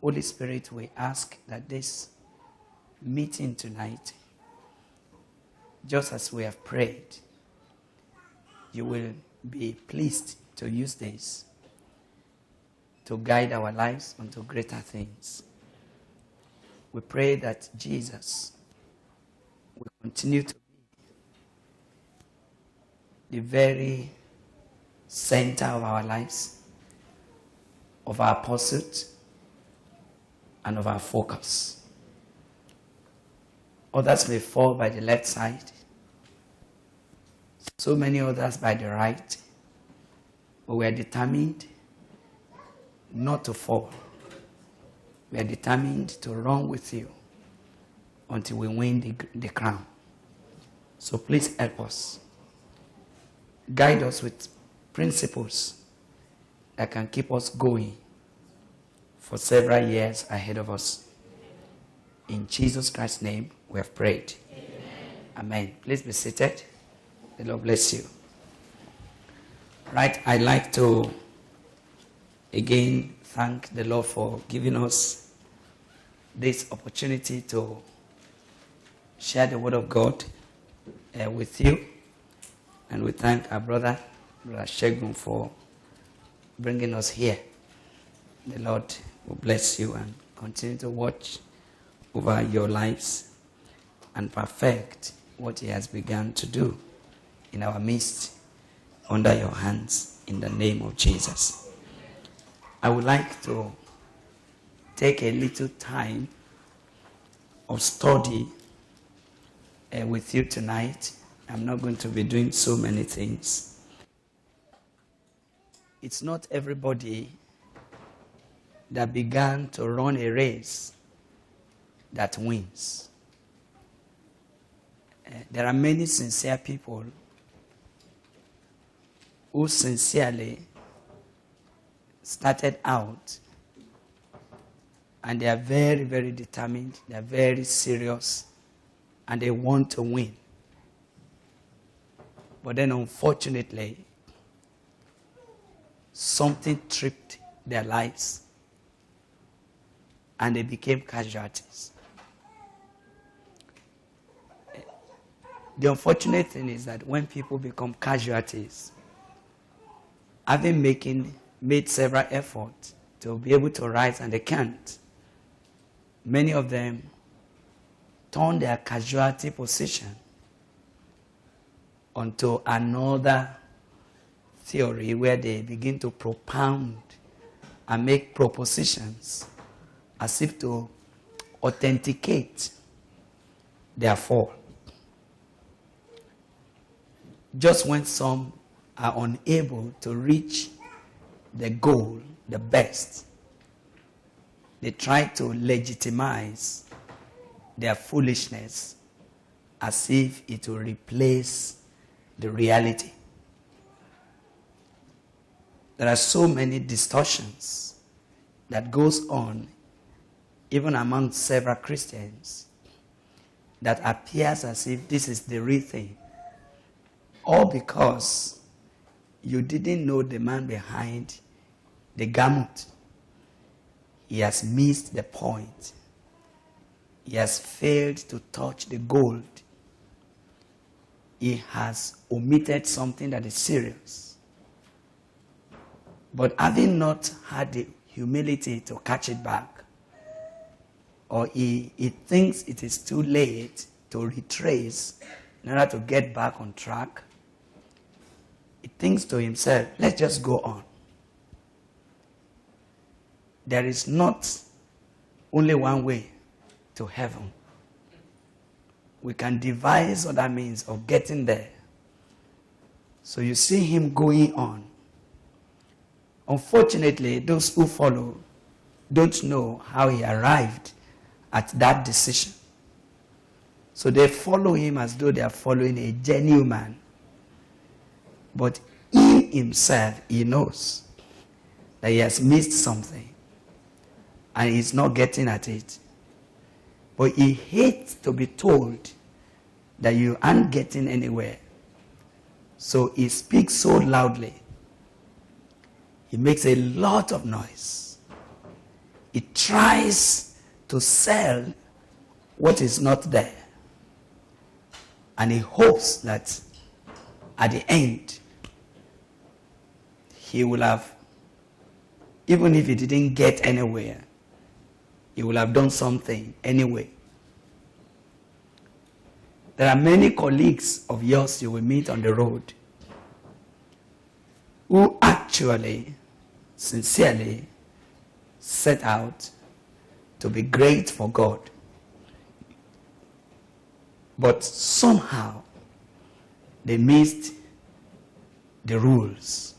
Holy Spirit, we ask that this meeting tonight, just as we have prayed, you will be pleased to use this to guide our lives unto greater things. We pray that Jesus will continue to be the very center of our lives, of our pursuit, and of our focus. Others may fall by the left side, so many others by the right, but we are determined not to fall. We are determined to run with you until we win the crown. So please help us. Guide us with principles that can keep us going for several years ahead of us. In Jesus Christ's name, we have prayed. Amen. Amen. Please be seated. The Lord bless you. Right, I'd like to again thank the Lord for giving us this opportunity to share the word of God with you. And we thank our brother Shegun, for bringing us here. The Lord will bless you and continue to watch over your lives and perfect what he has begun to do in our midst under your hands in the name of Jesus. I would like to take a little time of study with you tonight. I'm not going to be doing so many things. It's not everybody that began to run a race that wins. There are many sincere people who sincerely started out, and they are very, very determined, they are very serious, and they want to win. But then unfortunately, something tripped their lives and they became casualties. The unfortunate thing is that when people become casualties, having made several efforts to be able to rise and they can't, many of them turn their casualty position onto another theory where they begin to propound and make propositions as if to authenticate their fall. Just when some are unable to reach the goal, the best, they try to legitimize their foolishness as if it will replace the reality. There are so many distortions that goes on even among several Christians that appears as if this is the real thing. All because you didn't know the man behind the garment. He has missed the point. He has failed to touch the gold. He has omitted something that is serious. But having not had the humility to catch it back, or he thinks it is too late to retrace in order to get back on track, he thinks to himself, let's just go on. There is not only one way to heaven. We can devise other means of getting there. So you see him going on. Unfortunately, those who follow don't know how he arrived at that decision. So they follow him as though they are following a genuine man. But in himself, he knows that he has missed something and he's not getting at it. But he hates to be told that you aren't getting anywhere. So he speaks so loudly. He makes a lot of noise. it tries to sell what is not there. And he hopes that at the end, he will have, even if he didn't get anywhere, he will have done something anyway. There are many colleagues of yours you will meet on the road who actually, sincerely set out to be great for God. But somehow they missed the rules.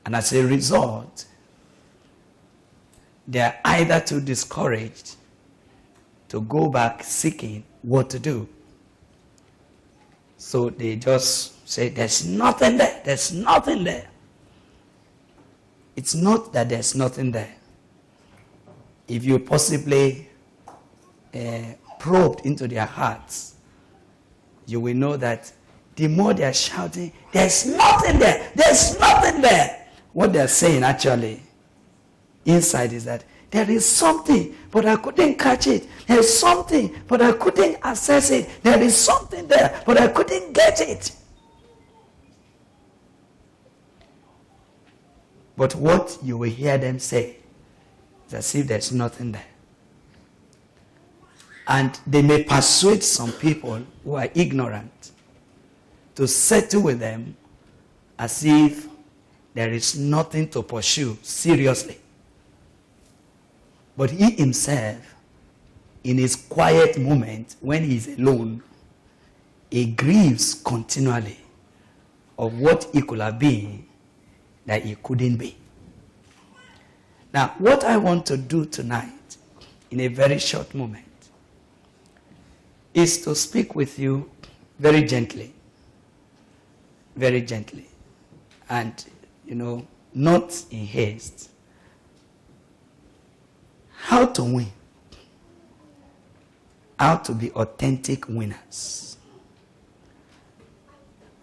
And as a result, they are either too discouraged to go back seeking what to do. So they just say, there's nothing there, there's nothing there. It's not that there's nothing there. If you possibly probed into their hearts, you will know that the more they are shouting, there's nothing there, there's nothing there. What they're saying actually inside is that there is something, but I couldn't catch it. There's something, but I couldn't access it. There is something there, but I couldn't get it. But what you will hear them say is as if there's nothing there. And they may persuade some people who are ignorant to settle with them as if there is nothing to pursue seriously. But he himself, in his quiet moment, when he is alone, he grieves continually of what he could have been that he couldn't be. Now, what I want to do tonight, in a very short moment, is to speak with you very gently, and, not in haste. How to win. How to be authentic winners.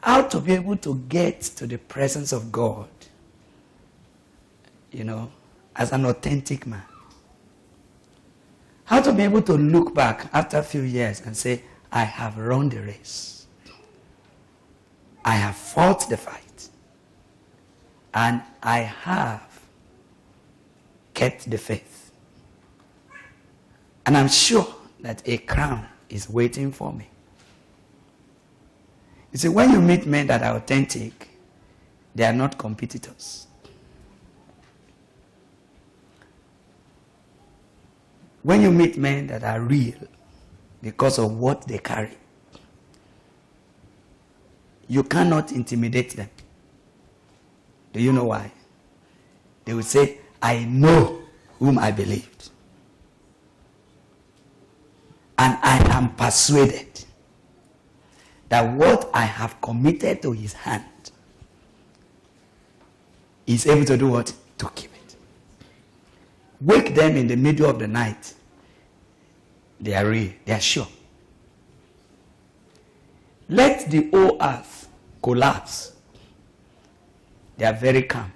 How to be able to get to the presence of God, as an authentic man. How to be able to look back after a few years and say, I have run the race. I have fought the fight. And I have kept the faith. And I'm sure that a crown is waiting for me. You see, when you meet men that are authentic, they are not competitors. When you meet men that are real because of what they carry, you cannot intimidate them. Do you know why? They will say, I know whom I believed. And I am persuaded that what I have committed to his hand is able to do what? To keep it. Wake them in the middle of the night. They are real. They are sure. Let the whole earth collapse. They are very calm.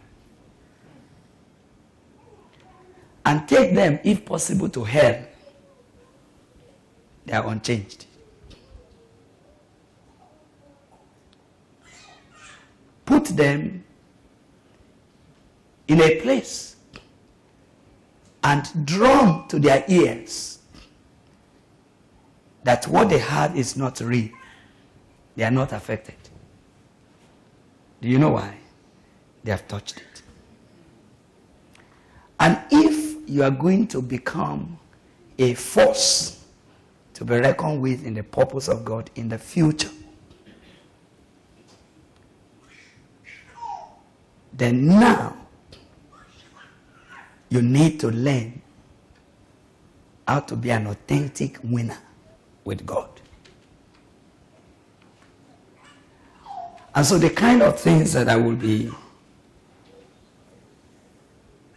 And take them, if possible, to hell. They are unchanged. Put them in a place and drum to their ears that what they have is not real. They are not affected. Do you know why? They have touched it. And if you are going to become a force to be reckoned with in the purpose of God in the future, then now you need to learn how to be an authentic winner with God. And so the kind of things that I will be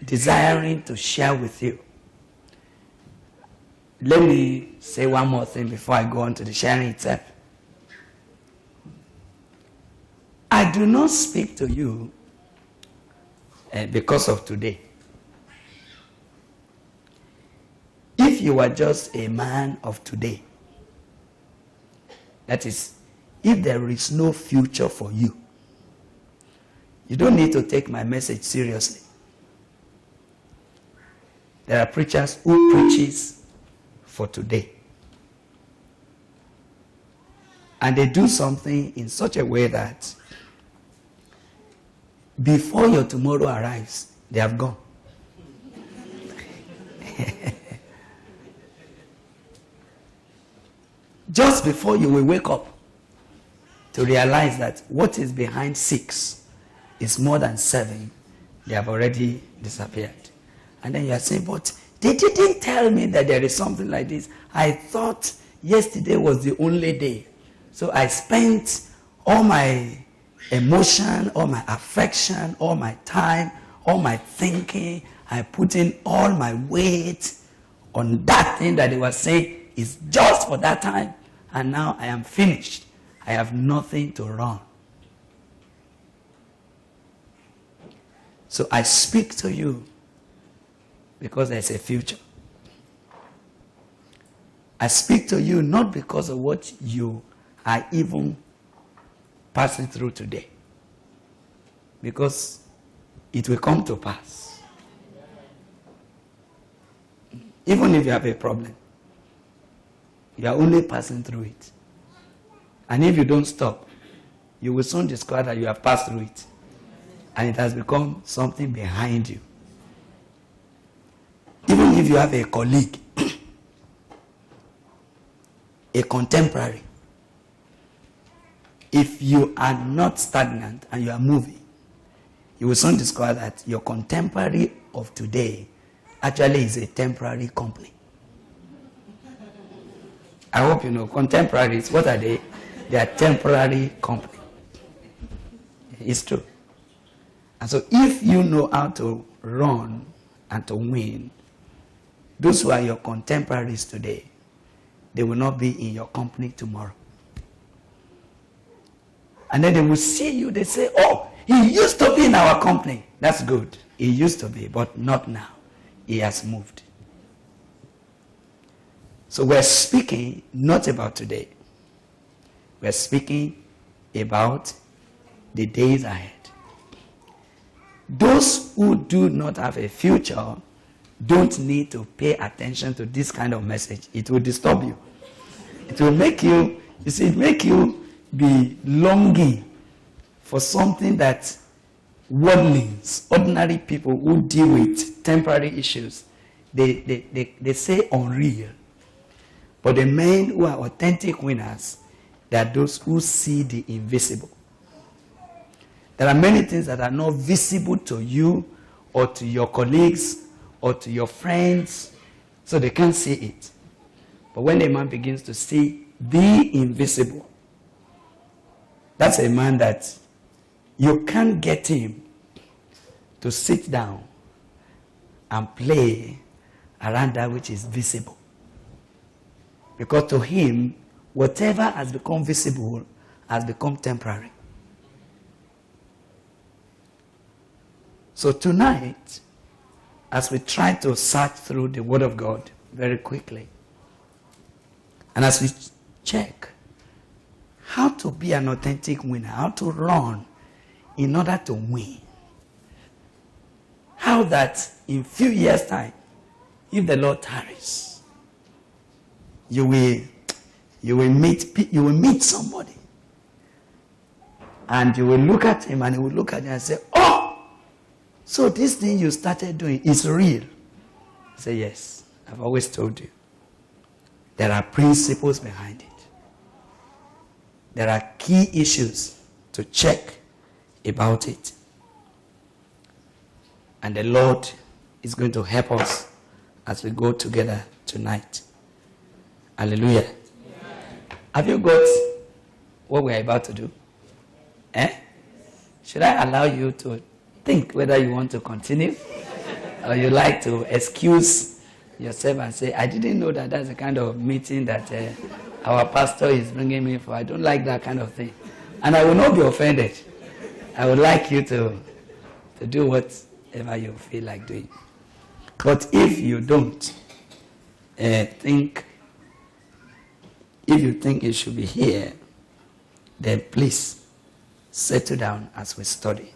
desiring to share with you. Let me say one more thing before I go on to the sharing itself. I do not speak to you because of today. if you are just a man of today, that is, if there is no future for you, you don't need to take my message seriously. There are preachers who preaches for today. And they do something in such a way that before your tomorrow arrives, they have gone. Just before you will wake up to realize that what is behind 6 is more than 7, they have already disappeared. And then you are saying, but they didn't tell me that there is something like this. I thought yesterday was the only day. So I spent all my emotion, all my affection, all my time, all my thinking. I put in all my weight on that thing that they were saying is just for that time. And now I am finished. I have nothing to run. So I speak to you because there's a future. I speak to you not because of what you are even passing through today, because it will come to pass. Even if you have a problem, you are only passing through it. And if you don't stop, you will soon discover that you have passed through it. And it has become something behind you. Even if you have a colleague, a contemporary, if you are not stagnant and you are moving, you will soon discover that your contemporary of today actually is a temporary company. I hope you know, contemporaries, what are they? They are temporary company. It's true. And so if you know how to run and to win, those who are your contemporaries today, they will not be in your company tomorrow. And then they will see you, they say, oh, he used to be in our company. That's good. He used to be, but not now. He has moved. So we're speaking not about today. We're speaking about the days ahead. Those who do not have a future don't need to pay attention to this kind of message. It will disturb you. It will make you, make you be longing for something that worldlings, ordinary people who deal with temporary issues, they say unreal. But the men who are authentic winners, they are those who see the invisible. There are many things that are not visible to you or to your colleagues or to your friends, so they can't see it. But when a man begins to see the invisible, that's a man that you can't get him to sit down and play around that which is visible. Because to him, whatever has become visible has become temporary. So tonight, as we try to search through the Word of God very quickly, and as we check how to be an authentic winner, how to run in order to win, how that in few years' time, if the Lord tarries, you will meet somebody, and you will look at him, and he will look at you and say, "Oh, so this thing you started doing is real." Say, "Yes, I've always told you. There are principles behind it. There are key issues to check about it. And the Lord is going to help us as we go together tonight." Hallelujah. Yeah. Have you got what we're about to do? Should I allow you to think whether you want to continue or you like to excuse yourself and say, "I didn't know that that's the kind of meeting that our pastor is bringing me for. I don't like that kind of thing." And I will not be offended. I would like you to do whatever you feel like doing. But if you don't, think, if you think it should be here, then please settle down as we study.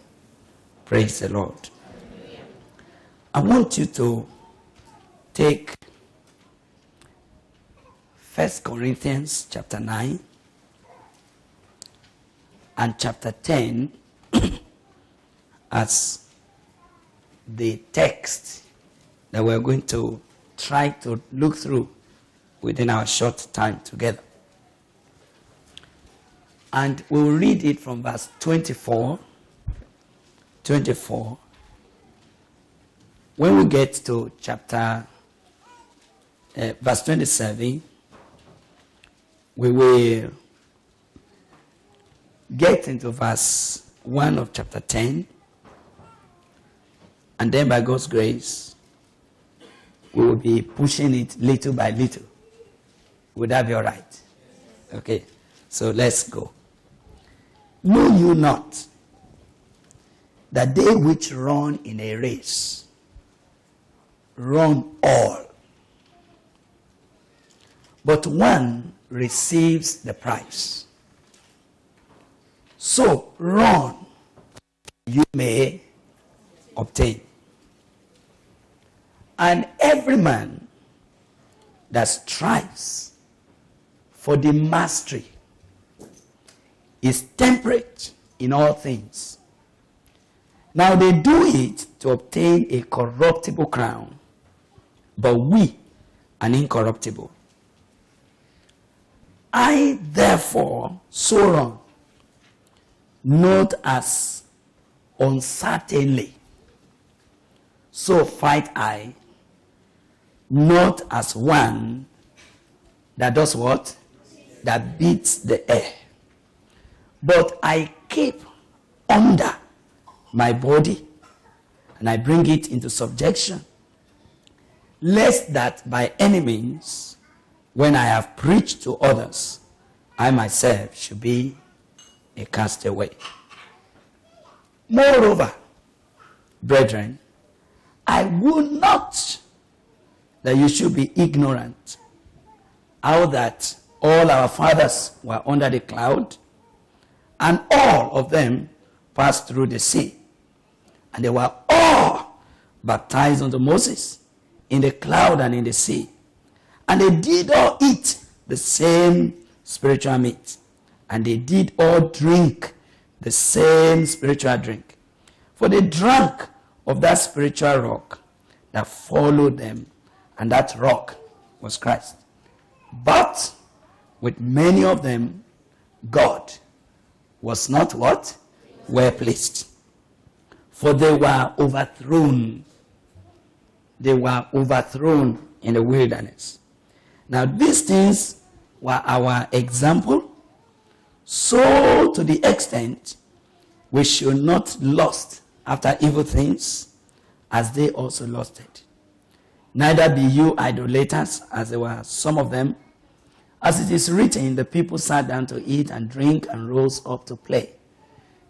Praise the Lord. I want you to take 1 Corinthians chapter 9 and chapter 10 as the text that we're going to try to look through within our short time together. And we'll read it from verse 24. When we get to verse 27, we will get into verse 1 of chapter 10. And then by God's grace, we will be pushing it little by little. Would that be all right? Okay, so let's go. Know you not that they which run in a race run all, but one receives the prize. So run, you may obtain. And every man that strives for the mastery is temperate in all things. Now they do it to obtain a corruptible crown, but we an incorruptible. I therefore so run, not as uncertainly, so fight I, not as one that does what? That beats the air. But I keep under my body, and I bring it into subjection, lest that by any means, when I have preached to others, I myself should be a castaway. Moreover, brethren, I would not that you should be ignorant how that all our fathers were under the cloud, and all of them passed through the sea, and they were all baptized unto Moses in the cloud and in the sea, and they did all eat the same spiritual meat, and they did all drink the same spiritual drink, for they drank of that spiritual rock that followed them, and that rock was Christ. But with many of them, God was not what? Well pleased. For they were overthrown. They were overthrown in the wilderness. Now these things were our example, so to the extent we should not lust after evil things, as they also lusted. Neither be you idolaters, as there were some of them. As it is written, the people sat down to eat and drink and rose up to play.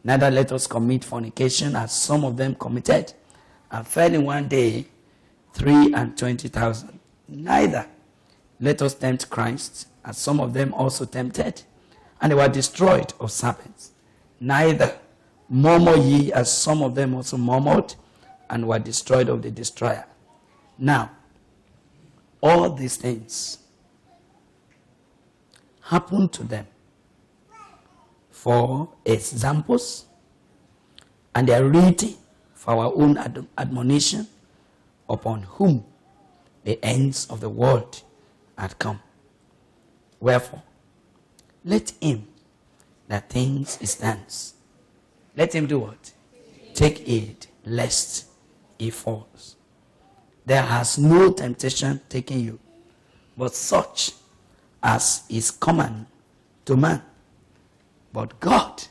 Neither let us commit fornication, as some of them committed, and fell in one day 23,000. Neither let us tempt Christ, as some of them also tempted, and they were destroyed of serpents. Neither murmur ye, as some of them also murmured, and were destroyed of the destroyer. Now, all these things happened to them for examples, and they are written for our own admonition, upon whom the ends of the world had come. Wherefore, let him that thinks he stands, let him do what? Take heed, lest he falls. There has no temptation taken you, but such as is common to man. But God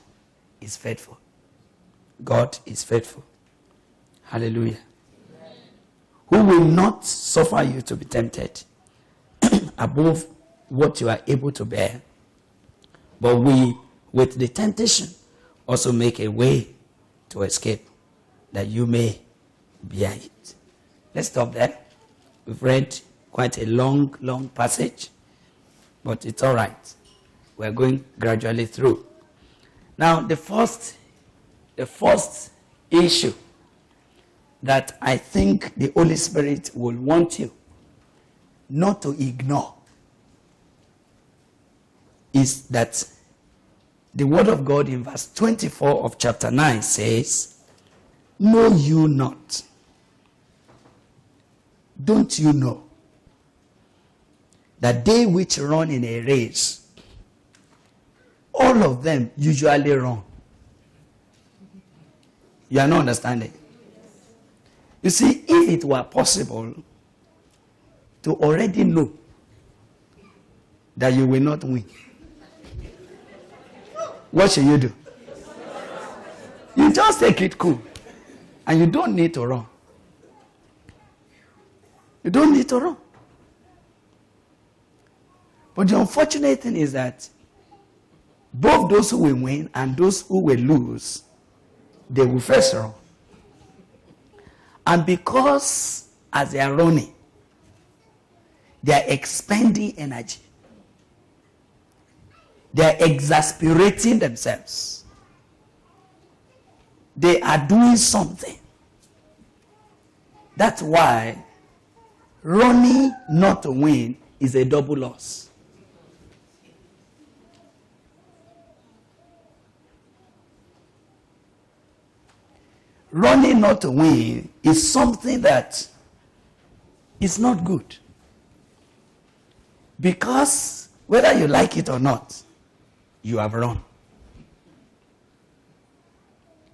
is faithful. God is faithful. Hallelujah. Amen. Who will not suffer you to be tempted above what you are able to bear, but we, with the temptation, also make a way to escape, that you may bear it. Let's stop there. We've read quite a long passage, but it's all right. We're going gradually through. Now, the first issue that I think the Holy Spirit will want you not to ignore is that the Word of God in verse 24 of chapter 9 says, "Know you not? Don't you know that they which run in a race, all of them usually run?" You are not understanding. You see, if it were possible to already know that you will not win, what should you do? You just take it cool. And you don't need to run. You don't need to run. But the unfortunate thing is that both those who will win and those who will lose, they will first run. And because as they are running, they are expending energy. They are exasperating themselves. They are doing something. That's why running not to win is a double loss. Running not to win is something that is not good. Because whether you like it or not, you have run.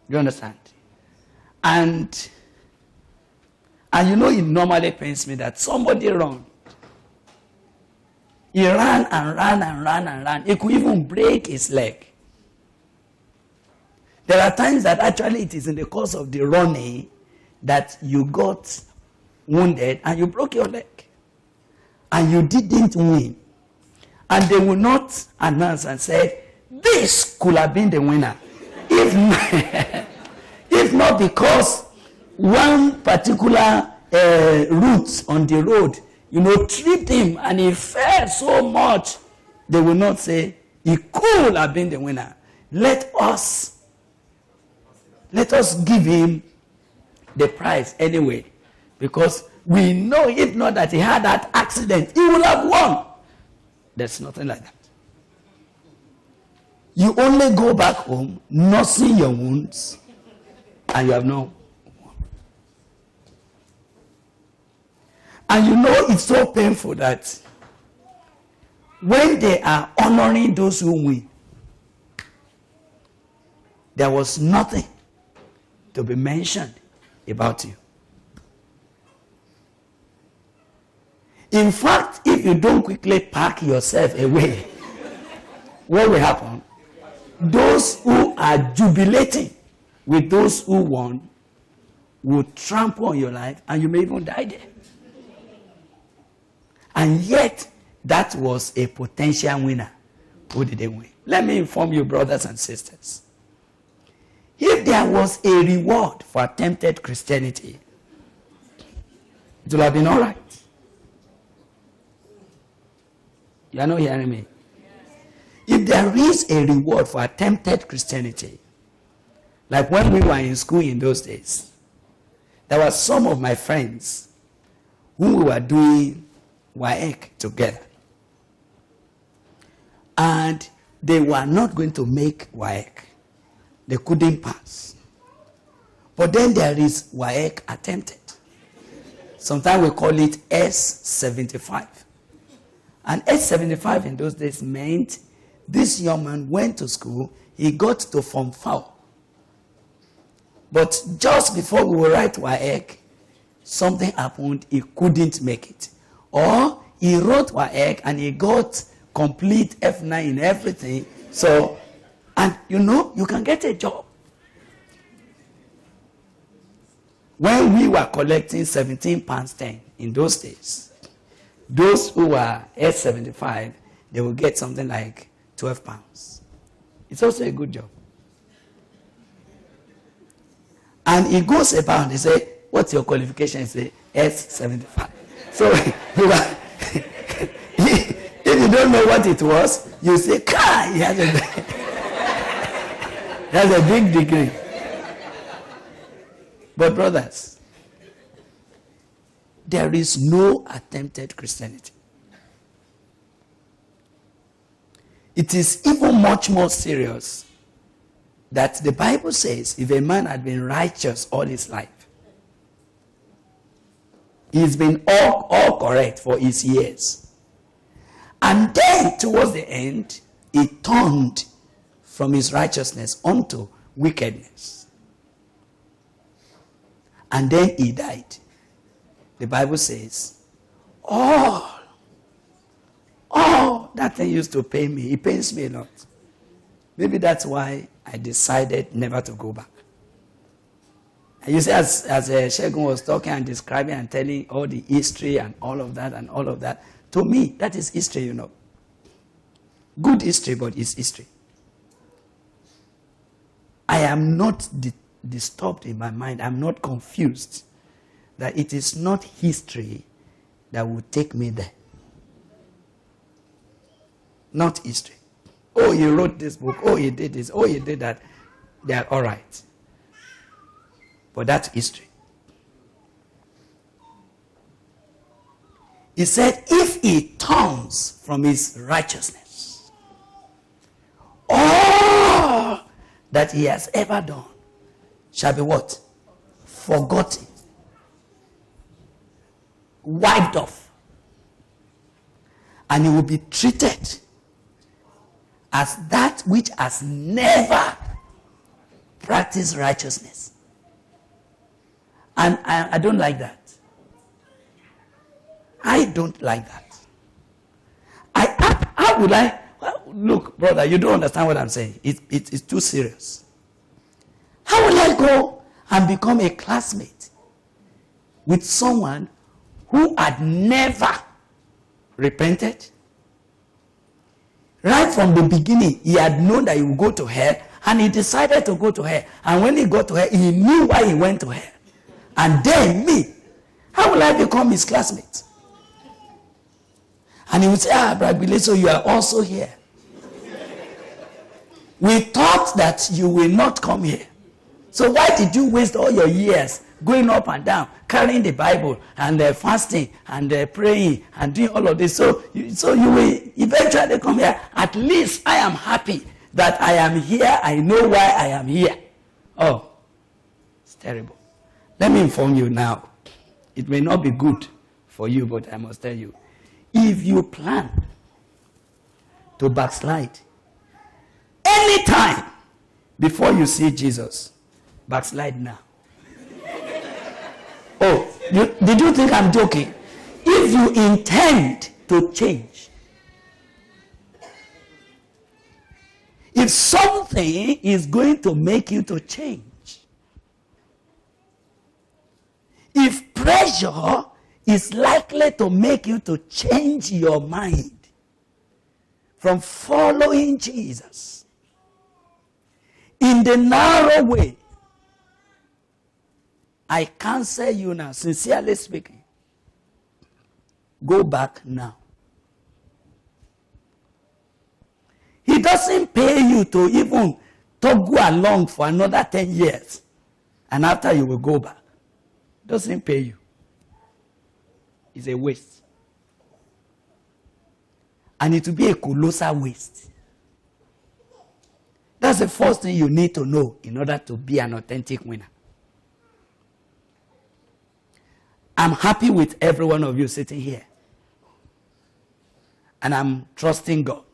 You understand? And you know, it normally pains me that somebody run. He ran and ran and ran and ran. He could even break his leg. There are times that actually it is in the course of the running that you got wounded and you broke your leg. And you didn't win. And they will not announce and say, this could have been the winner. If not because one particular route on the road, tripped him and he fell so much, they will not say, he could have been the winner. Let us give him the prize anyway. Because we know if not that he had that accident, he would have won. There's nothing like that. You only go back home, nursing your wounds, and you have no won. And you know it's so painful that when they are honoring those who win, there was nothing to be mentioned about you. In fact, if you don't quickly pack yourself away, what will happen? Those who are jubilating with those who won will trample on your life and you may even die there. And yet, that was a potential winner. Who did they win? Let me inform you, brothers and sisters. If there was a reward for attempted Christianity, it would have been all right. You are not hearing me? If there is a reward for attempted Christianity, like when we were in school in those days, there were some of my friends who we were doing WAEC together. And they were not going to make WAEC. They couldn't pass. But then there is WAEC attempted. Sometimes we call it S75. And S75 in those days meant this young man went to school, he got to Form 4. But just before we were write WAEC, something happened, he couldn't make it. Or he wrote WAEC and he got complete F9 in everything. So, and you can get a job. When we were collecting £17.10 in those days, those who were S75, they will get something like £12. It's also a good job. And he goes about and he say, what's your qualification? He say, S75. So you are, if you don't know what it was, you say, "Kai, he has a big degree." But brothers, there is no attempted Christianity. It is even much more serious that the Bible says if a man had been righteous all his life, he's been all correct for his years, and then towards the end, he turned from his righteousness unto wickedness, and then he died. The Bible says, that thing used to pain me. It pains me a lot. Maybe that's why I decided never to go back. And you see, as Shegun was talking and describing and telling all the history and all of that, to me, that is history, you know. Good history, but it's history. I am not disturbed in my mind. I'm not confused that it is not history that will take me there. Not history. Oh, you wrote this book. Oh, you did this. Oh, you did that. They are all right. But that's history. He said, if he turns from his righteousness, all that he has ever done shall be what? Forgotten. Wiped off. And he will be treated as that which has never practiced righteousness. And I don't like that. I don't like that. How would I? Well, look, brother, you don't understand what I'm saying. It's too serious. How will I go and become a classmate with someone who had never repented? Right from the beginning, he had known that he would go to hell, and he decided to go to hell. And when he got to hell, he knew why he went to hell. And then me, how will I become his classmate? And he would say, Bro Gbile, so you are also here. We thought that you will not come here. So why did you waste all your years going up and down, carrying the Bible and fasting and praying and doing all of this? So you will eventually come here. At least I am happy that I am here. I know why I am here. Oh, it's terrible. Let me inform you now. It may not be good for you, but I must tell you. If you plan to backslide anytime before you see Jesus, backslide now. Oh, did you think I'm joking? If you intend to change, if something is going to make you to change, if pressure is likely to make you to change your mind from following Jesus in the narrow way, I counsel you now, sincerely speaking, go back now. He doesn't pay you to even go along for another 10 years, and after you will go back. Doesn't pay you. It's a waste. And it will be a colossal waste. That's the first thing you need to know in order to be an authentic winner. I'm happy with every one of you sitting here. And I'm trusting God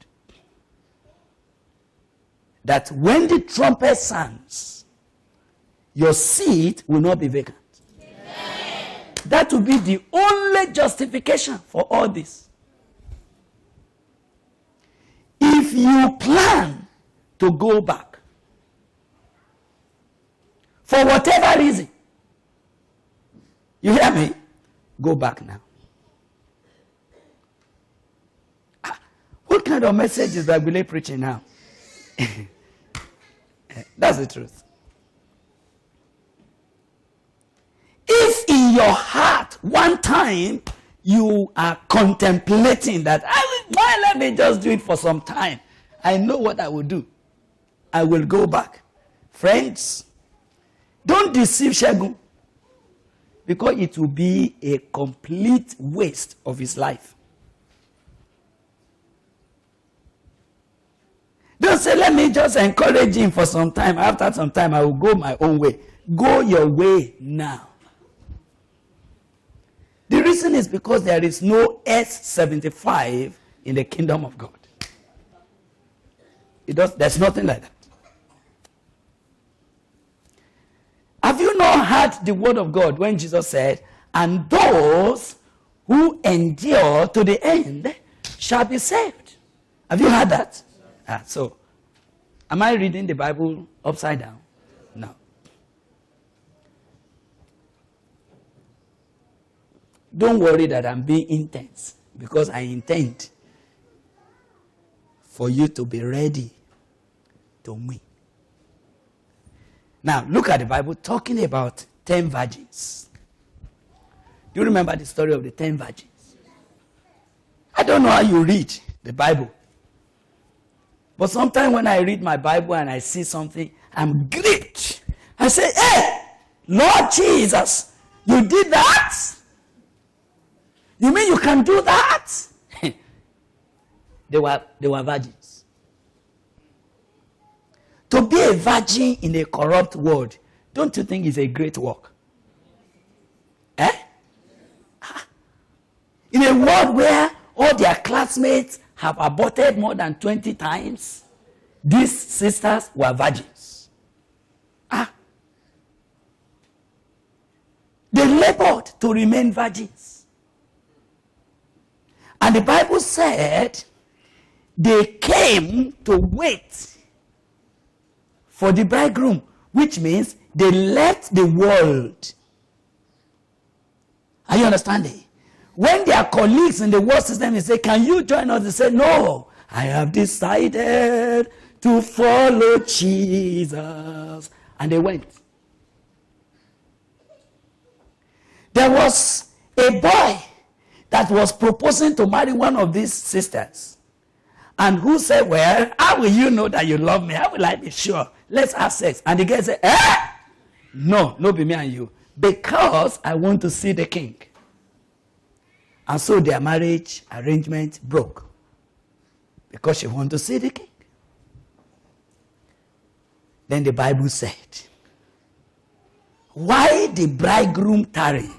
that when the trumpet sounds, your seat will not be vacant. That will be the only justification for all this. If you plan to go back, for whatever reason, you hear me? Go back now. What kind of message is Bro Gbile preaching now? That's the truth. If in your heart one time you are contemplating that, why let me just do it for some time. I know what I will do. I will go back. Friends, don't deceive Shegun, because it will be a complete waste of his life. Don't say, let me just encourage him for some time. After some time, I will go my own way. Go your way now. The reason is because there is no S75 in the kingdom of God. There's nothing like that. Have you not heard the word of God when Jesus said, and those who endure to the end shall be saved? Have you heard that? So, am I reading the Bible upside down? No. Don't worry that I'm being intense, because I intend for you to be ready to win. Now, look at the Bible talking about 10 virgins. Do you remember the story of the 10 virgins? I don't know how you read the Bible. But sometimes when I read my Bible and I see something, I'm gripped. I say, hey, Lord Jesus, you did that? You mean you can do that? They were virgins. To be a virgin in a corrupt world, don't you think is a great work? In a world where all their classmates have aborted more than 20 times, these sisters were virgins. They labored to remain virgins. And the Bible said they came to wait for the bridegroom, which means they left the world. Are you understanding? When their colleagues in the world system, they say, can you join us? They say, no, I have decided to follow Jesus. And they went. There was a boy that was proposing to marry one of these sisters. And who said, well, how will you know that you love me? How will I be sure? Let's have sex. And the guy said, no, no be me and you. Because I want to see the king. And so their marriage arrangement broke. Because she wanted to see the king. Then the Bible said, why the bridegroom tarried?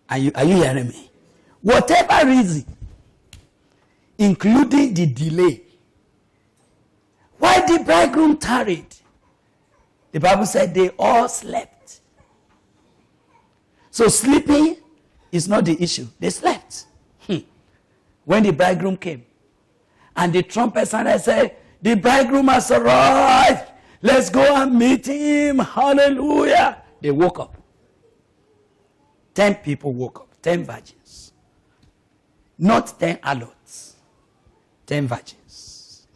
Are you hearing me? Whatever reason, including the delay, why the bridegroom tarried? The Bible said they all slept. So sleeping is not the issue. They slept. When the bridegroom came, and the trumpet sounded, said, the bridegroom has arrived. Let's go and meet him. Hallelujah. They woke up. 10 people woke up. 10 virgins. Not 10 adults. 10 virgins.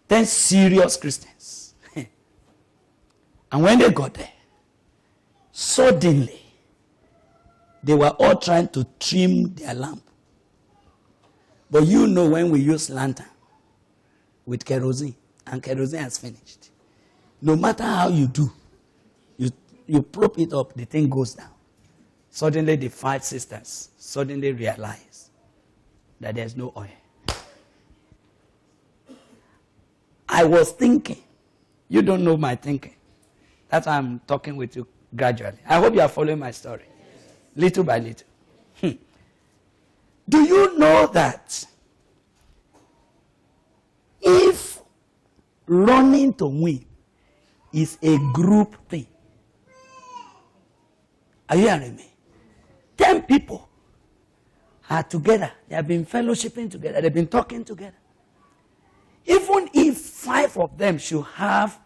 10 serious Christians. And when they got there, suddenly, they were all trying to trim their lamp. But you know, when we use lantern with kerosene, and kerosene has finished, no matter how you do, you prop it up, the thing goes down. Suddenly the 5 sisters suddenly realize that there's no oil. I was thinking, you don't know my thinking. That's why I'm talking with you gradually. I hope you are following my story. Little by little. Do you know that if running to win is a group thing? Are you hearing me? 10 people are together. They have been fellowshipping together. They've been talking together. Even if 5 of them should have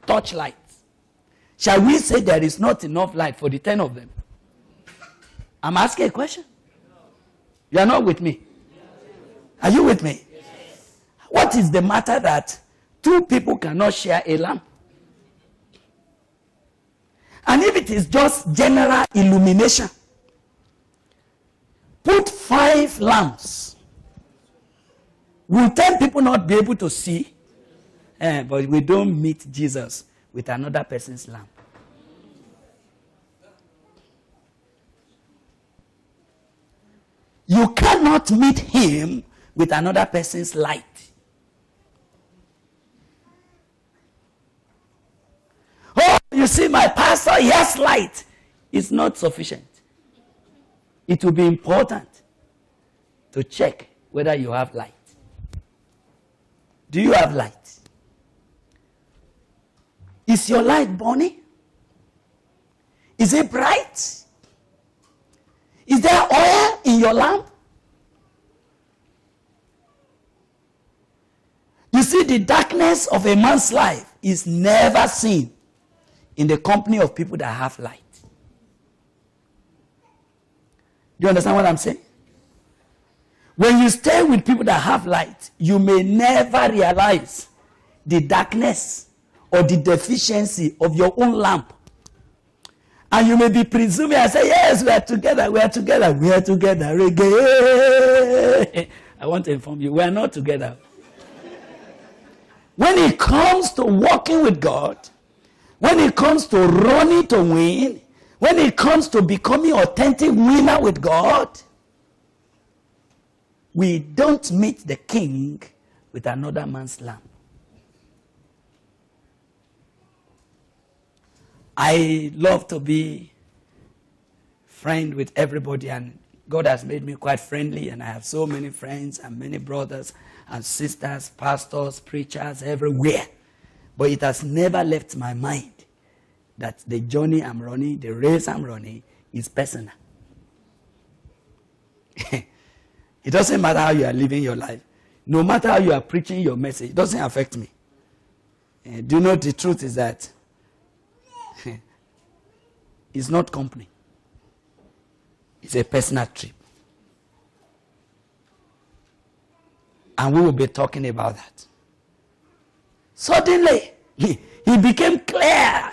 torchlights, shall we say there is not enough light for the 10 of them? I'm asking a question. You are not with me? Are you with me? Yes. What is the matter that 2 people cannot share a lamp? And if it is just general illumination, put 5 lamps. Will 10 people not be able to see? But we don't meet Jesus with another person's lamp. You cannot meet him with another person's light. Oh, you see, my pastor, he has light. It's not sufficient. It will be important to check whether you have light. Do you have light? Is your light burning? Is it bright? Is there oil in your lamp? You see, the darkness of a man's life is never seen in the company of people that have light. Do you understand what I'm saying? When you stay with people that have light, you may never realize the darkness or the deficiency of your own lamp. And you may be presuming and say, yes, we are together, we are together, we are together. Reggae. I want to inform you, we are not together. When it comes to walking with God, when it comes to running to win, when it comes to becoming authentic winner with God, we don't meet the king with another man's lamp. I love to be friend with everybody, and God has made me quite friendly, and I have so many friends and many brothers and sisters, pastors, preachers everywhere. But it has never left my mind that the journey I'm running, the race I'm running, is personal. It doesn't matter how you are living your life. No matter how you are preaching your message, it doesn't affect me. Do you know the truth is that it's not company. It's a personal trip. And we will be talking about that. Suddenly, he became clear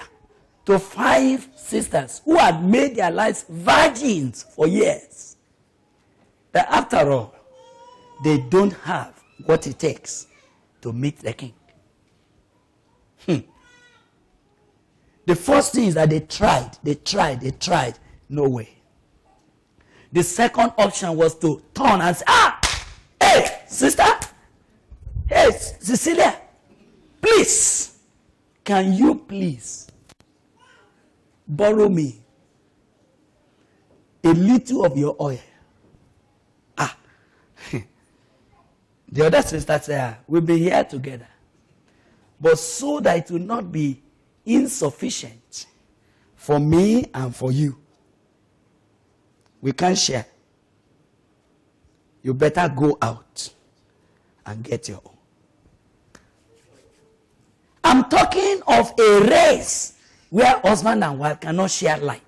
to 5 sisters who had made their lives virgins for years, that after all, they don't have what it takes to meet the king. The first thing is that they tried. No way. The second option was to turn and say, hey, sister, hey, Cecilia, please, can you please borrow me a little of your oil? The other sister said, we'll be here together. But so that it will not be insufficient for me and for you, we can't share. You better go out and get your own. I'm talking of a race where husband and wife cannot share light.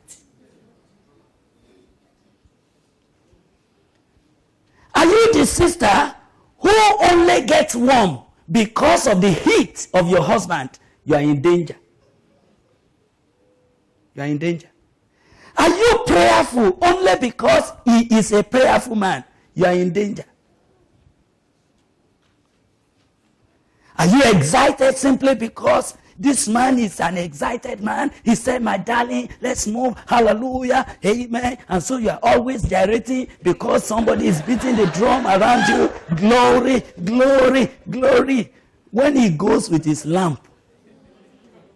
Are you the sister who only gets warm because of the heat of your husband? You are in danger. You are in danger. Are you prayerful only because he is a prayerful man? You are in danger. Are you excited simply because this man is an excited man? He said, my darling, let's move. Hallelujah. Amen. And so you are always gyrating because somebody is beating the drum around you. Glory, glory, glory. When he goes with his lamp,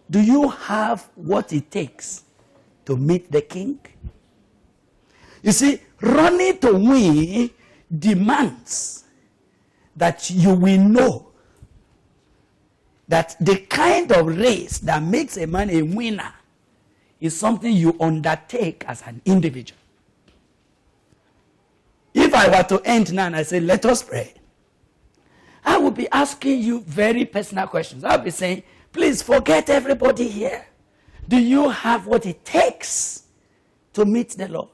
do you have what it takes to meet the king? You see, running to win demands that you will know that the kind of race that makes a man a winner is something you undertake as an individual. If I were to end now and I say, let us pray, I will be asking you very personal questions. I'll be saying, please forget everybody here. Do you have what it takes to meet the Lord?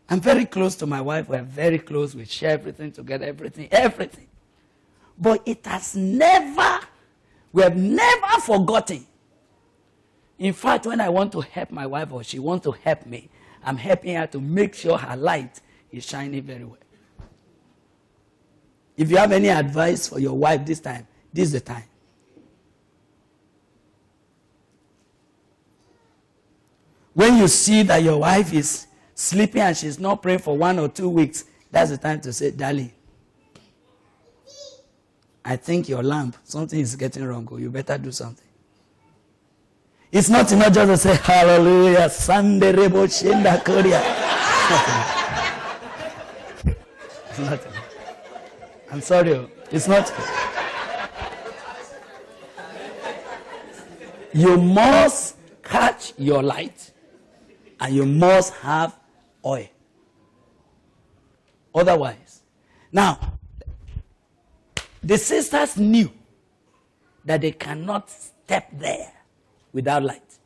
I'm very close to my wife. We're very close. We share everything together, everything. But we have never forgotten. In fact, when I want to help my wife or she wants to help me, I'm helping her to make sure her light is shining very well. If you have any advice for your wife this time, this is the time. When you see that your wife is sleeping and she's not praying for 1 or 2 weeks, that's the time to say, darling, I think your lamp, something is getting wrong. You better do something. It's not enough just to say, hallelujah, Sunday, Rebo, Shenda, Korea. It's not enough. I'm sorry, it's not. You must catch your light and you must have oil. Otherwise, now, the sisters knew that they cannot step there without light.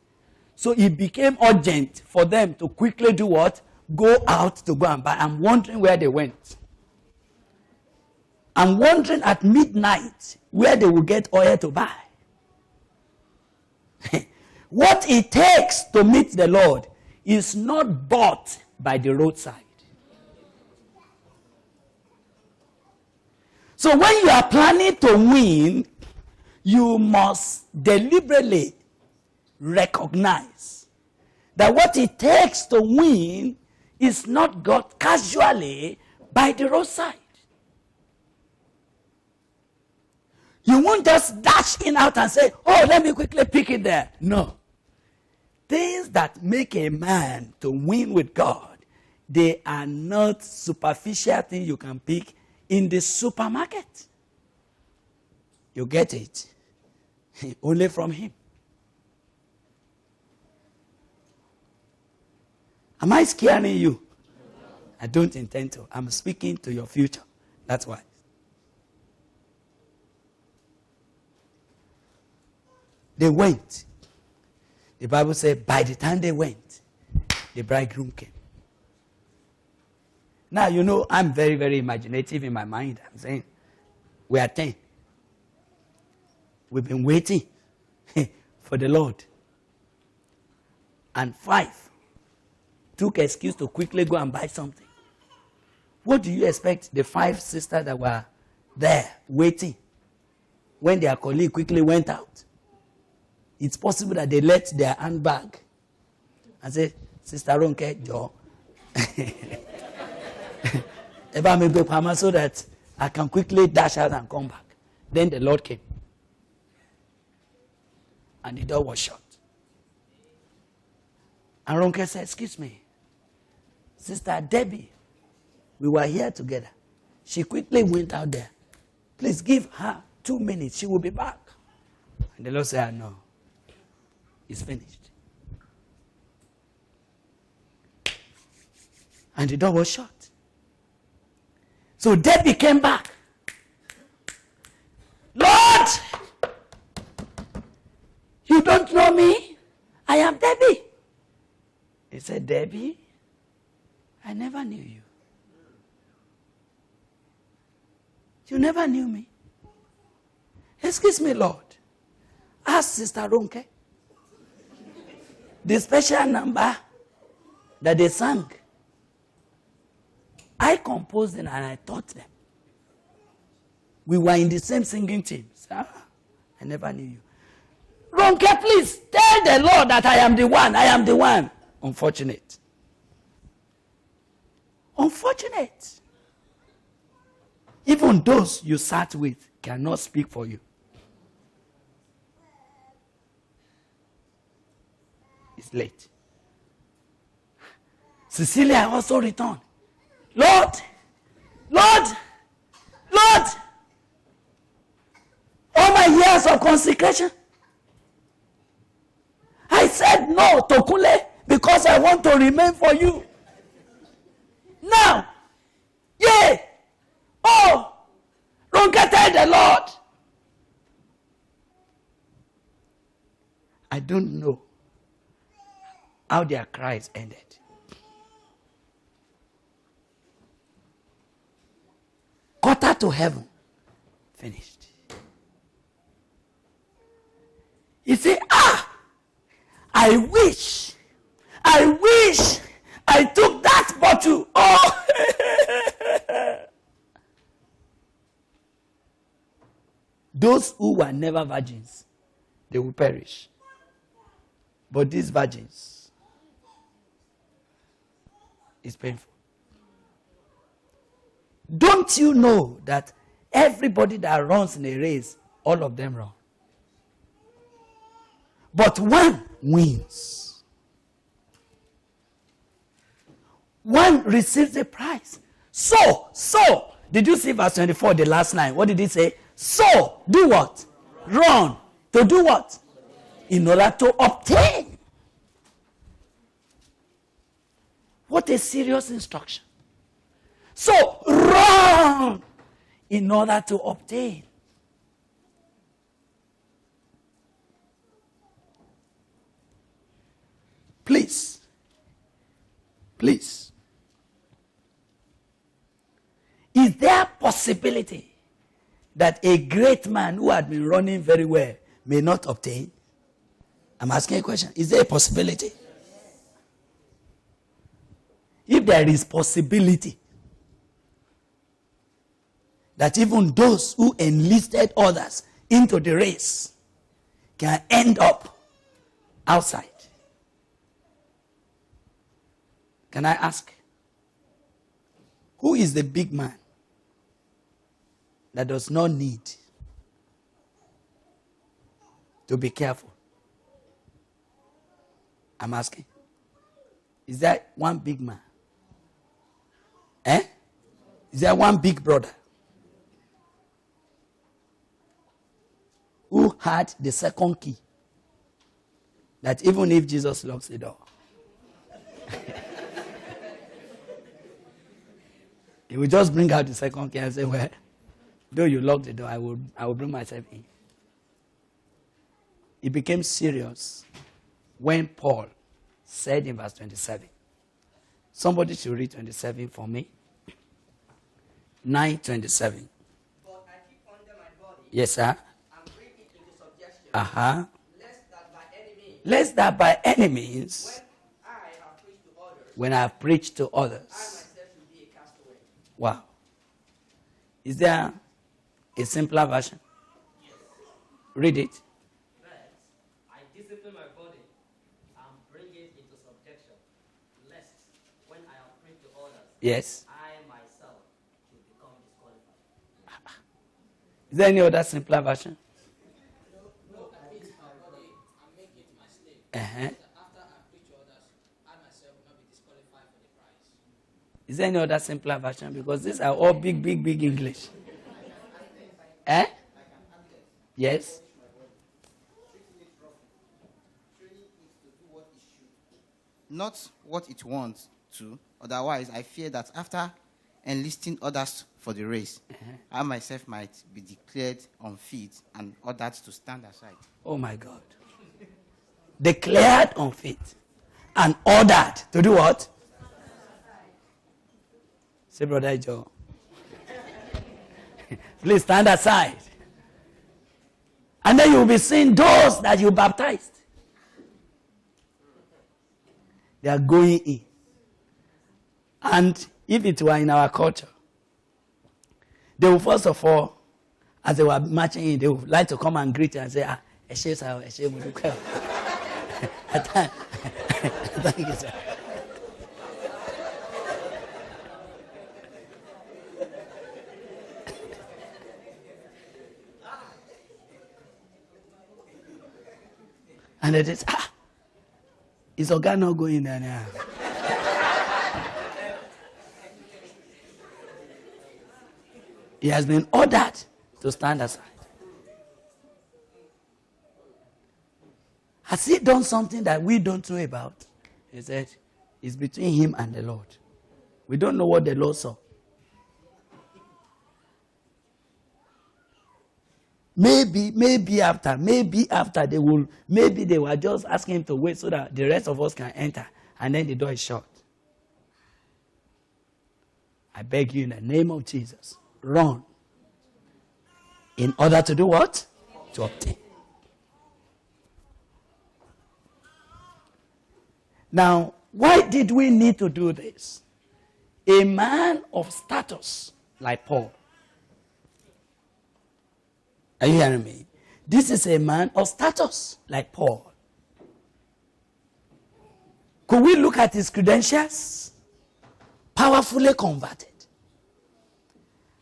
So it became urgent for them to quickly do what? Go out to go and buy. I'm wondering where they went. I'm wondering at midnight where they will get oil to buy. What it takes to meet the Lord is not bought by the roadside. So when you are planning to win, you must deliberately recognize that what it takes to win is not got casually by the roadside. You won't just dash in out and say, oh, let me quickly pick it there. No. Things that make a man to win with God, they are not superficial things you can pick in the supermarket. You get it only from him. Am I scaring you? I don't intend to. I'm speaking to your future. That's why. They went. The Bible said, by the time they went, the bridegroom came. Now, you know, I'm very, very imaginative in my mind. I'm saying, we are 10. We've been waiting for the Lord. And 5 took excuse to quickly go and buy something. What do you expect the 5 sisters that were there waiting when their colleague quickly went out? It's possible that they left their handbag and said, Sister Ronke, Joe, so that I can quickly dash out and come back. Then the Lord came. And the door was shut. And Ronke said, excuse me, Sister Debbie, we were here together. She quickly went out there. Please give her 2 minutes. She will be back. And the Lord said, no. It's finished. And the door was shut. So Debbie came back. Lord, you don't know me? I am Debbie. He said, Debbie, I never knew you. You never knew me. Excuse me, Lord. Ask Sister Ronke. The special number that they sang, I composed them and I taught them. We were in the same singing team. I never knew you. Ronke, please tell the Lord that I am the one. I am the one. Unfortunate. Unfortunate. Even those you sat with cannot speak for you. It's late. Cecilia also returned. Lord, Lord, Lord, all my years of consecration, I said no to Kule because I want to remain for you. Now, yeah, oh, Ronke, tell the Lord. I don't know how their cries ended. quarter to heaven. Finished. He said, I wish I took that bottle. Oh. Those who were never virgins, they will perish. But these virgins, it's painful. Don't you know that everybody that runs in a race, all of them run? But one wins. One receives a prize. So, did you see verse 24, the last line? What did he say? So, do what? Run. To do what? In order to obtain. What a serious instruction. So, run in order to obtain. Please. Is there a possibility that a great man who had been running very well may not obtain? I'm asking a question. Is there a possibility? If there is possibility that even those who enlisted others into the race can end up outside, can I ask, who is the big man that does not need to be careful? I'm asking. Is there one big man? Is there one big brother who had the second key? That even if Jesus locks the door, he will just bring out the second key and say, well, though you lock the door, I will bring myself in. It became serious when Paul said in verse 27. Somebody should read 27 for me. 9:27. But I keep under my body. Yes, sir. And bring it into subjection. Lest that by any means, when I have preached to others, I myself will be a castaway. Wow. Is there a simpler version? Yes. Read it. But I discipline my body and bring it into subjection, lest when I have preached to others, Yes. I myself should become disqualified. Is there any other simpler version? No, I beat my body and make it my slave. Uh-huh. After I preach to others, I myself will not be disqualified for the prize. Is there any other simpler version? Because these are all big English. Yes. Not what it wants to. Otherwise, I fear that after enlisting others for the race, I myself might be declared unfit and ordered to stand aside. Oh my God. Declared unfit and ordered to do what? Say, Brother Joe. Please stand aside. And then you'll be seeing those that you baptized. They are going in. And if it were in our culture, they will first of all, as they were marching in, they would like to come and greet you and say, Eshe sir, Eshe Muduka. Thank you, sir. And it is, is Oga not going there now? He has been ordered to stand aside. Has he done something that we don't know about? He said, it's between him and the Lord. We don't know what the Lord saw. Maybe after they were just asking him to wait so that the rest of us can enter, and then the door is shut. I beg you in the name of Jesus, run. In order to do what? To obtain. Now, why did we need to do this? A man of status like Paul. Are you hearing me? This is a man of status like Paul. Could we look at his credentials? Powerfully converted.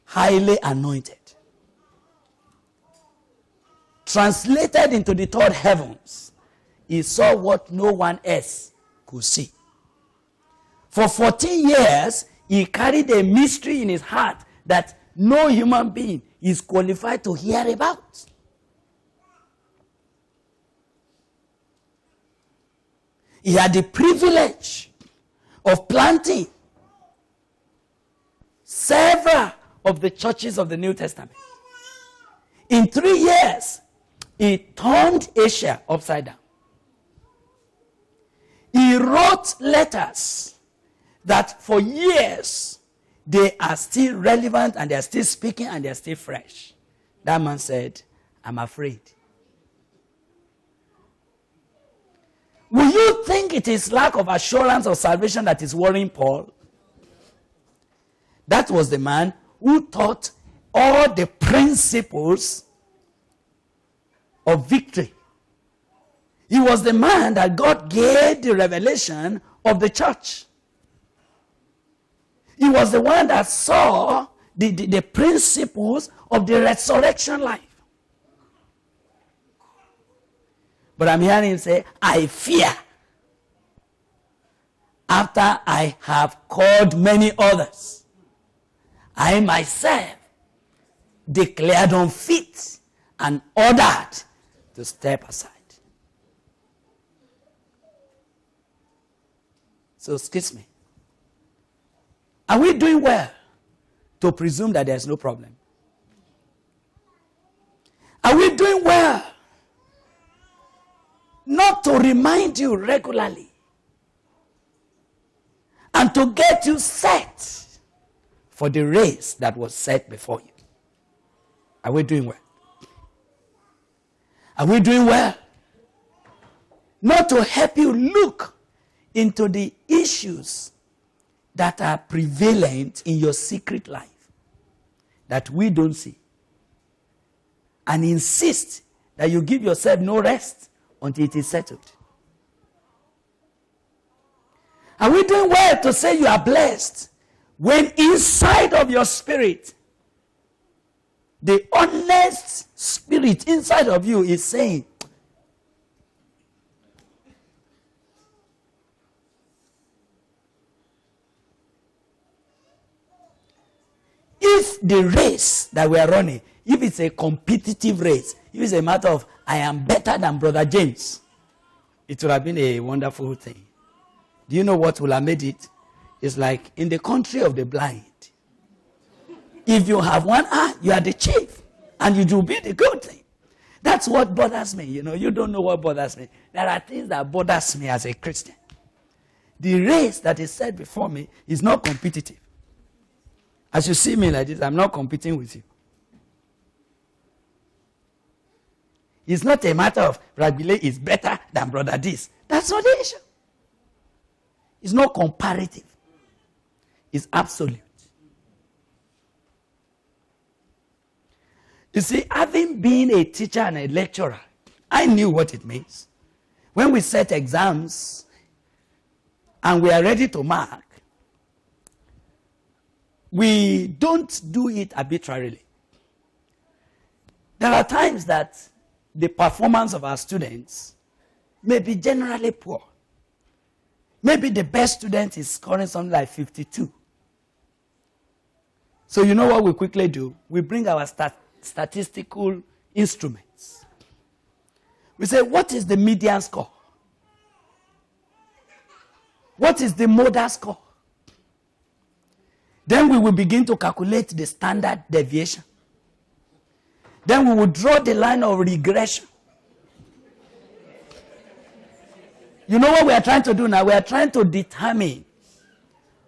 Highly anointed. Translated into the third heavens. He saw what no one else could see. For 14 years, he carried a mystery in his heart that no human being is qualified to hear about. He had the privilege of planting several of the churches of the New Testament. In 3 years, he turned Asia upside down. He wrote letters that for years they are still relevant and they are still speaking and they are still fresh. That man said, I'm afraid. Will you think it is lack of assurance of salvation that is worrying Paul? That was the man who taught all the principles of victory. He was the man that God gave the revelation of the church. He was the one that saw the principles of the resurrection life. But I'm hearing him say, I fear. After I have called many others, I myself declared unfit and ordered to step aside. So, excuse me. Are we doing well to presume that there's no problem? Are we doing well not to remind you regularly and to get you set for the race that was set before you? Are we doing well? Are we doing well? Not to help you look into the issues that are prevalent in your secret life that we don't see, and insist that you give yourself no rest until it is settled. Are we doing well to say you are blessed when inside of your spirit, the honest spirit inside of you is saying, if the race that we are running, if it's a competitive race, if it's a matter of I am better than Brother James, it would have been a wonderful thing. Do you know what will have made it? It's like in the country of the blind. If you have one eye, you are the chief, and you do be the good thing. That's what bothers me. You don't know what bothers me. There are things that bothers me as a Christian. The race that is set before me is not competitive. As you see me like this, I'm not competing with you. It's not a matter of Bro Gbile is better than Brother this. That's not the issue. It's not comparative. It's absolute. You see, having been a teacher and a lecturer, I knew what it means. When we set exams and we are ready to mark, we don't do it arbitrarily. There are times that the performance of our students may be generally poor. Maybe the best student is scoring something like 52. So you know what we quickly do? We bring our statistical instruments. We say, what is the median score? What is the modal score? Then we will begin to calculate the standard deviation. Then we will draw the line of regression. You know what we are trying to do now? We are trying to determine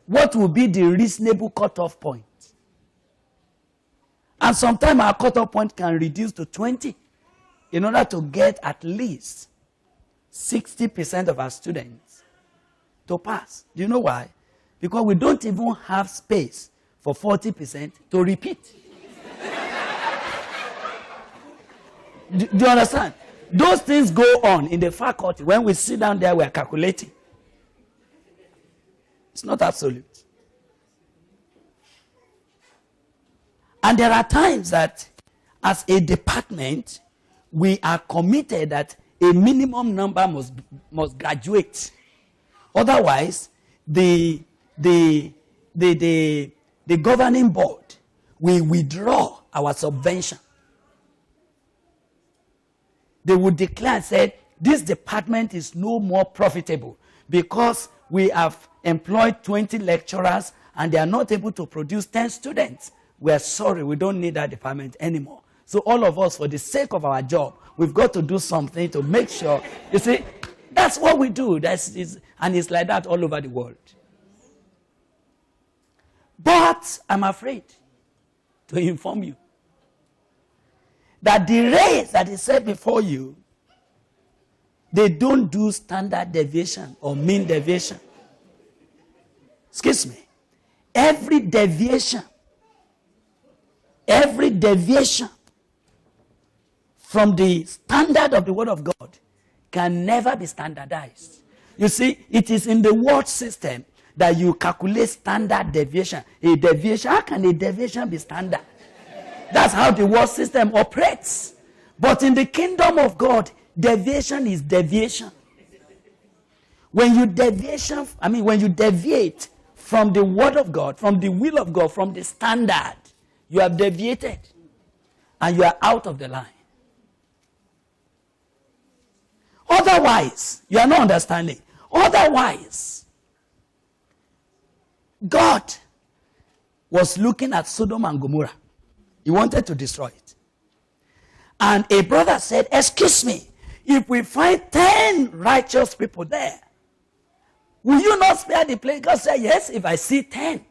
what will be the reasonable cutoff point. And sometimes our cutoff point can reduce to 20 in order to get at least 60% of our students to pass. Do you know why? Because we don't even have space for 40% to repeat. Do you understand? Those things go on in the faculty. When we sit down there, we are calculating. It's not absolute. And there are times that as a department, we are committed that a minimum number must graduate. Otherwise, the governing board will withdraw our subvention. They would declare and say, this department is no more profitable because we have employed 20 lecturers and they are not able to produce 10 students. We are sorry, we don't need that department anymore. So all of us, for the sake of our job, we've got to do something to make sure. You see, that's what we do. And it's like that all over the world. But I'm afraid to inform you that the race that is set before you, they don't do standard deviation or mean deviation. Excuse me. Every deviation from the standard of the Word of God can never be standardized. You see, it is in the world system that you calculate standard deviation. A deviation, how can a deviation be standard? That's how the world system operates. But in the kingdom of God, deviation is deviation. When you deviate from the Word of God, from the will of God, from the standard, you have deviated and you are out of the line. Otherwise, you are not understanding. Otherwise, God was looking at Sodom and Gomorrah. He wanted to destroy it. And a brother said, excuse me, if we find 10 righteous people there, will you not spare the place? God said, yes, if I see 10.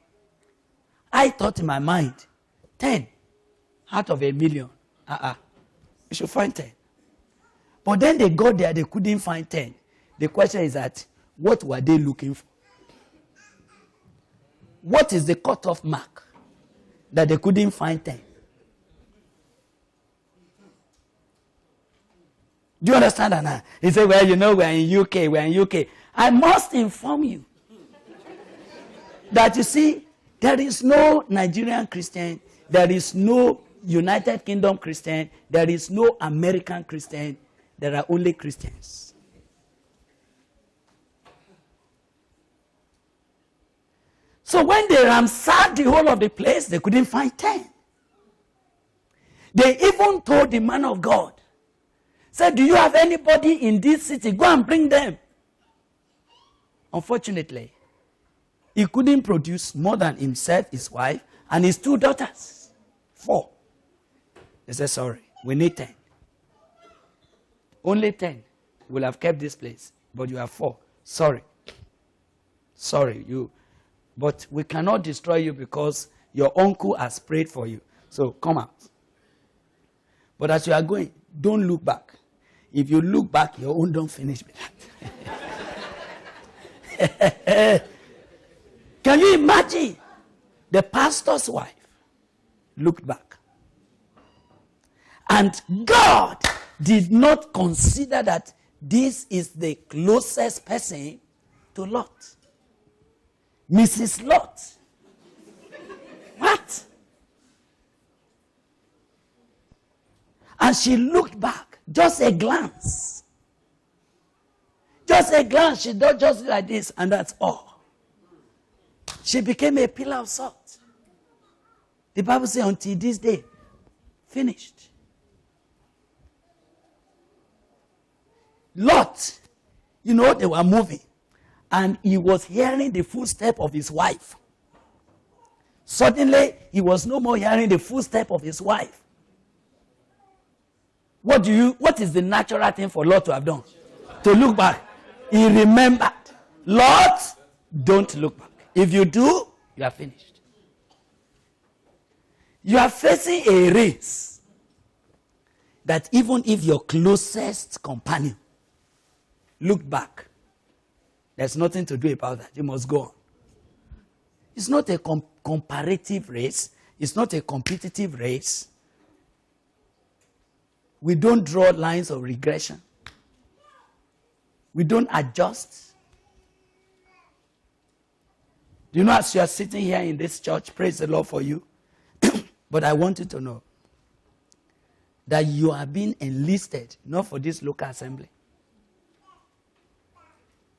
I thought in my mind, 10 out of 1,000,000. You should find 10. But then they got there, they couldn't find 10. The question is that, what were they looking for? What is the cutoff mark that they couldn't find 10? Do you understand that now? He said, well, you know, we're in UK. I must inform you that, you see, there is no Nigerian Christian, there is no United Kingdom Christian, there is no American Christian, there are only Christians. So when they ransacked the whole of the place, they couldn't find 10. They even told the man of God, said, do you have anybody in this city? Go and bring them. Unfortunately, he couldn't produce more than himself, his wife, and his 2 daughters. 4. They said, sorry, we need 10. Only 10 will have kept this place, but you have 4. Sorry, but we cannot destroy you because your uncle has prayed for you. So come out. But as you are going, don't look back. If you look back, your own don't finish with that. Can you imagine? The pastor's wife looked back. And God did not consider that this is the closest person to Lot. Mrs. Lot. What? And she looked back. Just a glance. Just a glance. She does just like this, and that's all. She became a pillar of salt. The Bible says until this day, finished. Lot, they were moving, and he was hearing the footstep of his wife. Suddenly, he was no more hearing the footstep of his wife. What is the natural thing for Lot to have done? To look back. He remembered. Lot, don't look back. If you do, you are finished. You are facing a race that even if your closest companion look back, there's nothing to do about that. You must go on. It's not a comparative race. It's not a competitive race. We don't draw lines of regression. We don't adjust. Do you know, as you are sitting here in this church, praise the Lord for you. But I want you to know that you are being enlisted, not for this local assembly.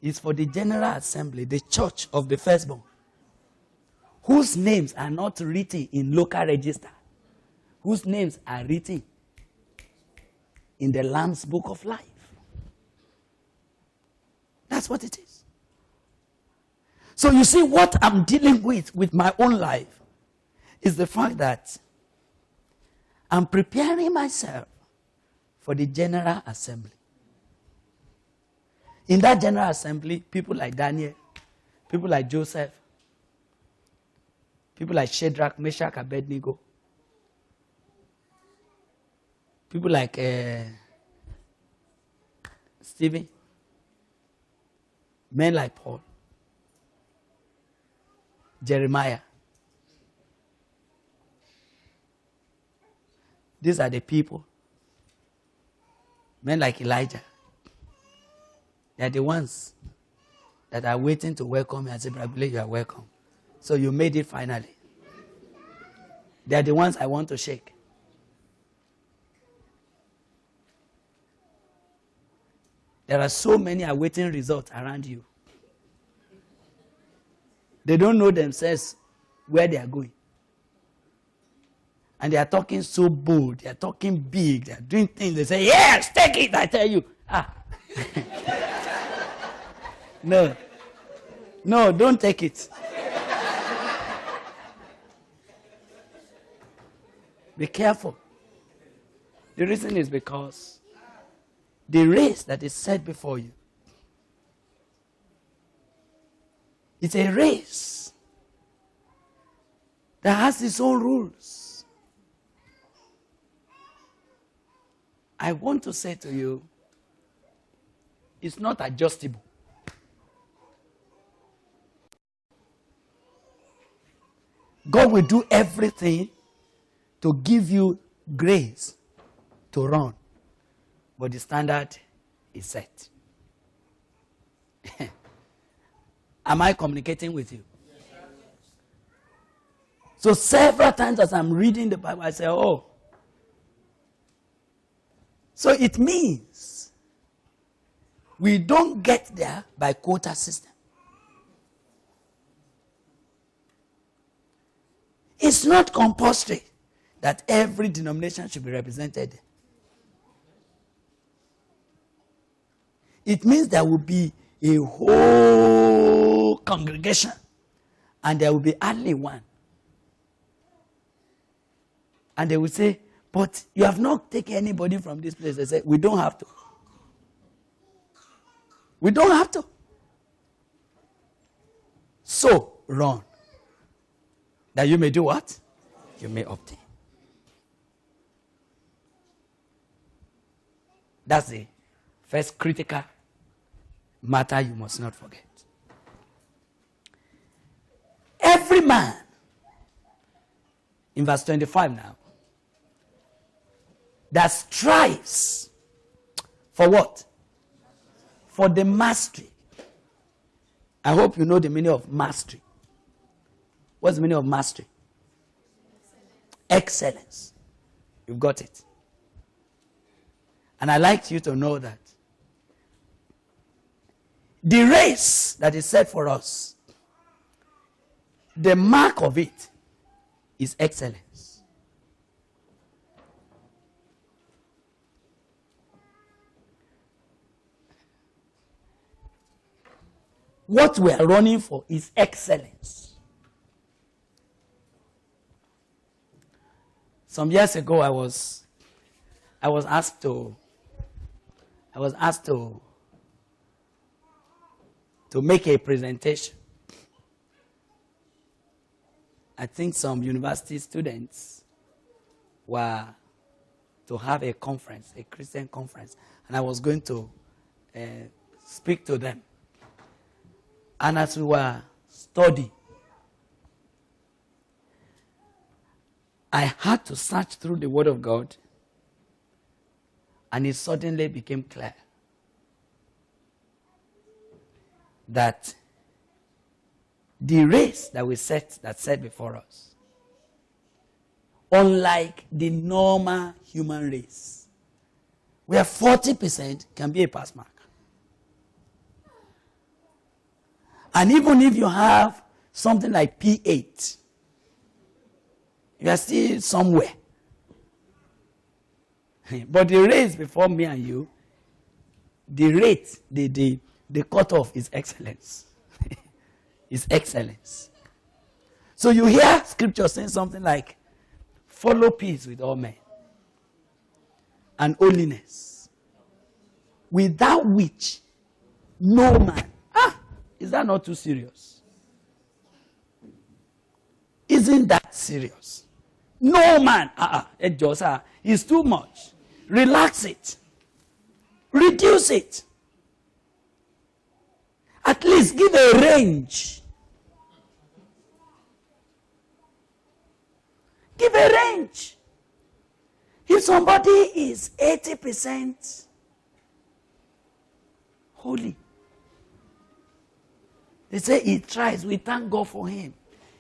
It's for the general assembly, the church of the firstborn, whose names are not written in local register, whose names are written in the Lamb's book of life. That's what it is. So you see, what I'm dealing with my own life is the fact that I'm preparing myself for the general assembly. In that general assembly, people like Daniel, people like Joseph, people like Shadrach, Meshach, Abednego, people like Stephen, men like Paul, Jeremiah. These are the people. Men like Elijah. They are the ones that are waiting to welcome me. I say, Bro Gbile, you are welcome. So you made it finally. They are the ones I want to shake. There are so many awaiting results around you. They don't know themselves where they are going. And they are talking so bold. They are talking big. They are doing things. They say, yes, take it, I tell you. No. No, don't take it. Be careful. The reason is because the race that is set before you, it's a race that has its own rules. I want to say to you, it's not adjustable. God will do everything to give you grace to run, but the standard is set. Am I communicating with you? So several times as I'm reading the Bible, I say, oh. So it means we don't get there by quota system. It's not compulsory that every denomination should be represented. It means there will be a whole congregation and there will be only one. And they will say, but you have not taken anybody from this place. They say, we don't have to. We don't have to. So, run. That you may do what? You may obtain. That's the first critical matter you must not forget. Every man, in verse 25 now, that strives for what? For the mastery. I hope you know the meaning of mastery. What's the meaning of mastery? Excellence. You've got it. And I'd like you to know that the race that is set for us, the mark of it is excellence. What we are running for is excellence. Some years ago, I was asked to make a presentation. I think some university students were to have a conference, a Christian conference, and I was going to speak to them. And as we were studying, I had to search through the Word of God, and it suddenly became clear that the race that we set before us, unlike the normal human race, where 40% can be a pass mark. And even if you have something like P8, you are still somewhere. But the race before me and you, the rate, the cutoff is excellence. Is excellence. So you hear scripture saying something like, follow peace with all men and holiness, without which no man. Is that not too serious? Isn't that serious? No man. It's too much. Relax it. Reduce it. At least give a range. Give a range. If somebody is 80% holy, they say he tries, we thank God for him.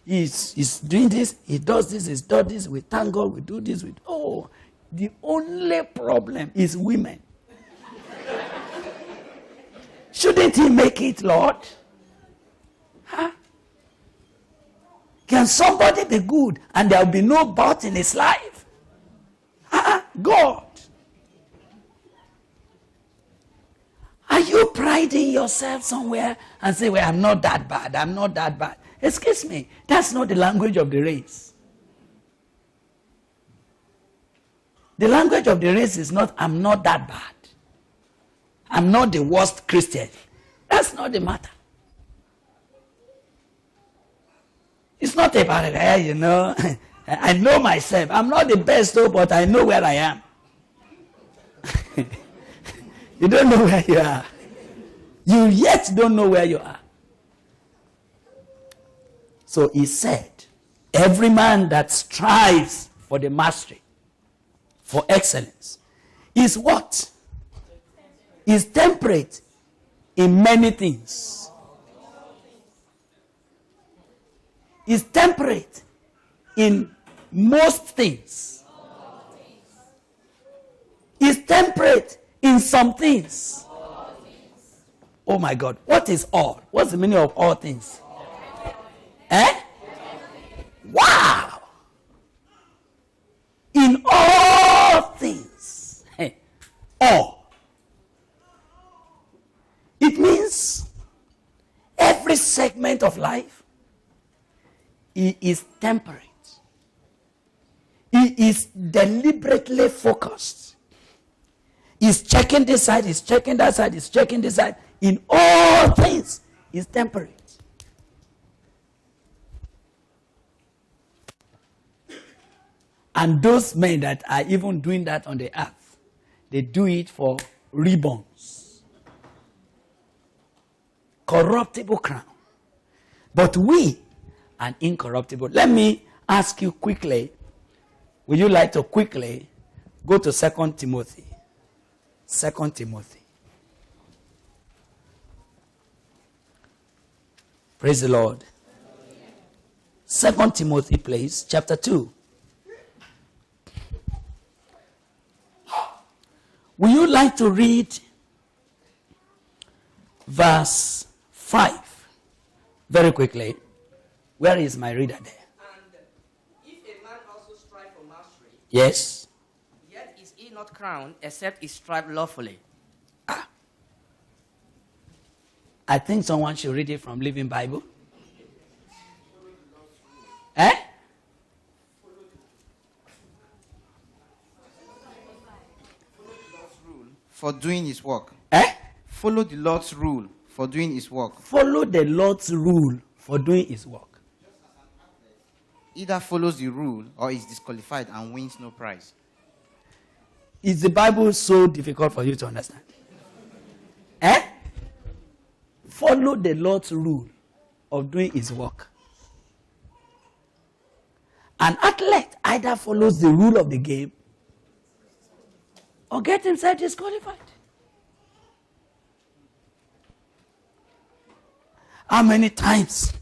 He's doing this, he does this, he's done this, we thank God, we do this. The only problem is women. Shouldn't he make it, Lord? Can somebody be good and there will be no but in his life? God. Are you priding yourself somewhere and say, well, I'm not that bad, I'm not that bad? Excuse me, that's not the language of the race. The language of the race is not, I'm not that bad. I'm not the worst Christian. That's not the matter. It's not about it, I know myself. I'm not the best, though, but I know where I am. You don't know where you are. You yet don't know where you are. So he said, every man that strives for the mastery, for excellence, is what? Is temperate in many things. Is temperate in most things. Is temperate in some things. Oh my God, what is all? What's the meaning of all things? Wow! In all things. All. It means every segment of life, he is temperate. He is deliberately focused. He's checking this side, he's checking that side, he's checking this side. In all things, he's temperate. And those men that are even doing that on the earth, they do it for ribbons. Corruptible crown. But we, an incorruptible. Let me ask you quickly, would you like to quickly go to 2 Timothy? 2 Timothy. Praise the Lord. 2 Timothy, please, chapter 2. Would you like to read verse 5 very quickly? Where is my reader there? And if a man also strive for mastery, yes, yet is he not crowned, except he strive lawfully. I think someone should read it from Living Bible. For doing his work. Follow the Lord's rule for doing his work. Follow the Lord's rule for doing his work. either follows the rule or is disqualified and wins no prize. Is the Bible so difficult for you to understand? Eh? Follow the Lord's rule of doing his work. An athlete either follows the rule of the game or get himself disqualified. How many times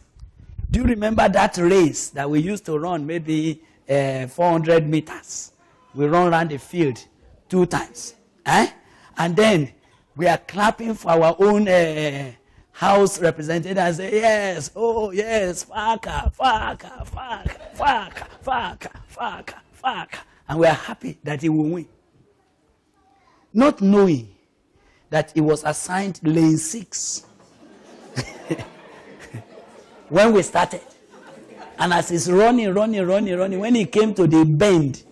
do you remember that race that we used to run, maybe 400 meters? We run around the field 2 times. And then we are clapping for our own house representative and say, yes, oh yes, faka, faka, faka, faka, faka, faka, faka. And we are happy that he will win. Not knowing that he was assigned lane 6 when we started. And as he's running, when he came to the bend,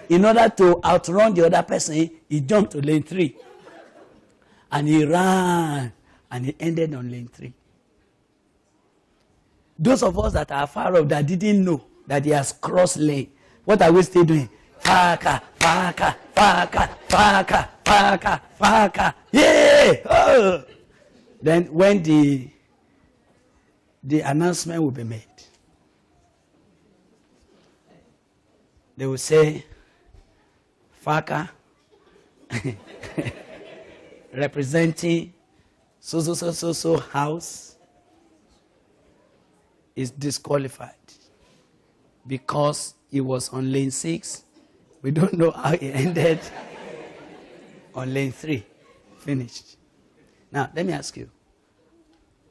in order to outrun the other person, he jumped to lane 3. And he ran, and he ended on lane 3. Those of us that are far off, that didn't know that he has crossed lane, what are we still doing? Faka, faka, faka, faka, faka, faka. Yeah! Oh! Then when the announcement will be made, they will say, Faka, representing so house, is disqualified because he was on lane 6. We don't know how he ended on lane 3. Finished. Now, let me ask you,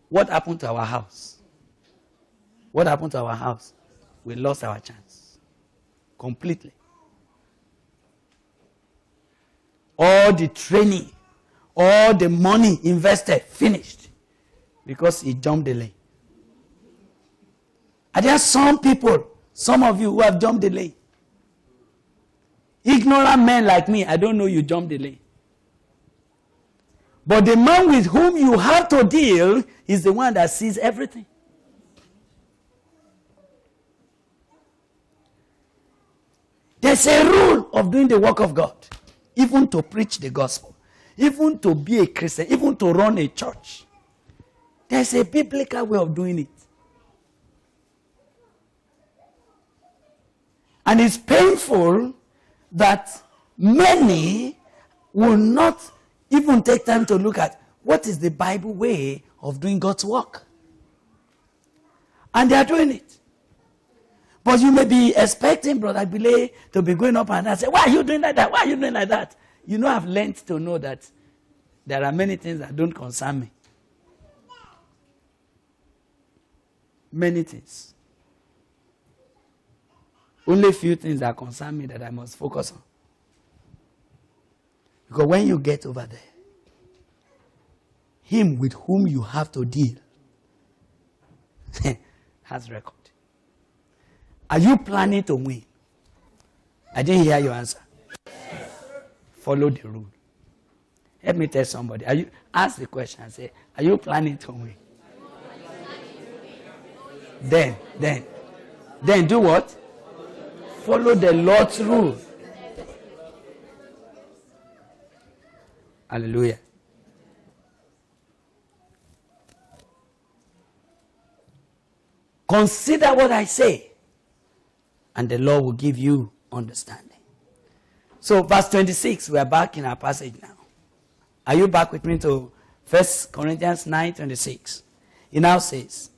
what happened to our house? What happened to our house? We lost our chance completely. All the training, all the money invested, finished because he jumped the lane. Are there some people, some of you who have jumped the lane? Ignorant men like me, I don't know you jumped the lane. But the man with whom you have to deal is the one that sees everything. There's a rule of doing the work of God, even to preach the gospel, even to be a Christian, even to run a church. There's a biblical way of doing it. And it's painful that many will not even take time to look at what is the Bible way of doing God's work. And they are doing it. But you may be expecting Brother Gbile to be going up and down and say, why are you doing like that? Why are you doing like that? You know, I've learned to know that there are many things that don't concern me. Many things. Only few things that concern me that I must focus on. Because when you get over there, him with whom you have to deal has record. Are you planning to win? I didn't hear your answer. Yes. Follow the rule. Let me tell somebody. Ask the question and say, are you planning to win? Then do what? Follow the Lord's rule. Hallelujah. Consider what I say, and the Lord will give you understanding. So, verse 26, we are back in our passage now. Are you back with me to 1 Corinthians 9:26? It now says,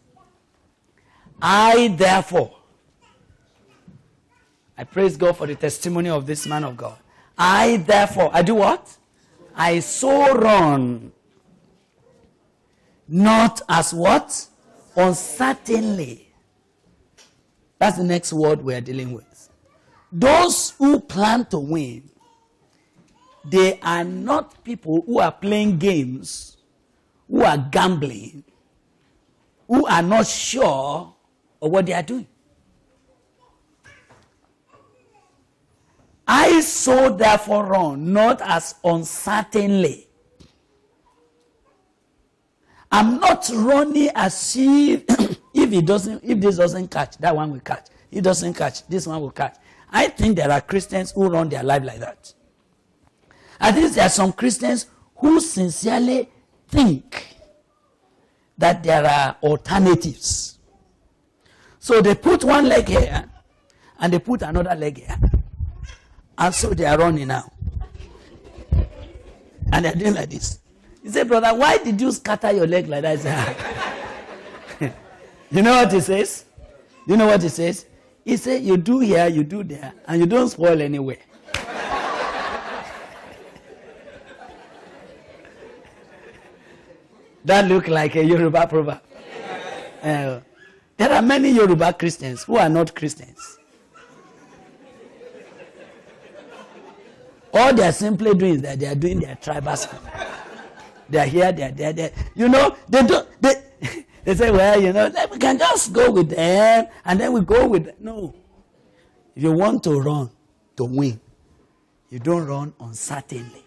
I praise God for the testimony of this man of God. I do what? I so run, not as what? Uncertainly. That's the next word we are dealing with. Those who plan to win, they are not people who are playing games, who are gambling, who are not sure of what they are doing. I so therefore run, not as uncertainly. I'm not running as if if this doesn't catch, that one will catch. He doesn't catch. This one will catch. I think there are Christians who run their life like that. I think there are some Christians who sincerely think that there are alternatives. So they put one leg here and they put another leg here. And so they are running now. And they're doing like this. He said, brother, why did you scatter your leg like that? You know what he says? You know what he says? He said, you do here, you do there, and you don't spoil anywhere. That look like a Yoruba proverb. There are many Yoruba Christians who are not Christians. All they are simply doing is that they are doing their tribal stuff. They are here, they are there. You know, they say, well, you know, we can just go with them, and then we go with them. No. If you want to run to win, you don't run uncertainly.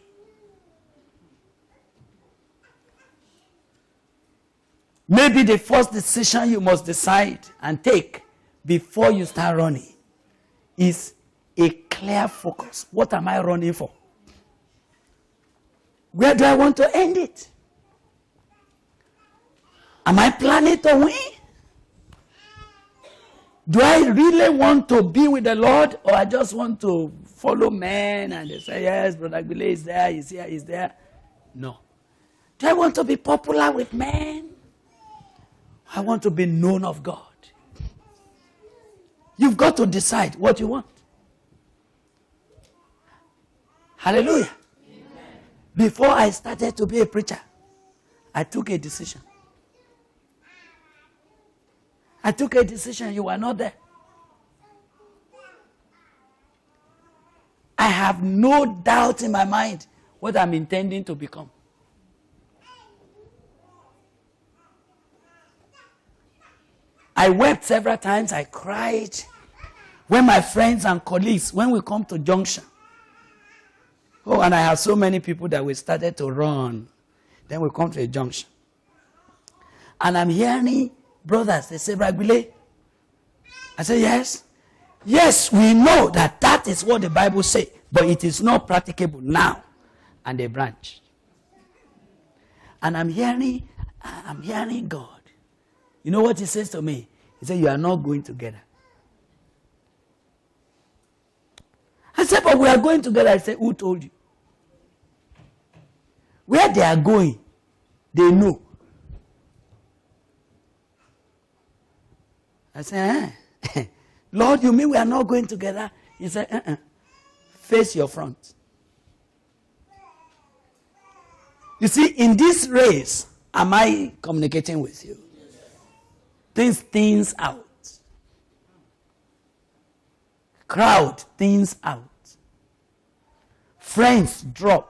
Maybe the first decision you must decide and take before you start running is a clear focus. What am I running for? Where do I want to end it? Am I planning to win? Do I really want to be with the Lord, or I just want to follow men and they say, yes, Brother Gbile is there, he's here, he's there? No. Do I want to be popular with men? I want to be known of God. You've got to decide what you want. Hallelujah. Amen. Before I started to be a preacher, I took a decision. I took a decision. You were not there. I have no doubt in my mind what I'm intending to become. I wept several times. I cried. When my friends and colleagues, when we come to junction, oh, and I have so many people that we started to run. Then we come to a junction. And I'm hearing brothers, they say, Bro Gbile. I say, yes. Yes, we know that that is what the Bible says, but it is not practicable now. And they branch. And I'm hearing God. You know what he says to me? He said, you are not going together. I said, but we are going together. I said, who told you? Where they are going, they know. I said, Lord, you mean we are not going together? He said, face your front. You see, in this race, am I communicating with you? Things out. Crowd, things out. Friends drop.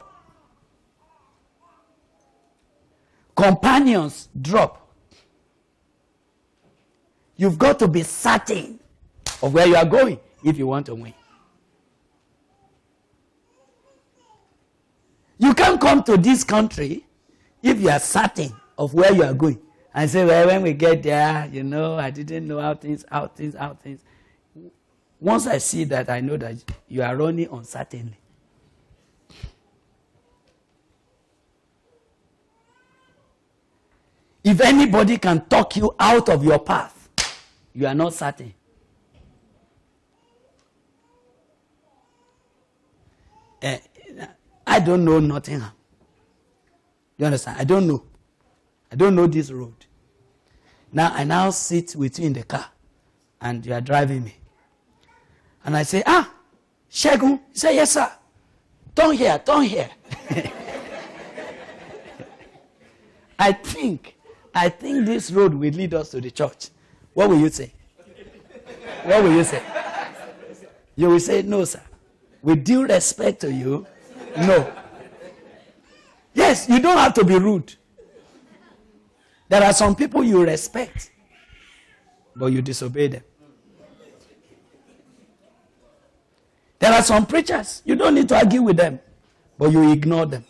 Companions drop. You've got to be certain of where you are going if you want to win. You can't come to this country if you are certain of where you are going and say, well, when we get there, you know, I didn't know how things. Once I see that, I know that you are running uncertainly. If anybody can talk you out of your path, you are not certain. I don't know Nottingham. You understand? I don't know. I don't know this road. Now, I now sit with you in the car, and you are driving me. And I say, Shegun. You say, yes, sir. Turn here. I think this road will lead us to the church. What will you say? What will you say? You will say, no, sir. With due respect to you, no. Yes, you don't have to be rude. There are some people you respect, but you disobey them. There are some preachers, you don't need to argue with them, but you ignore them.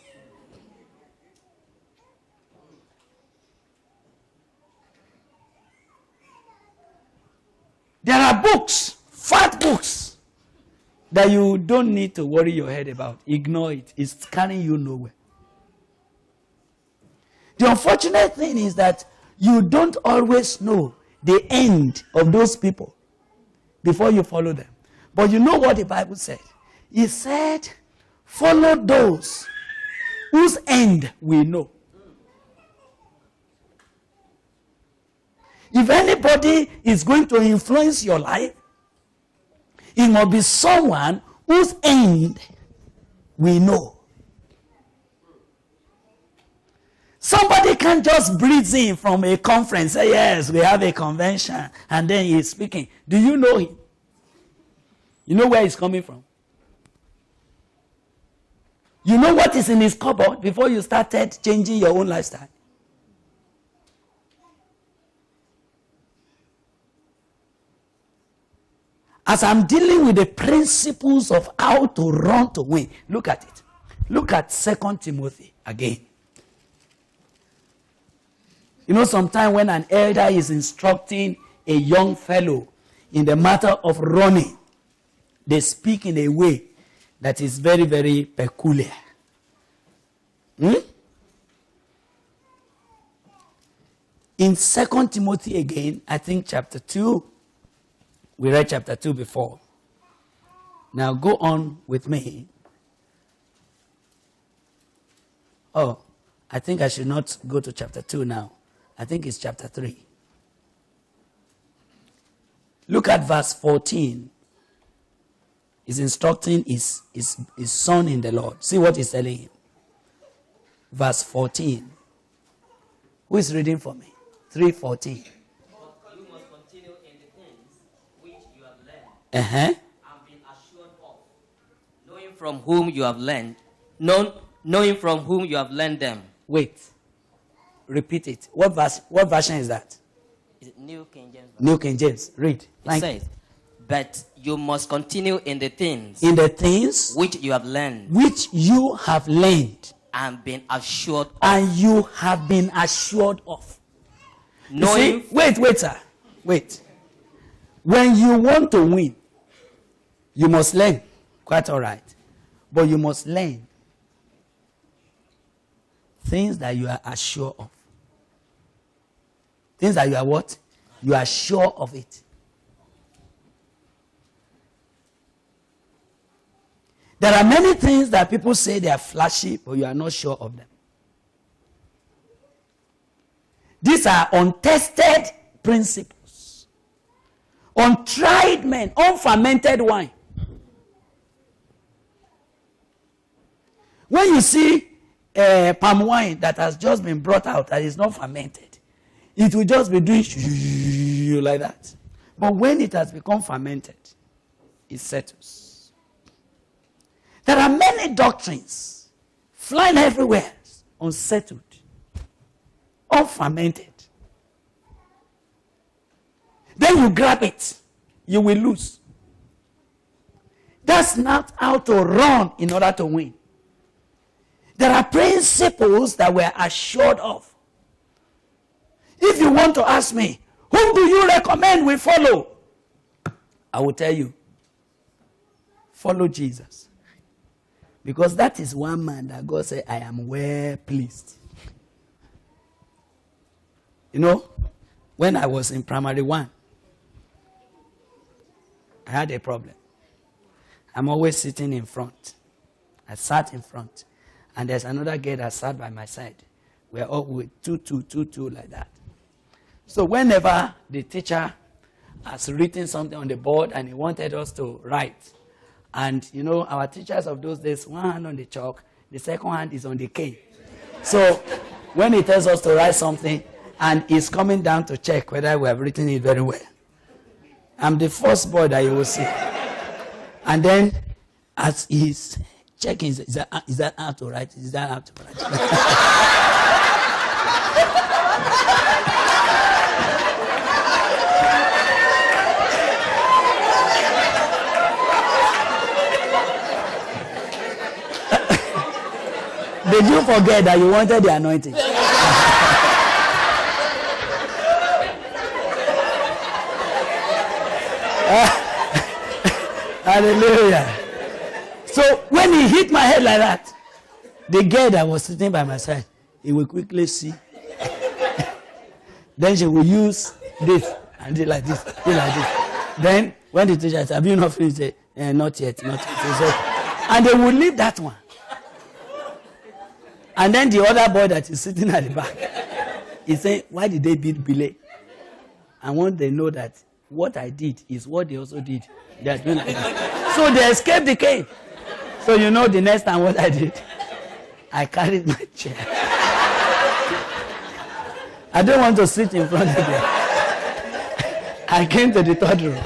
There are books Fat books that you don't need to worry your head about. Ignore it. It's carrying you nowhere. The unfortunate thing is that you don't always know the end of those people before you follow them. But you know what the Bible said? It said, follow those whose end we know. If anybody is going to influence your life, it must be someone whose end we know. Somebody can't just breathe in from a conference, say, yes, we have a convention, and then he's speaking. Do you know him? You know where he's coming from? You know what is in his cupboard before you started changing your own lifestyle? As I'm dealing with the principles of how to run to win, look at it. Look at 2 Timothy again. You know, sometimes when an elder is instructing a young fellow in the matter of running, they speak in a way that is very, very peculiar. In 2 Timothy again, I think chapter 2, we read chapter 2 before. Now go on with me. Oh, I think I should not go to chapter 2 now. I think it's chapter 3. Look at verse 14. He's instructing his son in the Lord. See what he's telling him. Verse 14. Who is reading for me? 3:14. But you must continue in the things which you have learned and been assured of, knowing from whom you have learned, knowing from whom you have learned them. Wait. Repeat it. What version is that? Is it New King James? New King James. Read. It says, but you must continue in the things which you have learned and been assured of. And you have been assured of. Knowing. Wait, sir. Wait. When you want to win, you must learn. Quite all right. But you must learn things that you are assured of. Things that you are what? You are sure of it. There are many things that people say they are flashy, but you are not sure of them. These are untested principles. Untried men, unfermented wine. When you see palm wine that has just been brought out that is not fermented, it will just be doing like that. But when it has become fermented, it settles. There are many doctrines flying everywhere, unsettled, unfermented. Then you grab it, you will lose. That's not how to run in order to win. There are principles that we're assured of. If you want to ask me, whom do you recommend we follow? I will tell you, follow Jesus. Because that is one man that God said, I am well pleased. You know, when I was in primary 1, I had a problem. I'm always sitting in front. I sat in front. And there's another girl that sat by my side. We're all with two like that. So whenever the teacher has written something on the board and he wanted us to write, and you know, our teachers of those days, one hand on the chalk, the second hand is on the cane. So when he tells us to write something, and he's coming down to check whether we have written it very well, I'm the first boy that you will see. And then as he's checking, is that how to write? Is that how to write? Did you forget that you wanted the anointing? Hallelujah. So when he hit my head like that, the girl that was sitting by my side, he will quickly see. Then she will use this and do like this, do like this. Then when the teacher said, have you not finished? He said, not yet, not yet. He said, and they will leave that one. And then the other boy that is sitting at the back, he said, why did they beat Gbile? And when they know that what I did is what they also did, they are doing like that. So they escaped the cave. So you know the next time what I did? I carried my chair. I don't want to sit in front of them. I came to the third row.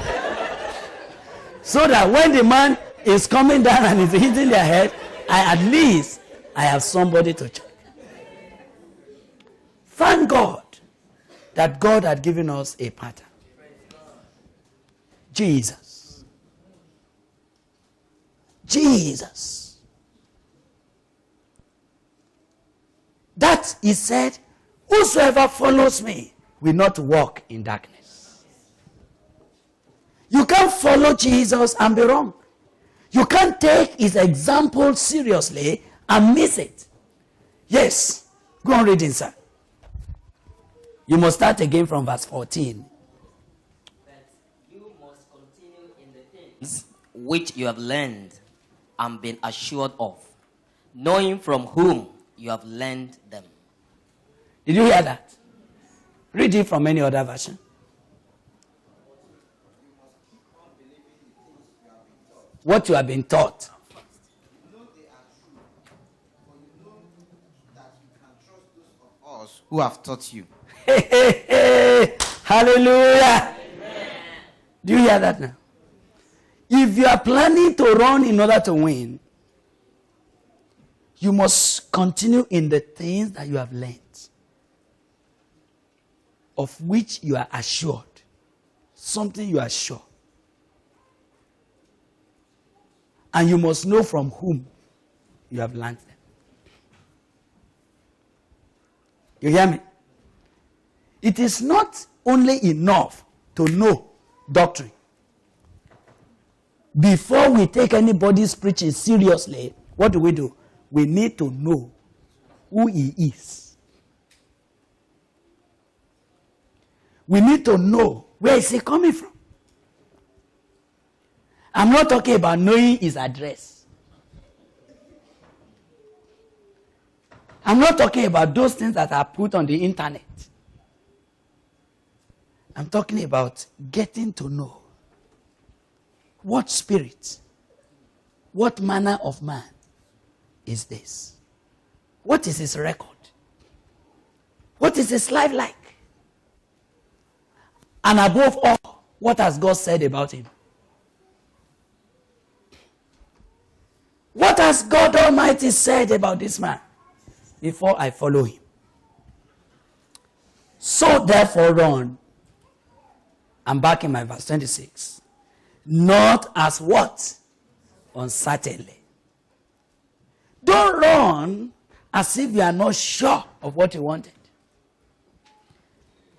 So that when the man is coming down and is hitting their head, I have somebody to check. Thank God that God had given us a pattern. Jesus. Jesus. That he said, whosoever follows me will not walk in darkness. You can't follow Jesus and be wrong. You can't take his example seriously and miss it. Yes. Go on reading, sir. You must start again from verse 14. But you must continue in the things which you have learned and been assured of, knowing from whom you have learned them. Did you hear that? Read it from any other version. What you have been taught. You know they are true, but you know that you can trust those of us who have taught you. Hey, hey, hey. Hallelujah. Amen. Do you hear that now? If you are planning to run in order to win, you must continue in the things that you have learned, of which you are assured. Something you are sure. And you must know from whom you have learned them. You hear me? It is not only enough to know doctrine. Before we take anybody's preaching seriously, what do? We need to know who he is. We need to know where is he coming from. I'm not talking about knowing his address. I'm not talking about those things that are put on the internet. I'm talking about getting to know what spirit, what manner of man is this? What is his record? What is his life like? And above all, what has God said about him? What has God Almighty said about this man before I follow him? So therefore run. I'm back in my verse 26. Not as what? Uncertainly. Don't run as if you are not sure of what you wanted.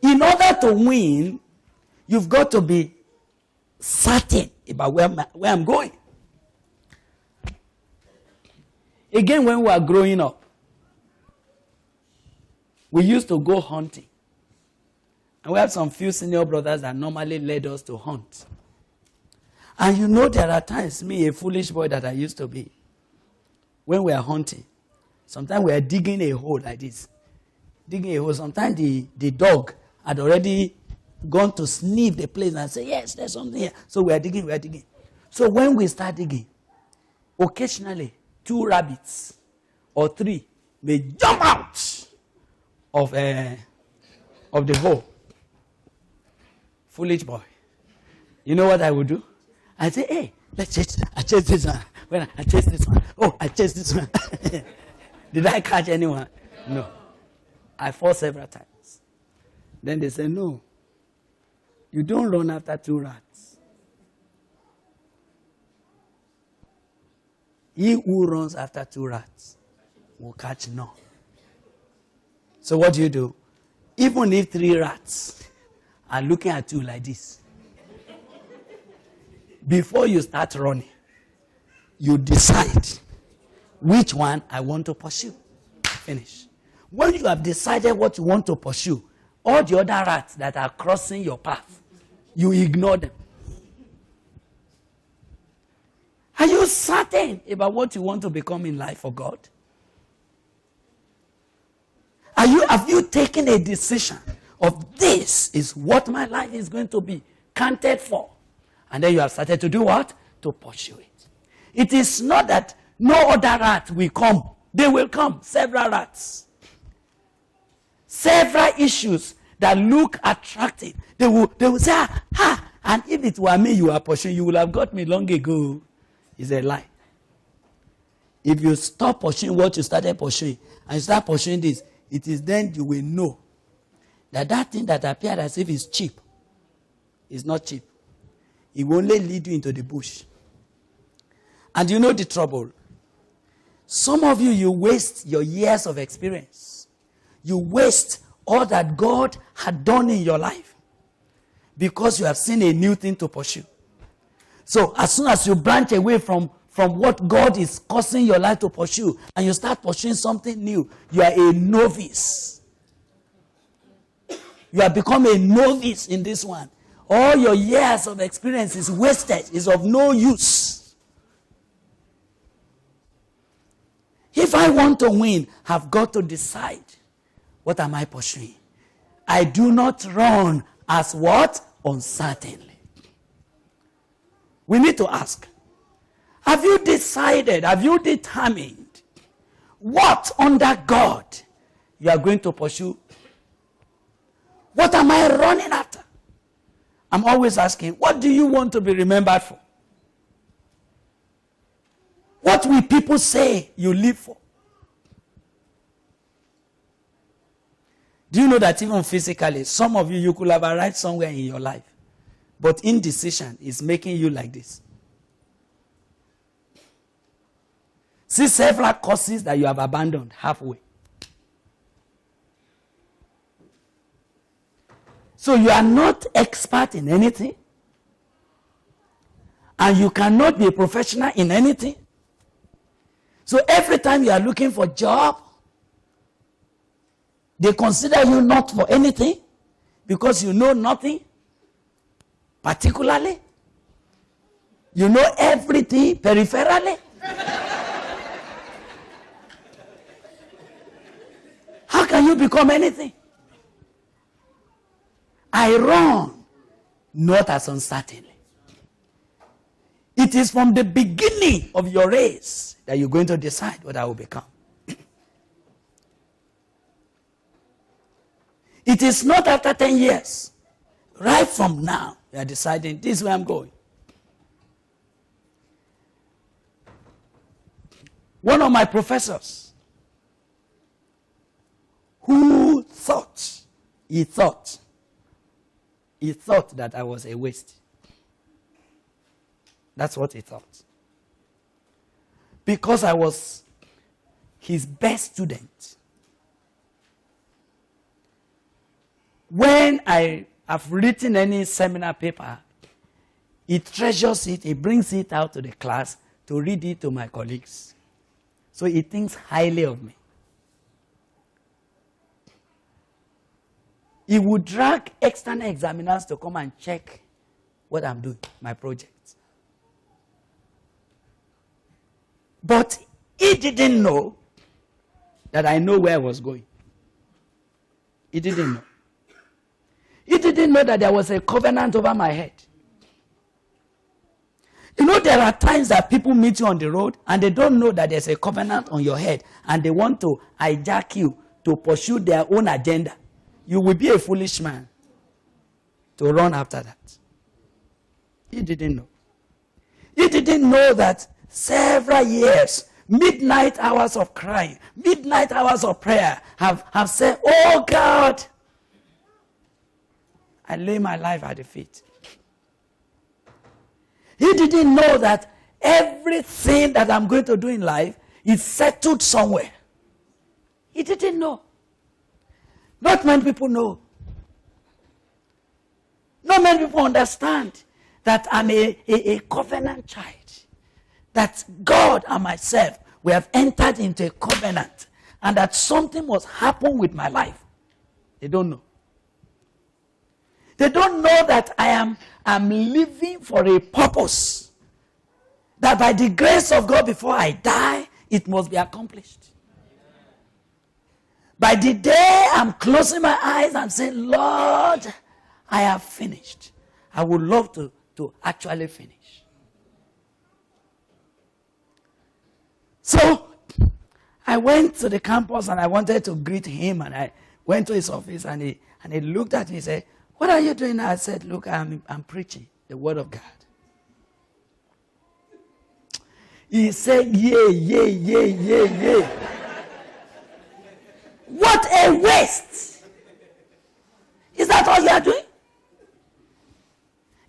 In order to win, you've got to be certain about where I'm going. Again, when we were growing up, we used to go hunting. And we had some few senior brothers that normally led us to hunt. And you know there are times, me, a foolish boy that I used to be, when we are hunting, sometimes we are digging a hole like this. Digging a hole. Sometimes the dog had already gone to sniff the place and say, yes, there's something here. So we are digging. So when we start digging, occasionally, 2 rabbits or 3 may jump out of the hole. Foolish boy. You know what I would do? I say, hey, let's chase. I chase this one. When I chase this one. Oh, I chase this one. Did I catch anyone? No. I fought several times. Then they say, no. You don't run after 2 rats. He who runs after 2 rats will catch none. So what do? Even if 3 rats are looking at you like this, before you start running, you decide which one I want to pursue. Finish. When you have decided what you want to pursue, all the other rats that are crossing your path, you ignore them. Are you certain about what you want to become in life for God? Have you taken a decision of this is what my life is going to be counted for? And then you have started to do what? To pursue it. It is not that no other rat will come. They will come, several rats. Several issues that look attractive. They will say, and if it were me you are pursuing, you would have got me long ago. It's a lie. If you stop pursuing what you started pursuing, and you start pursuing this, it is then you will know that thing that appeared as if it's cheap is not cheap. It will only lead you into the bush. And you know the trouble. Some of you waste your years of experience. You waste all that God had done in your life because you have seen a new thing to pursue. So as soon as you branch away from what God is causing your life to pursue and you start pursuing something new, you are a novice. You have become a novice in this one. All your years of experience is wasted, is of no use. If I want to win, I've got to decide, what am I pursuing? I do not run as what? Uncertainly. We need to ask, have you decided, have you determined what under God you are going to pursue? What am I running after? I'm always asking, what do you want to be remembered for? What will people say you live for? Do you know that even physically, some of you could have arrived somewhere in your life, but indecision is making you like this. See several courses that you have abandoned halfway. So you are not expert in anything, and you cannot be a professional in anything. So every time you are looking for a job, they consider you not for anything because you know nothing particularly. You know everything peripherally. How can you become anything? I run not as uncertainly. It is from the beginning of your race that you're going to decide what I will become. It is not after 10 years. Right from now, you are deciding this is where I'm going. One of my professors who thought that I was a waste. That's what he thought. Because I was his best student. When I have written any seminar paper, he treasures it, he brings it out to the class to read it to my colleagues. So he thinks highly of me. He would drag external examiners to come and check what I'm doing, my project. But he didn't know that I know where I was going. He didn't know. He didn't know that there was a covenant over my head. You know, there are times that people meet you on the road and they don't know that there's a covenant on your head and they want to hijack you to pursue their own agenda. You will be a foolish man to run after that. He didn't know. He didn't know that several years, midnight hours of crying, midnight hours of prayer have said, oh God, I lay my life at the feet. He didn't know that everything that I'm going to do in life is settled somewhere. He didn't know. Not many people know. Not many people understand that I'm a covenant child. That God and myself, we have entered into a covenant. And that something must happen with my life. They don't know. They don't know that I'm living for a purpose. That by the grace of God, before I die, it must be accomplished. By the day I'm closing my eyes and saying, Lord, I have finished. I would love to actually finish. So, I went to the campus and I wanted to greet him, and I went to his office and he looked at me and said, what are you doing? I said, look, I'm preaching the word of God. He said, yeah. What a waste. Is that all you are doing?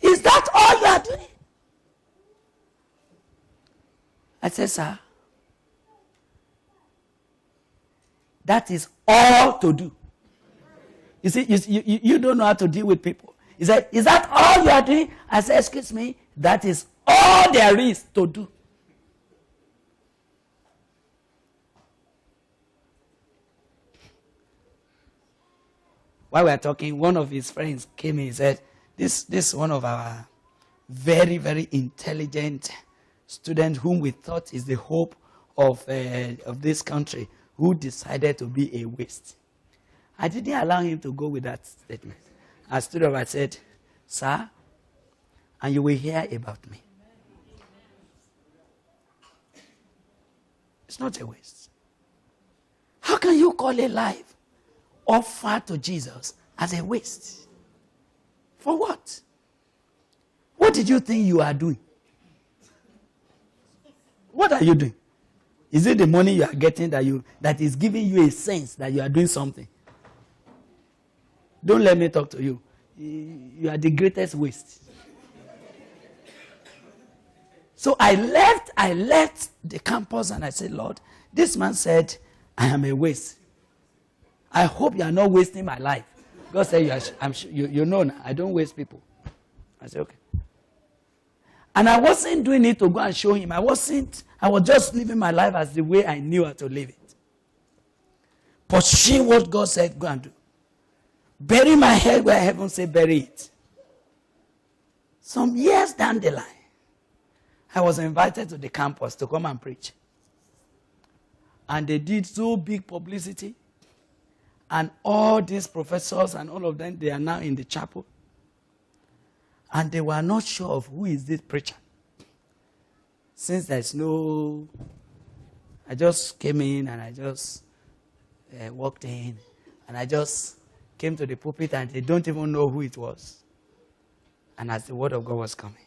Is that all you are doing? I said, sir, that is all to do. You see, you don't know how to deal with people. He said, is that all you are doing? I said, excuse me, that is all there is to do. While we were talking, one of his friends came in and said, this is one of our very, very intelligent students whom we thought is the hope of this country, who decided to be a waste. I didn't allow him to go with that statement. I stood up and said, sir, and you will hear about me. It's not a waste. How can you call a life offered to Jesus as a waste? For what? What did you think you are doing? What are you doing? Is it the money you are getting that is giving you a sense that you are doing something? Don't let me talk to you. You are the greatest waste. So I left the campus and I said, Lord, this man said, I am a waste. I hope you are not wasting my life. God said, you know now, I don't waste people. I said, okay. And I wasn't doing it to go and show him. I was just living my life as the way I knew how to live it. Pursue what God said, go and do. Bury my head where heaven said, bury it. Some years down the line, I was invited to the campus to come and preach. And they did so big publicity. And all these professors and all of them, they are now in the chapel. And they were not sure of who is this preacher. Since there's no... I just came in and I just walked in. And I just came to the pulpit and they don't even know who it was. And as the word of God was coming,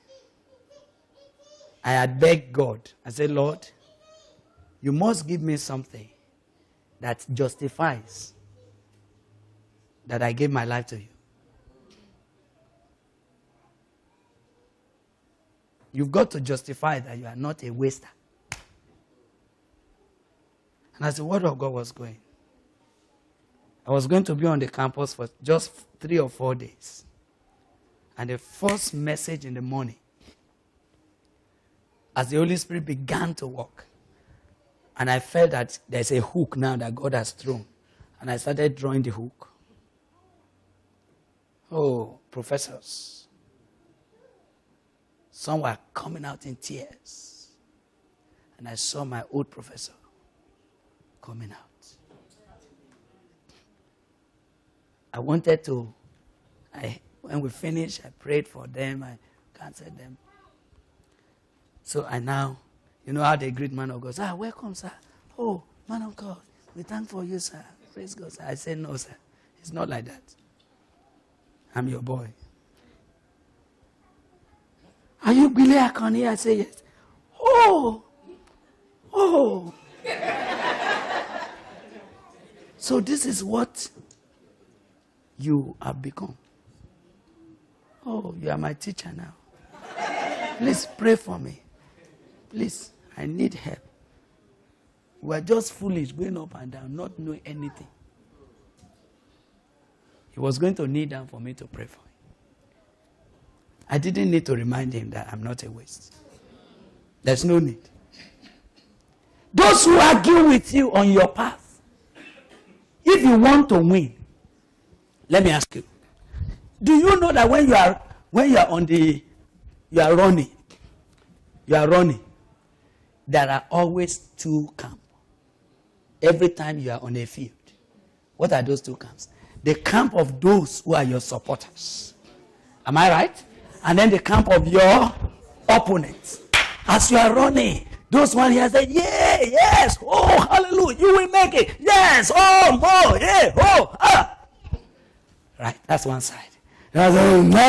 I had begged God. I said, Lord, you must give me something that justifies that I gave my life to you. You've got to justify that you are not a waster. And as the word of God was going, I was going to be on the campus for just 3 or 4 days. And the first message in the morning, as the Holy Spirit began to work, and I felt that there's a hook now that God has thrown. And I started drawing the hook. Oh, professors. Some were coming out in tears. And I saw my old professor coming out. I wanted to, when we finished, I prayed for them. I counseled them. So I now, you know how they greet man of God. Ah, welcome, sir. Oh, man of God, we thank for you, sir. Praise God, sir. I said, no, sir. It's not like that. I'm your boy. Are you Gbile Akanni? I say, yes. Oh. So this is what you have become. Oh, you are my teacher now. Please pray for me. Please, I need help. We are just foolish, going up and down, not knowing anything. He was going to kneel down for me to pray for him. I didn't need to remind him that I'm not a waste. There's no need. Those who argue with you on your path, if you want to win, let me ask you, do you know that when you are running, there are always two camps. Every time you are on a field. What are those two camps? The camp of those who are your supporters. Am I right? And then the camp of your opponents. As you are running, those one here say, yeah, yes, oh, hallelujah, you will make it. Yes, oh, more, yeah, oh, ah. Right, that's one side. No,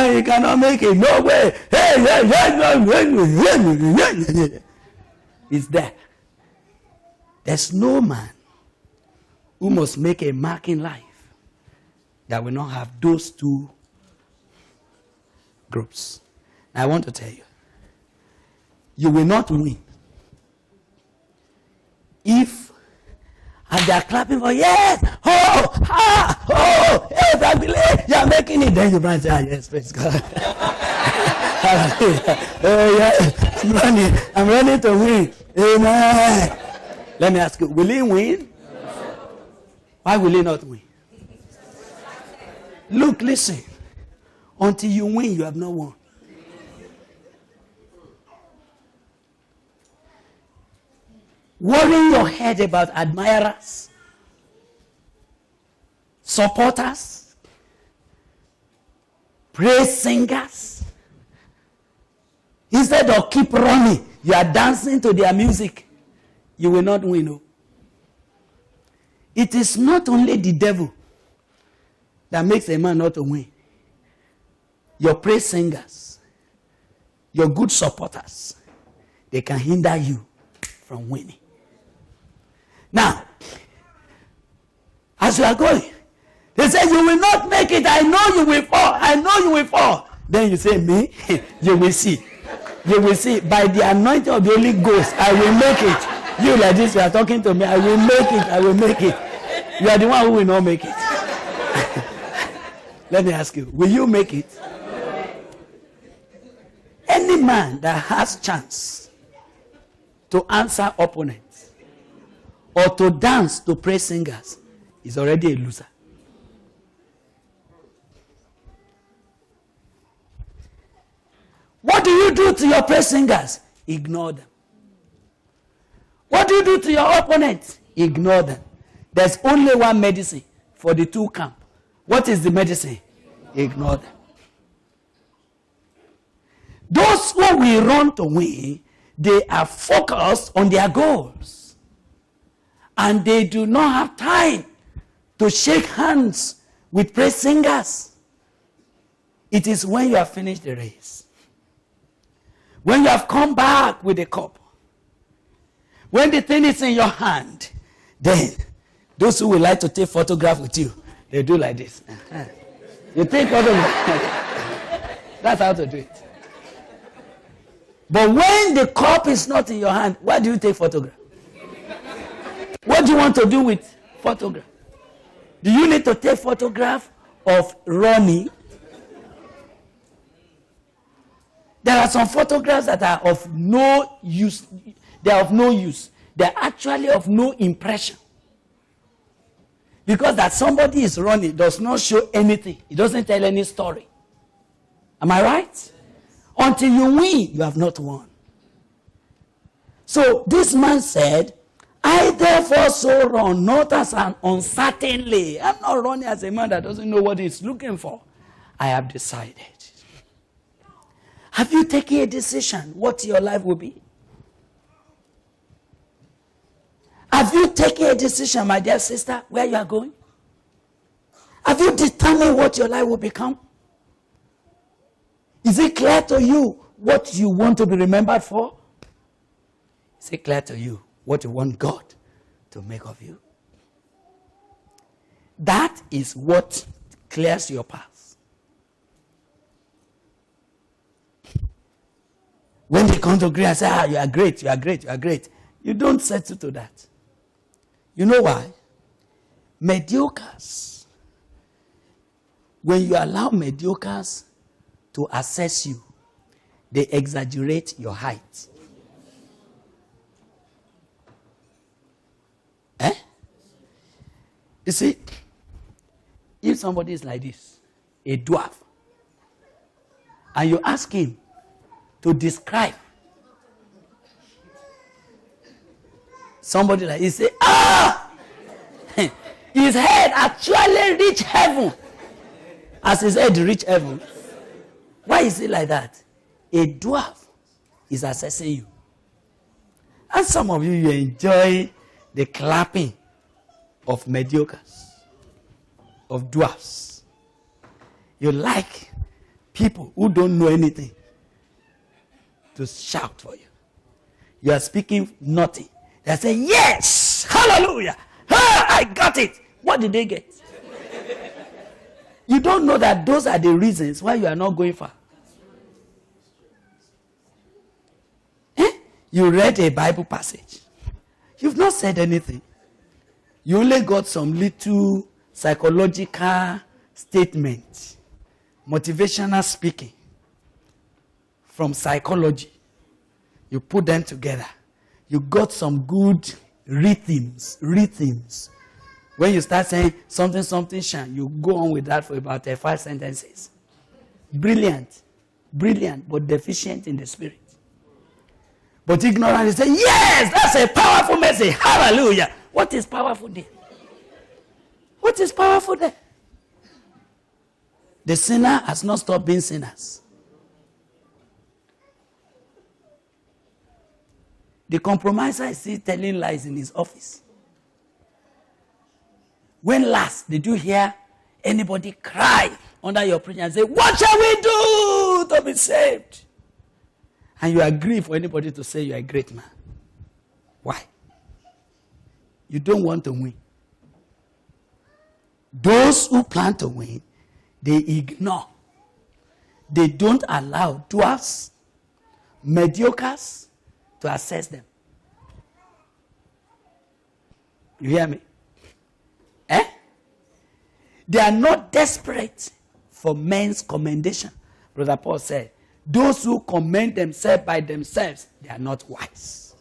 you cannot make it, no way. It's there. There's no man who must make a mark in life that will not have those two groups. Now, I want to tell you, you will not win if, and they are clapping for, yes, oh, ah, oh, yes, I believe you are making it. Then you branch, yes, praise God. Oh, yes, I'm ready to win. Amen. Let me ask you, will he win? No. Why will he not win? Look, listen. Until you win, you have not won. Worrying your head about admirers, supporters, praise singers. Instead of keep running, you are dancing to their music. You will not win. No. It is not only the devil that makes a man not to win. Your praise singers, your good supporters, they can hinder you from winning. Now, as you are going, they say, you will not make it. I know you will fall. I know you will fall. Then you say, me? You will see. You will see. By the anointing of the Holy Ghost, I will make it. You like this, you are talking to me. I will make it. I will make it. You are the one who will not make it. Let me ask you, will you make it? Any man that has chance to answer opponents or to dance to praise singers is already a loser. What do you do to your praise singers? Ignore them. What do you do to your opponents? Ignore them. There's only one medicine for the two camps. What is the medicine? Ignore them. Those who will run to win, they are focused on their goals. And they do not have time to shake hands with praise singers. It is when you have finished the race, when you have come back with the cup, when the thing is in your hand, then those who would like to take photograph with you, they do like this. You take photograph. That's how to do it. But when the cup is not in your hand, why do you take photograph? What do you want to do with photograph? Do you need to take photograph of running? There are some photographs that are of no use. They are of no use. They are actually of no impression. Because that somebody is running does not show anything. It doesn't tell any story. Am I right? Until you win, you have not won. So this man said, I therefore so run, not as an uncertainly. I'm not running as a man that doesn't know what he's looking for. I have decided. Have you taken a decision what your life will be? Have you taken a decision, my dear sister, where you are going? Have you determined what your life will become? Is it clear to you what you want to be remembered for? Is it clear to you what you want God to make of you? That is what clears your path. When they come to agree and say, you are great, you are great, you are great, you don't settle to that. You know why? Mediocres. When you allow mediocres to assess you, they exaggerate your height. You see, if somebody is like this, a dwarf, and you ask him to describe somebody like this, say, his head actually reach heaven. As his head reach heaven. Why is it like that? A dwarf is assessing you. And some of you enjoy the clapping of mediocres, of dwarfs. You like people who don't know anything to shout for you. You are speaking nothing. They say, yes, hallelujah, I got it. What did they get? You don't know that those are the reasons why you are not going far. You read a Bible passage. You've not said anything. You only got some little psychological statement, motivational speaking from psychology. You put them together. You got some good rhythms. When you start saying something shine, you go on with that for about 5 sentences. Brilliant, but deficient in the spirit. But ignorant is saying, yes, that's a powerful message. Hallelujah. What is powerful there? What is powerful there? The sinner has not stopped being sinners. The compromiser is still telling lies in his office. When last did you hear anybody cry under your preaching and say, what shall we do to be saved? And you agree for anybody to say you're a great man. Why? You don't want to win. Those who plan to win, they ignore. They don't allow dwarfs, mediocres to assess them. You hear me? They are not desperate for men's commendation. Brother Paul said, those who commend themselves by themselves, they are not wise.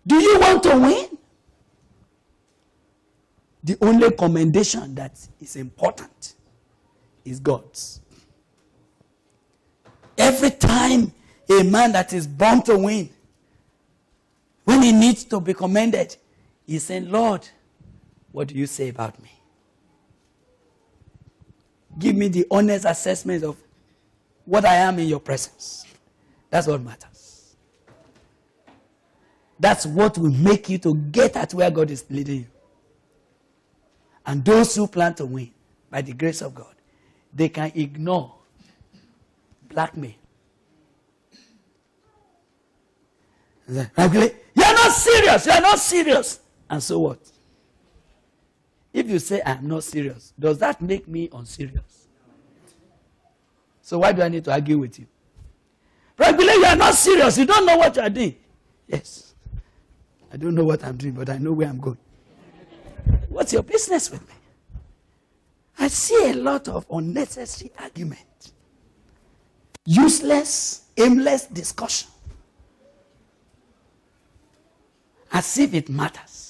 Do you want to win? The only commendation that is important is God's. Every time a man that is born to win, when he needs to be commended, he's saying, Lord, what do you say about me? Give me the honest assessment of what I am in your presence. That's what matters. That's what will make you to get at where God is leading you. And those who plan to win, by the grace of God, they can ignore blackmail. You're not serious. And so what? If you say I'm not serious, does that make me unserious? So why do I need to argue with you? Bro Gbile, you are not serious. You don't know what you are doing. Yes. I don't know what I'm doing, but I know where I'm going. What's your business with me? I see a lot of unnecessary argument. Useless, aimless discussion. As if it matters.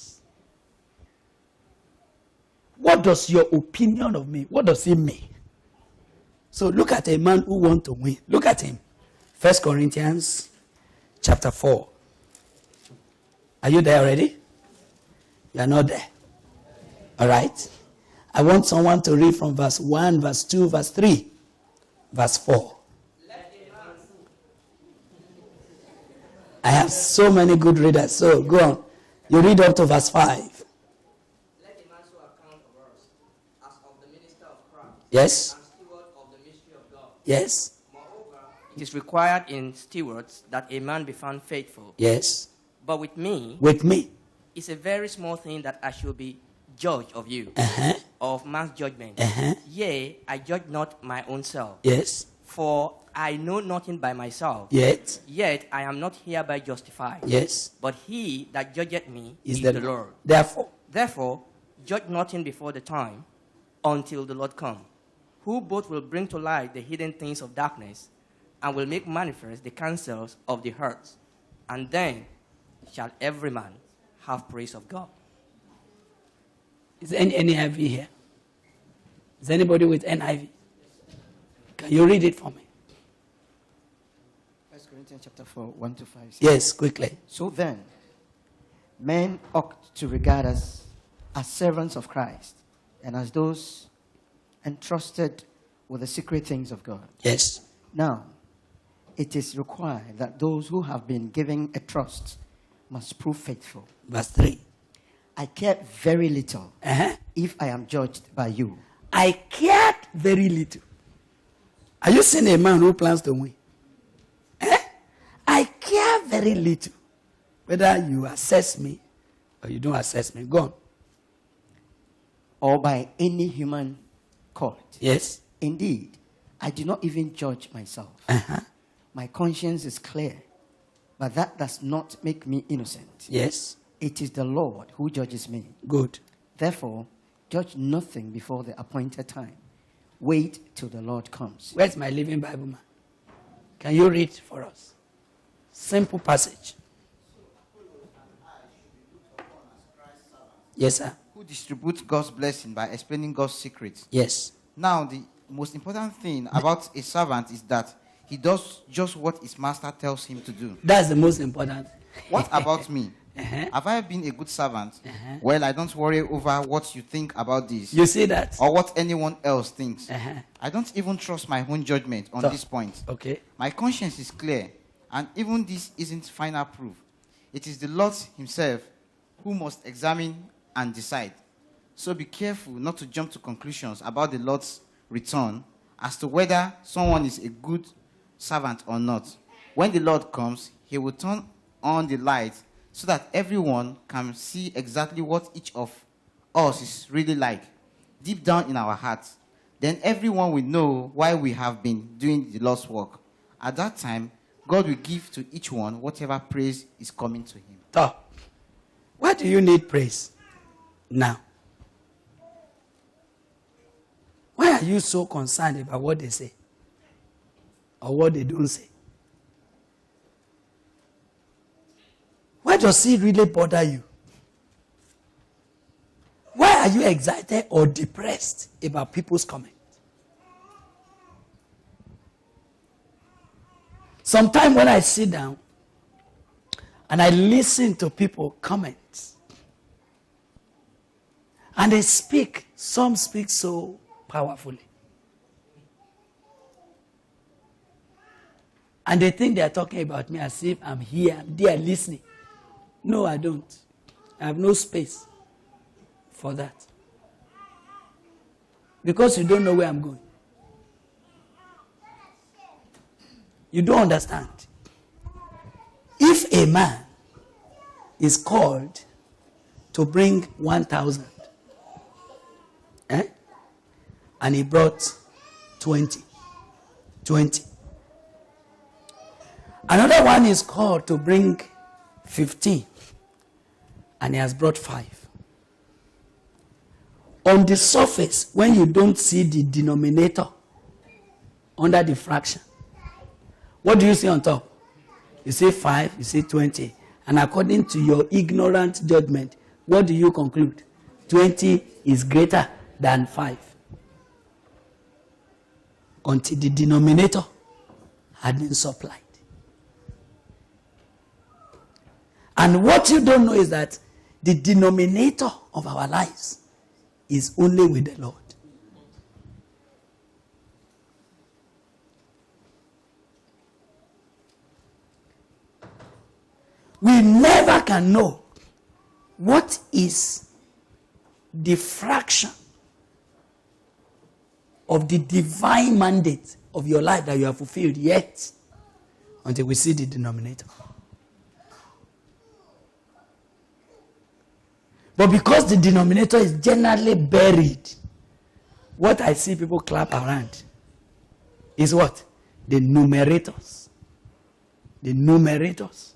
What does your opinion of me, what does it mean? So look at a man who wants to win. Look at him. 1 Corinthians chapter 4. Are you there already? You are not there. All right. I want someone to read from verse 1, verse 2, verse 3, verse 4. I have so many good readers. So go on. You read up to verse 5. Yes. And steward of the mystery of God. Yes. Moreover, it is required in stewards that a man be found faithful. Yes. But with me, It's a very small thing that I should be judge of you, of man's judgment. Yea, I judge not my own self. Yes. For I know nothing by myself. Yet I am not hereby justified. Yes. But he that judgeth me Is is the the Lord. Therefore, Therefore, judge nothing before the time, until the Lord come, who both will bring to light the hidden things of darkness and will make manifest the counsels of the hearts. And then shall every man have praise of God. Is there any NIV here? Is anybody with NIV? Can you read it for me? 1 Corinthians chapter 4, 1 to 5. Yes, quickly. So then, men ought to regard us as servants of Christ and as those entrusted with the secret things of God. Yes. Now, it is required that those who have been given a trust must prove faithful. Verse 3. I care very little Uh-huh. if I am judged by you. I cared very little. Are you seeing a man who plans to win? I care very little whether you assess me or you don't assess me. Go on. Or by any human court. Yes. Indeed, I do not even judge myself. Uh-huh. My conscience is clear, but that does not make me innocent. Yes. It is the Lord who judges me. Good. Therefore, judge nothing before the appointed time. Wait till the Lord comes. Where's my living Bible, man? Can you read for us? Simple passage. Yes, sir. Who distribute God's blessing by explaining God's secrets. Yes. Now, the most important thing about a servant is that he does just what his master tells him to do. That's the most important. What about me? Uh-huh. Have I been a good servant? Uh-huh. Well, I don't worry over what you think about this. You see that? Or what anyone else thinks. Uh-huh. I don't even trust my own judgment on So- this point. Okay. My conscience is clear, and even this isn't final proof. It is the Lord himself who must examine and decide. So be careful not to jump to conclusions about the Lord's return as to whether someone is a good servant or not. When the Lord comes, he will turn on the light so that everyone can see exactly what each of us is really like, deep down in our hearts. Then everyone will know why we have been doing the Lord's work. At that time, God will give to each one whatever praise is coming to him. So, why do you need praise now? Why are you so concerned about what they say or what they don't say? Why does it really bother you? Why are you excited or depressed about people's comments? Sometimes when I sit down and I listen to people comments and they speak, some speak so powerfully. And they think they are talking about me as if I'm here, I'm there listening. No, I don't. I have no space for that. Because you don't know where I'm going. You don't understand. If a man is called to bring 1,000, and he brought 20. Another one is called to bring 15, and he has brought 5. On the surface, when you don't see the denominator under the fraction, what do you see on top? You see 5, you see 20. And according to your ignorant judgment, what do you conclude? 20 is greater than 5. Until the denominator had been supplied. And what you don't know is that the denominator of our lives is only with the Lord. We never can know what is the fraction of the divine mandate of your life that you have fulfilled yet until we see the denominator. But because the denominator is generally buried, what I see people clap around is what? The numerators. The numerators.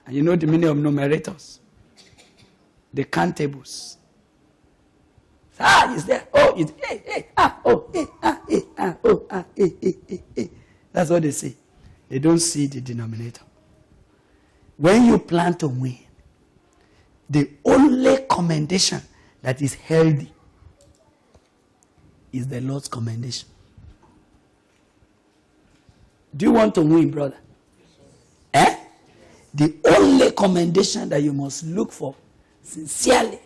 And you know the meaning of numerators? The countables. It's there. Oh, it's hey, oh, hey. That's what they say. They don't see the denominator. When you plan to win, the only commendation that is healthy is the Lord's commendation. Do you want to win, brother? The only commendation that you must look for sincerely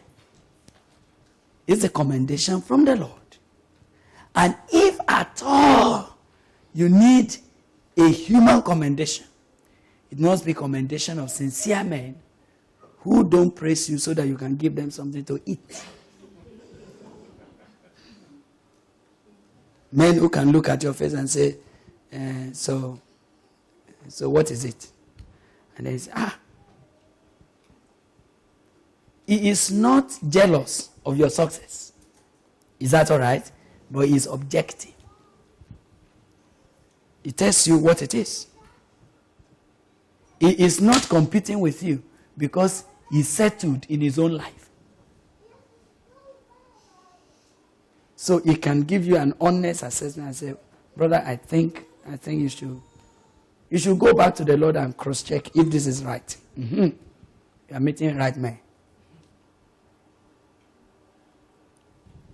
is a commendation from the Lord. And if at all you need a human commendation, it must be commendation of sincere men who don't praise you so that you can give them something to eat. Men who can look at your face and say, so what is it? And they say, he is not jealous of your success. Is that all right? But he is objective. He tells you what it is. He is not competing with you because he's settled in his own life. So he can give you an honest assessment and say, brother, I think you should go back to the Lord and cross-check if this is right. You are meeting the right man.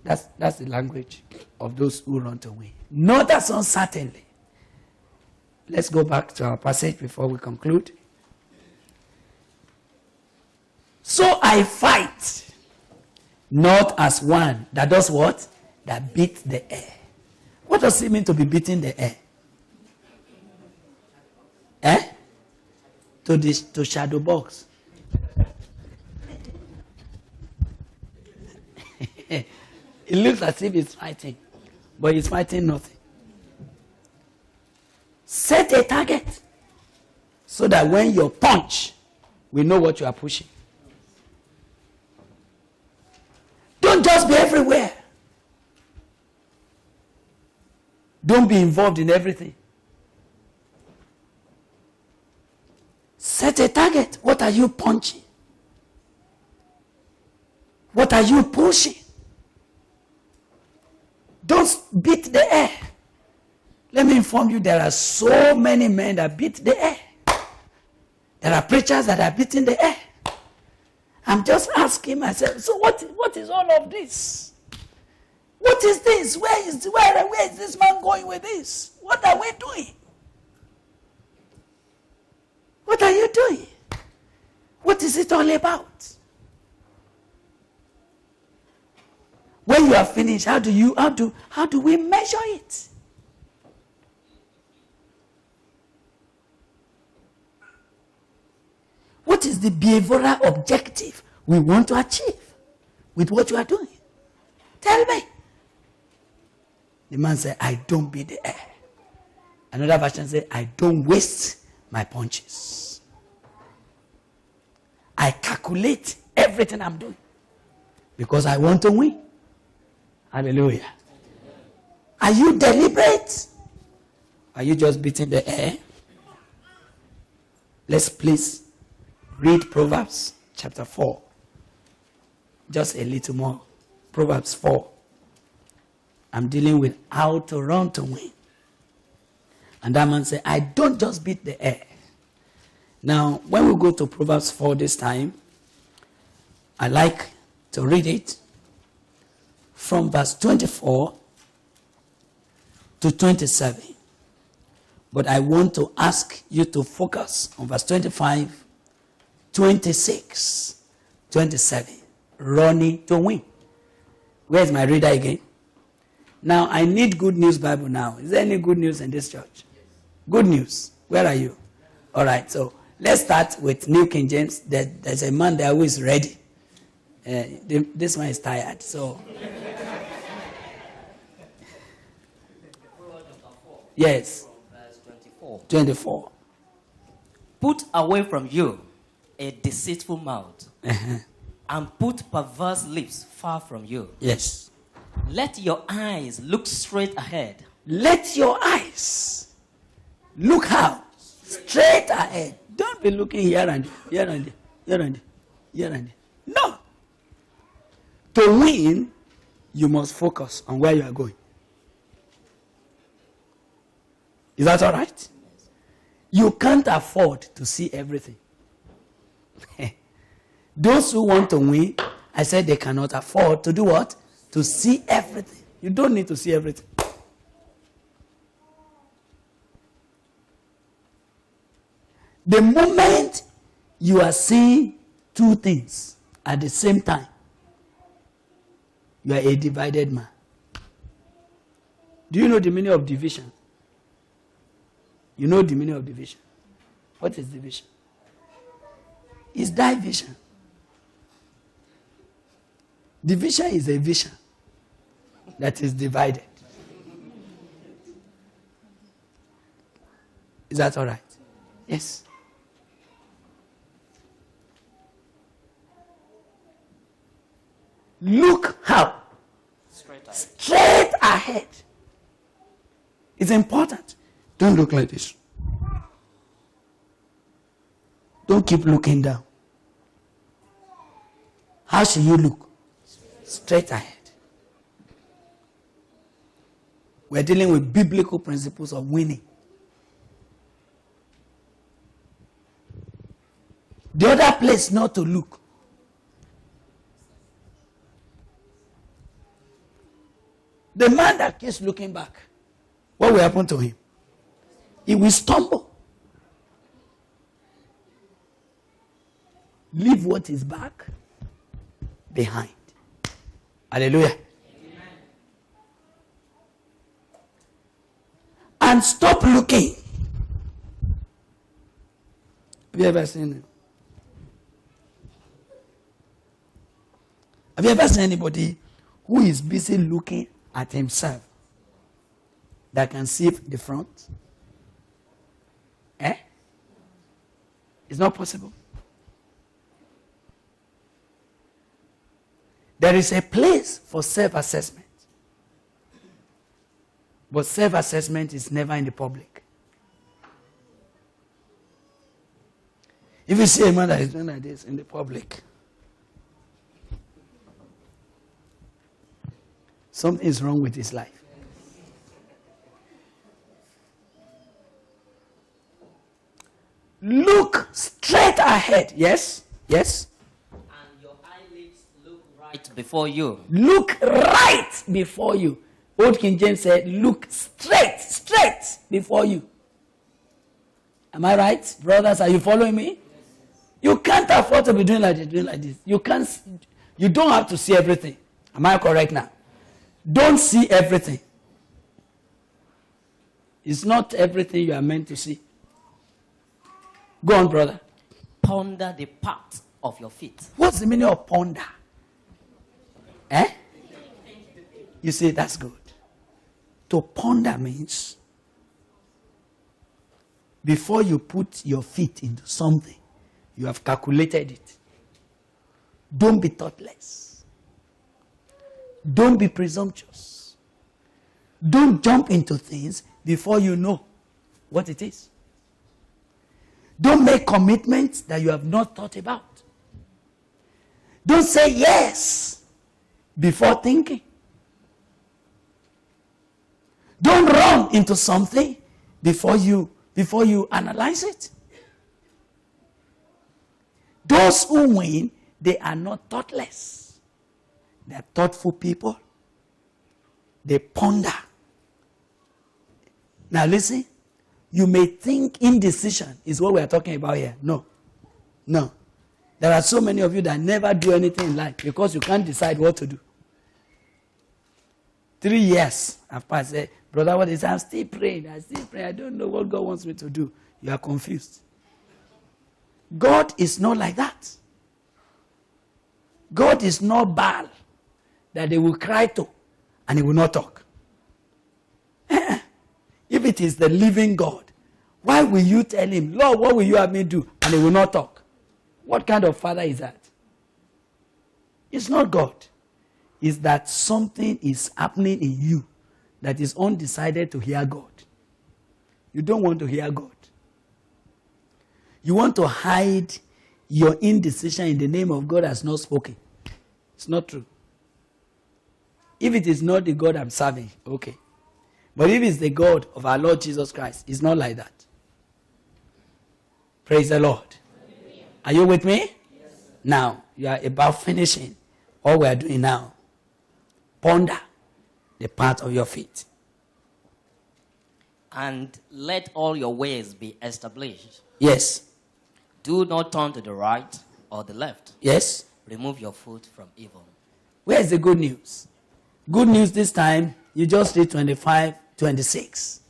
That's the language of those who run to win. Not as uncertainly. Let's go back to our passage before we conclude. So I fight, not as one that does what? That beats the air. What does it mean to be beating the air? To shadow box. It looks as if it's fighting, but it's fighting nothing. Set a target so that when you punch, we know what you are pushing. Don't just be everywhere. Don't be involved in everything. Set a target. What are you punching? What are you pushing? Don't beat the air. Let me inform you, there are so many men that beat the air. There are preachers that are beating the air. I'm just asking myself, so what is all of this? What is this? Where is this man going with this? What are we doing? What are you doing? What is it all about? When you are finished, how do we measure it? What is the behavioral objective we want to achieve with what you are doing? Tell me. The man said, I don't beat the air. Another version said, I don't waste my punches. I calculate everything I'm doing because I want to win. Hallelujah. Are you deliberate? Are you just beating the air? Let's please read Proverbs chapter 4. Just a little more. Proverbs 4. I'm dealing with how to run to win. And that man said, I don't just beat the air. Now, when we go to Proverbs 4 this time, I like to read it from verse 24 to 27. But I want to ask you to focus on verse 25, 26, 27. Running to win. Where's my reader again? Now, I need Good News Bible now. Is there any good news in this church? Good news. Where are you? All right, so let's start with New King James. There's a man there who is ready. This one is tired, so. Yes. Verse 24. 24. Put away from you a deceitful mouth, and put perverse lips far from you. Yes. Let your eyes look straight ahead. Let your eyes look how? Straight ahead. Don't be looking here and there, here and there, here and there, here and there. No. To win, you must focus on where you are going. Is that all right? You can't afford to see everything. Those who want to win, I said they cannot afford to do what? To see everything. You don't need to see everything. The moment you are seeing two things at the same time, you are a divided man. Do you know the meaning of division? You know the meaning of division. What is division? It's division. Division is a vision that is divided. Is that all right? Yes. Look how? Straight ahead. It's important. Don't look like this. Don't keep looking down. How should you look? Straight ahead. We're dealing with biblical principles of winning. The other place not to look. The man that keeps looking back, what will happen to him? He will stumble. Leave what is back behind. Hallelujah. Amen. And stop looking. Have you ever seen it? Have you ever seen anybody who is busy looking at himself that can see the front? It's not possible. There is a place for self-assessment. But self-assessment is never in the public. If you see a man that is doing like this in the public, something is wrong with his life. Look straight ahead. Yes? Yes? And your eyelids look right before you. Look right before you. Old King James said, look straight before you. Am I right? Brothers, are you following me? You can't afford to be doing like this. You don't have to see everything. Am I correct now? Don't see everything. It's not everything you are meant to see. Go on, brother. Ponder the path of your feet. What's the meaning of ponder? You see, that's good. To ponder means before you put your feet into something, you have calculated it. Don't be thoughtless. Don't be presumptuous. Don't jump into things before you know what it is. Don't make commitments that you have not thought about. Don't say yes before thinking. Don't run into something before you analyze it. Those who win, they are not thoughtless. They are thoughtful people. They ponder. Now listen, you may think indecision is what we are talking about here. No. There are so many of you that never do anything in life because you can't decide what to do. 3 years have passed. Brother, what is? I'm still praying. I don't know what God wants me to do. You are confused. God is not like that. God is not Baal that they will cry to and he will not talk. If it is the living God, why will you tell him, Lord, what will you have me do? And he will not talk. What kind of father is that? It's not God. It's that something is happening in you that is undecided to hear God. You don't want to hear God. You want to hide your indecision in the name of God has not spoken. It's not true. if it is not the God I'm serving, okay. But if it's the God of our Lord Jesus Christ, it's not like that. Praise the Lord. Are you with me? Yes. Now, you are about finishing all we are doing now. Ponder the path of your feet. And let all your ways be established. Yes. Do not turn to the right or the left. Yes. Remove your foot from evil. Where is the good news? Good news this time, you just read 25, 26.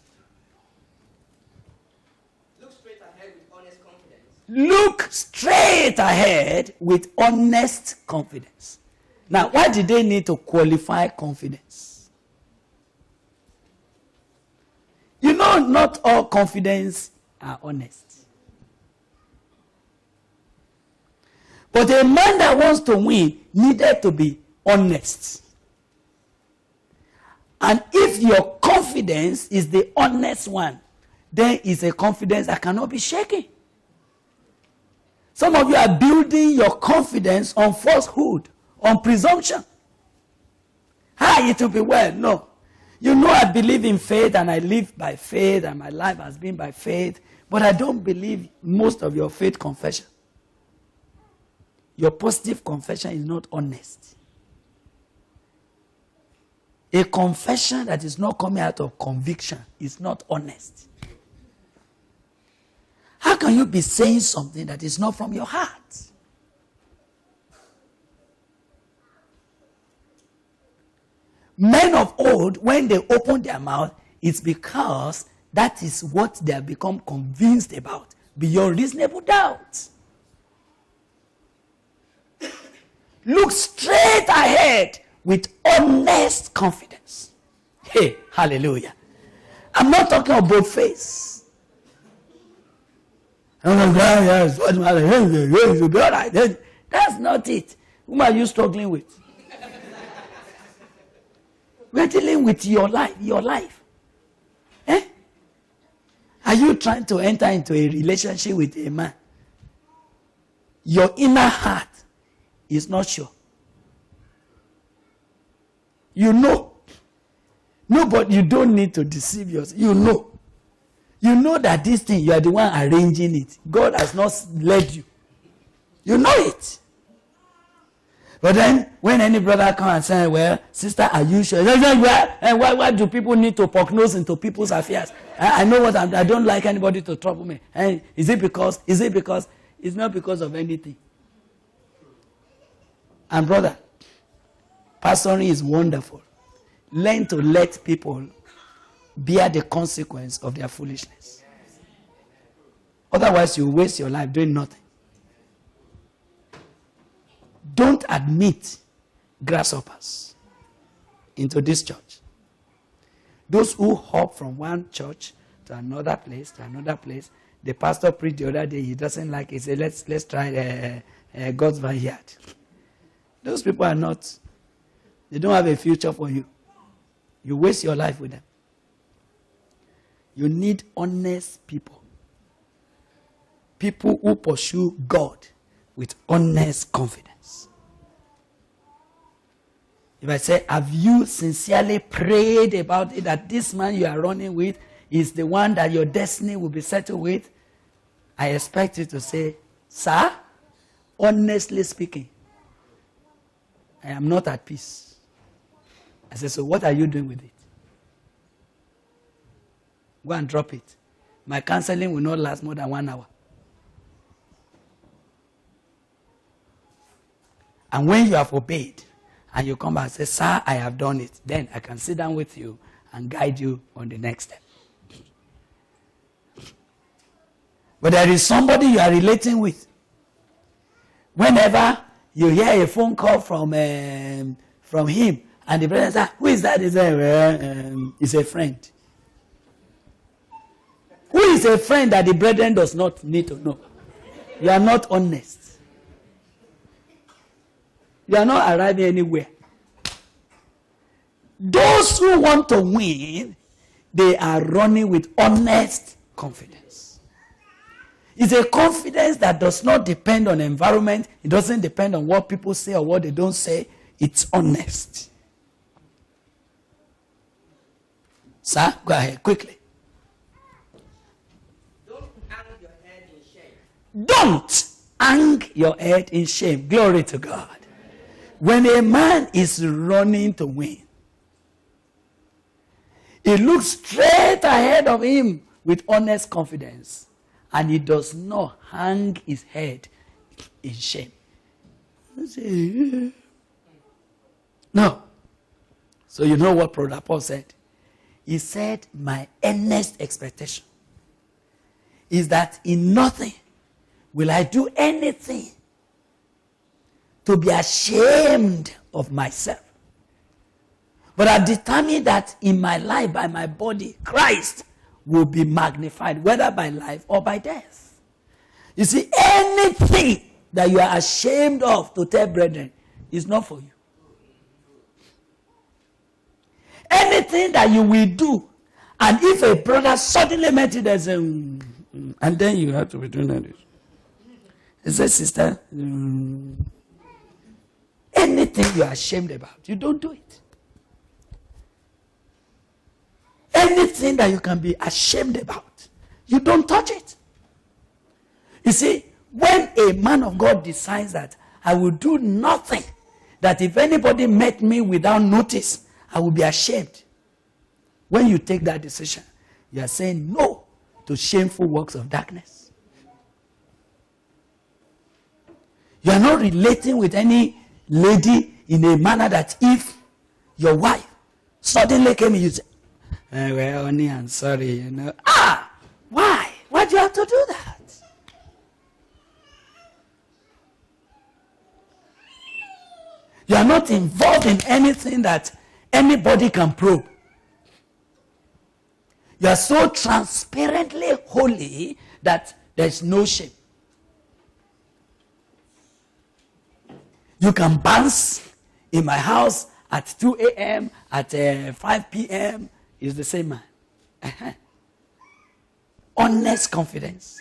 Look straight ahead with honest confidence. Now, why did they need to qualify confidence? You know, not all confidence are honest. But a man that wants to win needed to be honest. And if your confidence is the honest one, then it's a confidence that cannot be shaken. Some of you are building your confidence on falsehood, on presumption. It will be well. No. You know I believe in faith and I live by faith and my life has been by faith, but I don't believe most of your faith confession. Your positive confession is not honest. A confession that is not coming out of conviction is not honest. How can you be saying something that is not from your heart? Men of old, when they open their mouth, it's because that is what they have become convinced about, beyond reasonable doubt. Look straight ahead with honest confidence. Hey, hallelujah. I'm not talking about face. That's not it. Whom are you struggling with? We're dealing with your life. Your life. Are you trying to enter into a relationship with a man? Your inner heart is not sure. You know. No, but you don't need to deceive yourself. You know. You know that this thing, you are the one arranging it. God has not led you. You know it. But then, when any brother comes and says, well, sister, are you sure? Why do people need to poke nose into people's affairs? I know what I don't like anybody to trouble me. Is it because? It's not because of anything. And brother, pastoring is wonderful. Learn to let people bear the consequence of their foolishness. Otherwise, you waste your life doing nothing. Don't admit grasshoppers into this church. Those who hop from one church to another place, the pastor preached the other day, he doesn't like it. He said, let's try God's Vineyard. Those people are not, they don't have a future for you. You waste your life with them. You need honest people. People who pursue God with honest confidence. If I say, have you sincerely prayed about it that this man you are running with is the one that your destiny will be settled with? I expect you to say, sir, honestly speaking, I am not at peace. I said, so what are you doing with it? Go and drop it. My counseling will not last more than 1 hour. And when you have obeyed, and you come back and say, sir, I have done it, then I can sit down with you and guide you on the next step. But there is somebody you are relating with. Whenever you hear a phone call from him, and the brother says, who is that? He says, it's a friend. Who is a friend that the brethren does not need to know? You are not honest. You are not arriving anywhere. Those who want to win, they are running with honest confidence. It's a confidence that does not depend on environment. It doesn't depend on what people say or what they don't say. It's honest. Sir, go ahead quickly. Don't hang your head in shame. Don't hang your head in shame. Glory to God. When a man is running to win, he looks straight ahead of him with honest confidence, and he does not hang his head in shame. No. So you know what Brother Paul said? He said, my earnest expectation is that in nothing will I do anything to be ashamed of myself. But I determined that in my life, by my body, Christ will be magnified, whether by life or by death. You see, anything that you are ashamed of to tell brethren is not for you. Anything that you will do, and if a brother suddenly met you, there's and then you have to be doing that. He says, sister, anything you are ashamed about, you don't do it. Anything that you can be ashamed about, you don't touch it. You see, when a man of God decides that I will do nothing, that if anybody met me without notice, I will be ashamed. When you take that decision, you are saying no to shameful works of darkness. You are not relating with any lady in a manner that if your wife suddenly came and you say, well, honey, I'm sorry, you know. Why? Why do you have to do that? You are not involved in anything that anybody can probe. You are so transparently holy that there's no shame. You can bounce in my house at 2 a.m., at 5 p.m., is the same man. Honest confidence.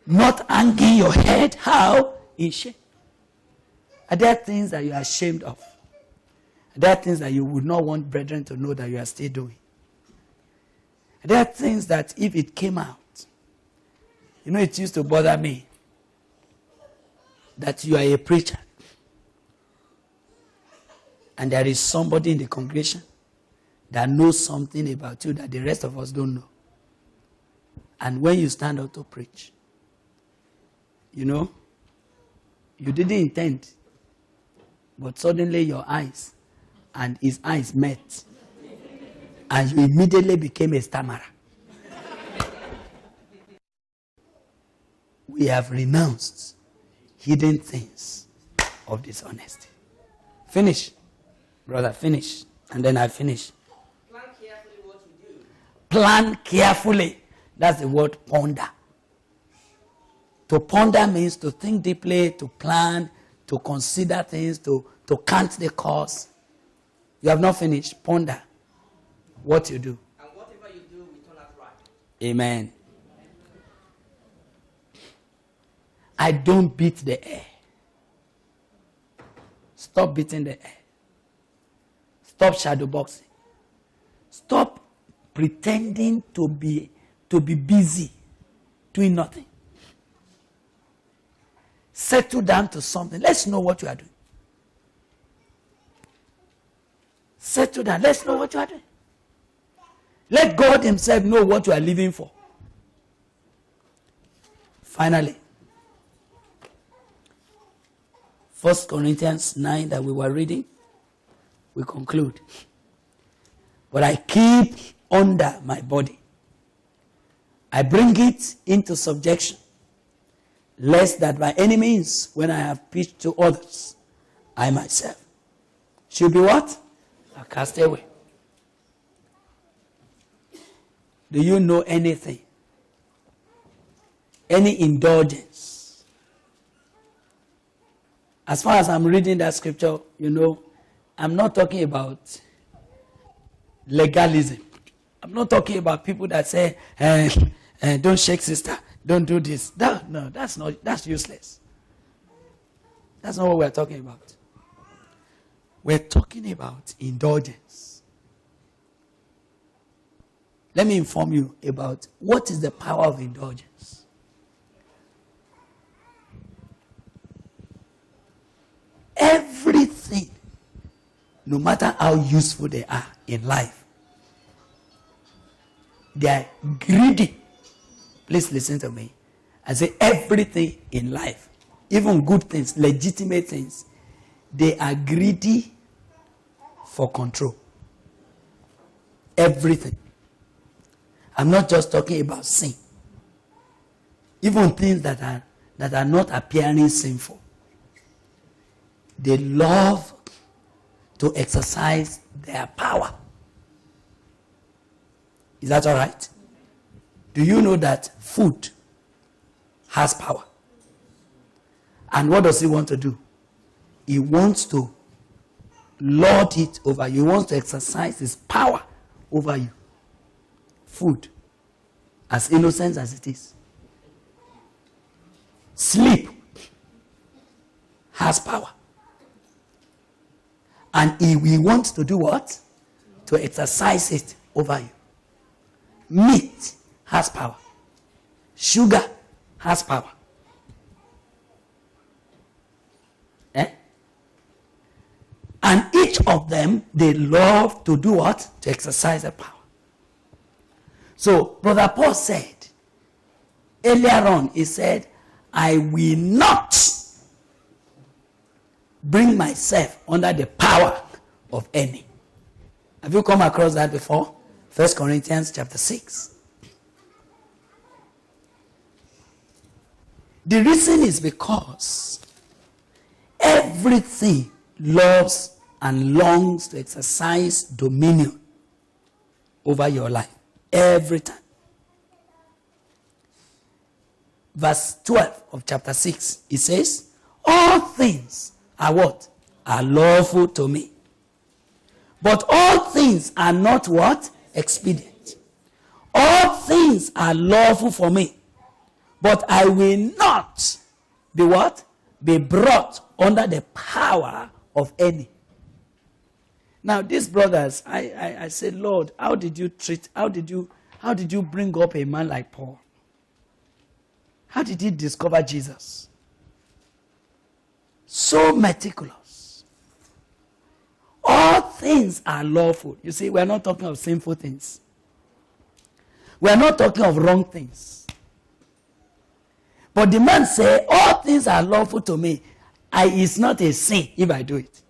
Not hanging your head. How? In shame. Are there things that you are ashamed of? Are there things that you would not want brethren to know that you are still doing? Are there things that if it came out, you know, it used to bother me that you are a preacher and there is somebody in the congregation that knows something about you that the rest of us don't know. And when you stand up to preach, you know, you didn't intend, but suddenly your eyes and his eyes met, and you immediately became a stammerer. We have renounced hidden things of dishonesty. Finish, brother, finish, and then I finish. Plan carefully what you do. Plan carefully. That's the word ponder. To ponder means to think deeply, to plan, to consider things, to count the cost. You have not finished. Ponder what you do. And whatever you do will turn out right. Amen. I don't beat the air. Stop beating the air. Stop shadow boxing. Stop pretending to be busy doing nothing. Settle down to something. Let's know what you are doing. Settle down. Let's know what you are doing. Let God himself know what you are living for. Finally, 1 Corinthians 9 that we were reading, we conclude. But I keep under my body. I bring it into subjection, lest that by any means, when I have preached to others, I myself should be what? A castaway. Do you know anything? Any indulgence? As far as I'm reading that scripture, you know, I'm not talking about legalism. I'm not talking about people that say, don't shake sister, don't do this. No, that's useless. That's not what we're talking about. We're talking about indulgence. let me inform you about what is the power of indulgence. Everything, no matter how useful they are in life, they are greedy. Please listen to me. I say everything in life, even good things, legitimate things, they are greedy for control. Everything. I'm not just talking about sin. Even things that are not appearing sinful. They love to exercise their power. Is that all right? Do you know that food has power? And what does he want to do? He wants to lord it over you. He wants to exercise his power over you. Food, as innocent as it is. Sleep has power. And he wants to do what? To exercise it over you. Meat has power. Sugar has power. And each of them, they love to do what? To exercise their power. So, Brother Paul said, earlier on, he said, I will not bring myself under the power of any. Have you come across that before? 1 Corinthians chapter 6. The reason is because everything loves and longs to exercise dominion over your life. Every time. Verse 12 of chapter 6, it says, all things are what? Are lawful to me. But all things are not what? Expedient. All things are lawful for me. But I will not be what? Be brought under the power of any. Now these brothers, I said, Lord, how did you bring up a man like Paul? How did he discover Jesus? So meticulous. All things are lawful. You see, we're not talking of sinful things. We're not talking of wrong things. But the man said, all things are lawful to me. It's not a sin if I do it.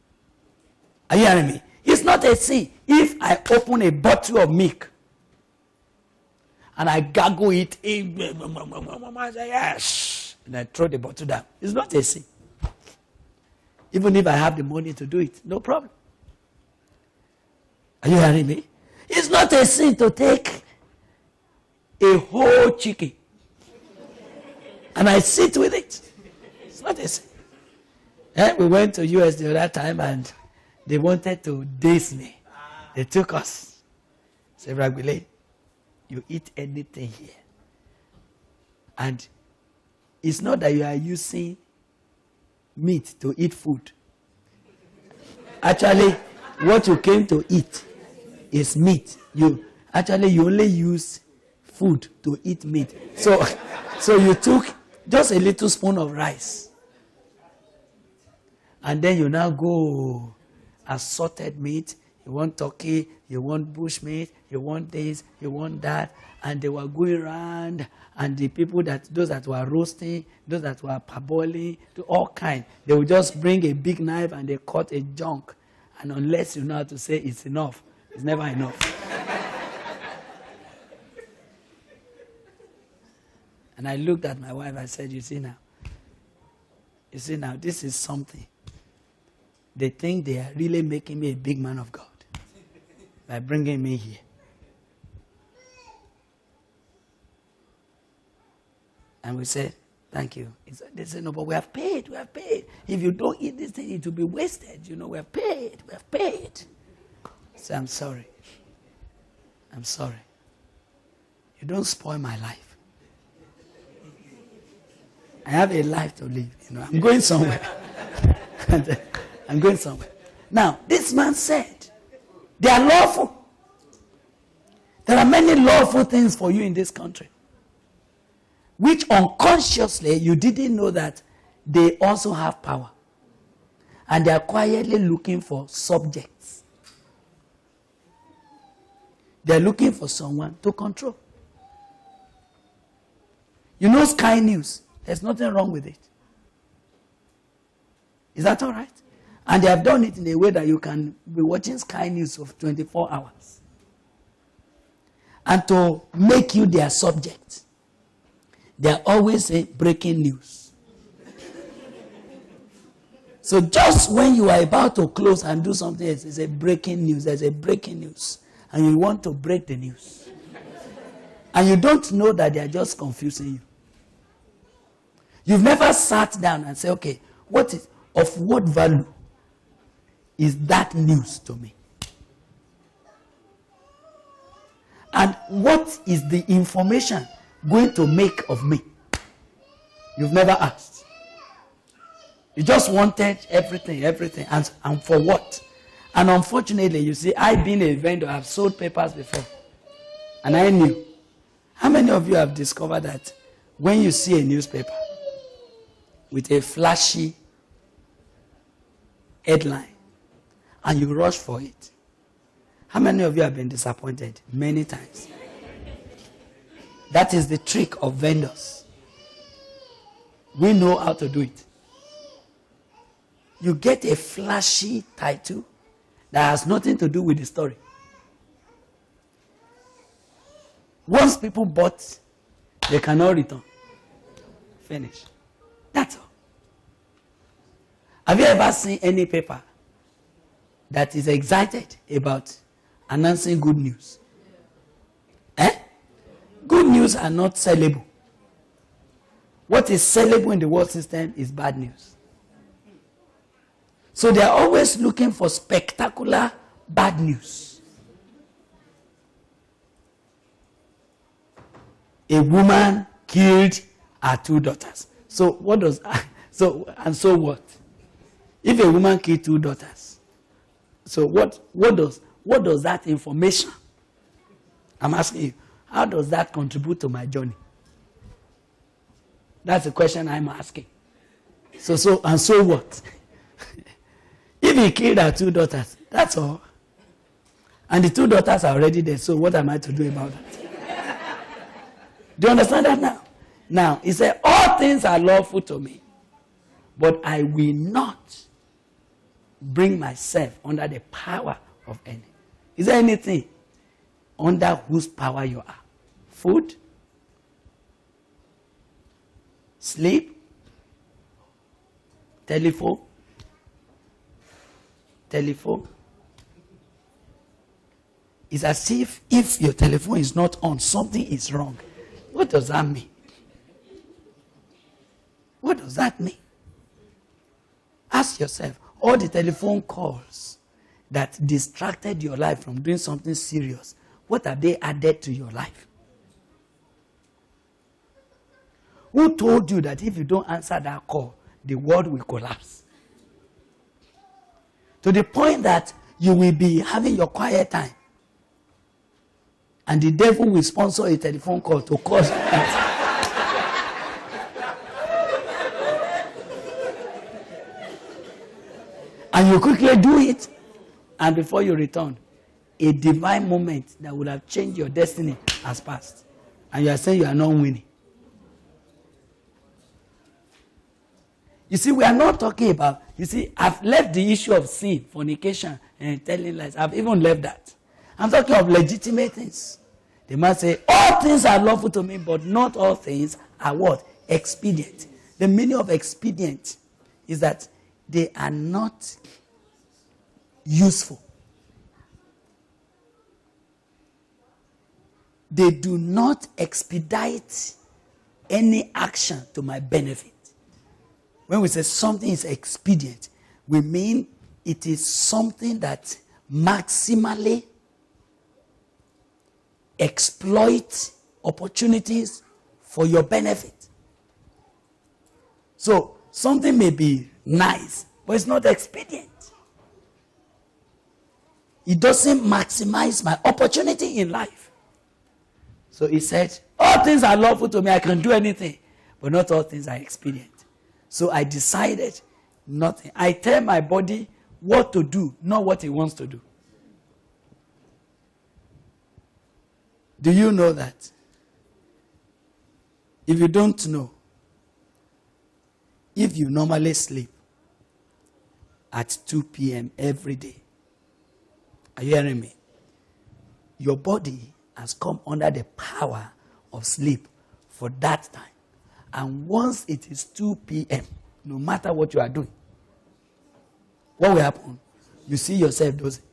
Are you hearing me? It's not a sin if I open a bottle of milk and I gargle it in, I say, yes, and I throw the bottle down. It's not a sin. Even if I have the money to do it, no problem. Are you hearing me? It's not a sin to take a whole chicken and I sit with it. It's not a sin. We went to US the other time and they wanted to daze me. They took us. Said, Bro Gbile, you eat anything here. And it's not that you are using meat to eat food. Actually, what you came to eat is meat. You only use food to eat meat. So you took just a little spoon of rice. And then you now go assorted meat. You want turkey, you want bush meat, you want this, you want that. And they were going around, and the people those that were roasting, those that were parboiling, to all kinds, they would just bring a big knife and they cut a chunk. And unless you know how to say it's enough, it's never enough. And I looked at my wife, I said, you see now, this is something. They think they are really making me a big man of God by bringing me here. And we said, thank you. They said, no, but we have paid. If you don't eat this thing, it will be wasted. We have paid. I said, I'm sorry. You don't spoil my life. I have a life to live. I'm going somewhere. Now, this man said, they are lawful. There are many lawful things for you in this country, which unconsciously you didn't know that they also have power. And they are quietly looking for subjects. They are looking for someone to control. You know Sky News. There's nothing wrong with it. Is that all right? And they have done it in a way that you can be watching Sky News for 24 hours. And to make you their subject, they are always saying breaking news. So just when you are about to close and do something else, it's a breaking news. There's a breaking news. And you want to break the news. And you don't know that they are just confusing you. You've never sat down and said, okay, of what value is that news to me? And what is the information going to make of me? You've never asked. You just wanted everything, and for what? And unfortunately, you see, I being a vendor, I've sold papers before. And I knew. How many of you have discovered that when you see a newspaper with a flashy headline and you rush for it, how many of you have been disappointed? Many times. That is the trick of vendors. We know how to do it. You get a flashy title that has nothing to do with the story. Once people bought, they cannot return. Finish. That's all. Have you ever seen any paper that is excited about announcing good news? Good news are not sellable. What is sellable in the world system is bad news. So they are always looking for spectacular bad news. A woman killed her 2 daughters. So what does so what? If a woman killed 2 daughters, so what does that information? I'm asking you, how does that contribute to my journey? That's the question I'm asking. So what? If he killed her 2 daughters, that's all. And the 2 daughters are already there, so what am I to do about that? Do you understand that now? Now, he said, all things are lawful to me, but I will not bring myself under the power of any. Is there anything under whose power you are? Food? Sleep? Telephone? It's as if your telephone is not on, something is wrong. What does that mean? What does that mean? Ask yourself, all the telephone calls that distracted your life from doing something serious, what have they added to your life? Who told you that if you don't answer that call, the world will collapse? To the point that you will be having your quiet time. And the devil will sponsor a telephone call to cause that. And you quickly do it. And before you return, a divine moment that would have changed your destiny has passed. And you are saying you are not winning. You see, we are not talking about, I've left the issue of sin, fornication, and telling lies. I've even left that. I'm talking of legitimate things. The man say, all things are lawful to me, but not all things are what? Expedient. The meaning of expedient is that they are not useful. They do not expedite any action to my benefit. When we say something is expedient, we mean it is something that maximally exploits opportunities for your benefit. So, something may be nice, but it's not expedient. It doesn't maximize my opportunity in life. So he said, all things are lawful to me. I can do anything. But not all things are expedient. So I decided nothing. I tell my body what to do, not what it wants to do. Do you know that? If you don't know, if you normally sleep at 2 p.m. every day, are you hearing me? Your body has come under the power of sleep for that time. And once it is 2 p.m., no matter what you are doing, what will happen? You see yourself dozing.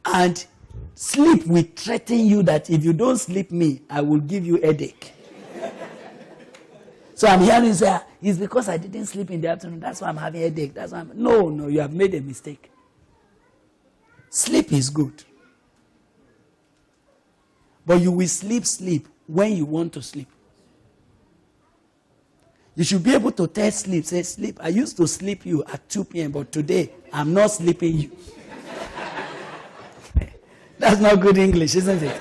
And sleep will threaten you that if you don't sleep me, I will give you a headache. So I'm hearing you say, it's because I didn't sleep in the afternoon. That's why I'm having a headache. That's why No, you have made a mistake. Sleep is good. But you will sleep when you want to sleep. You should be able to tell sleep, say, sleep, I used to sleep you at 2 p.m., but today I'm not sleeping you. That's not good English, isn't it?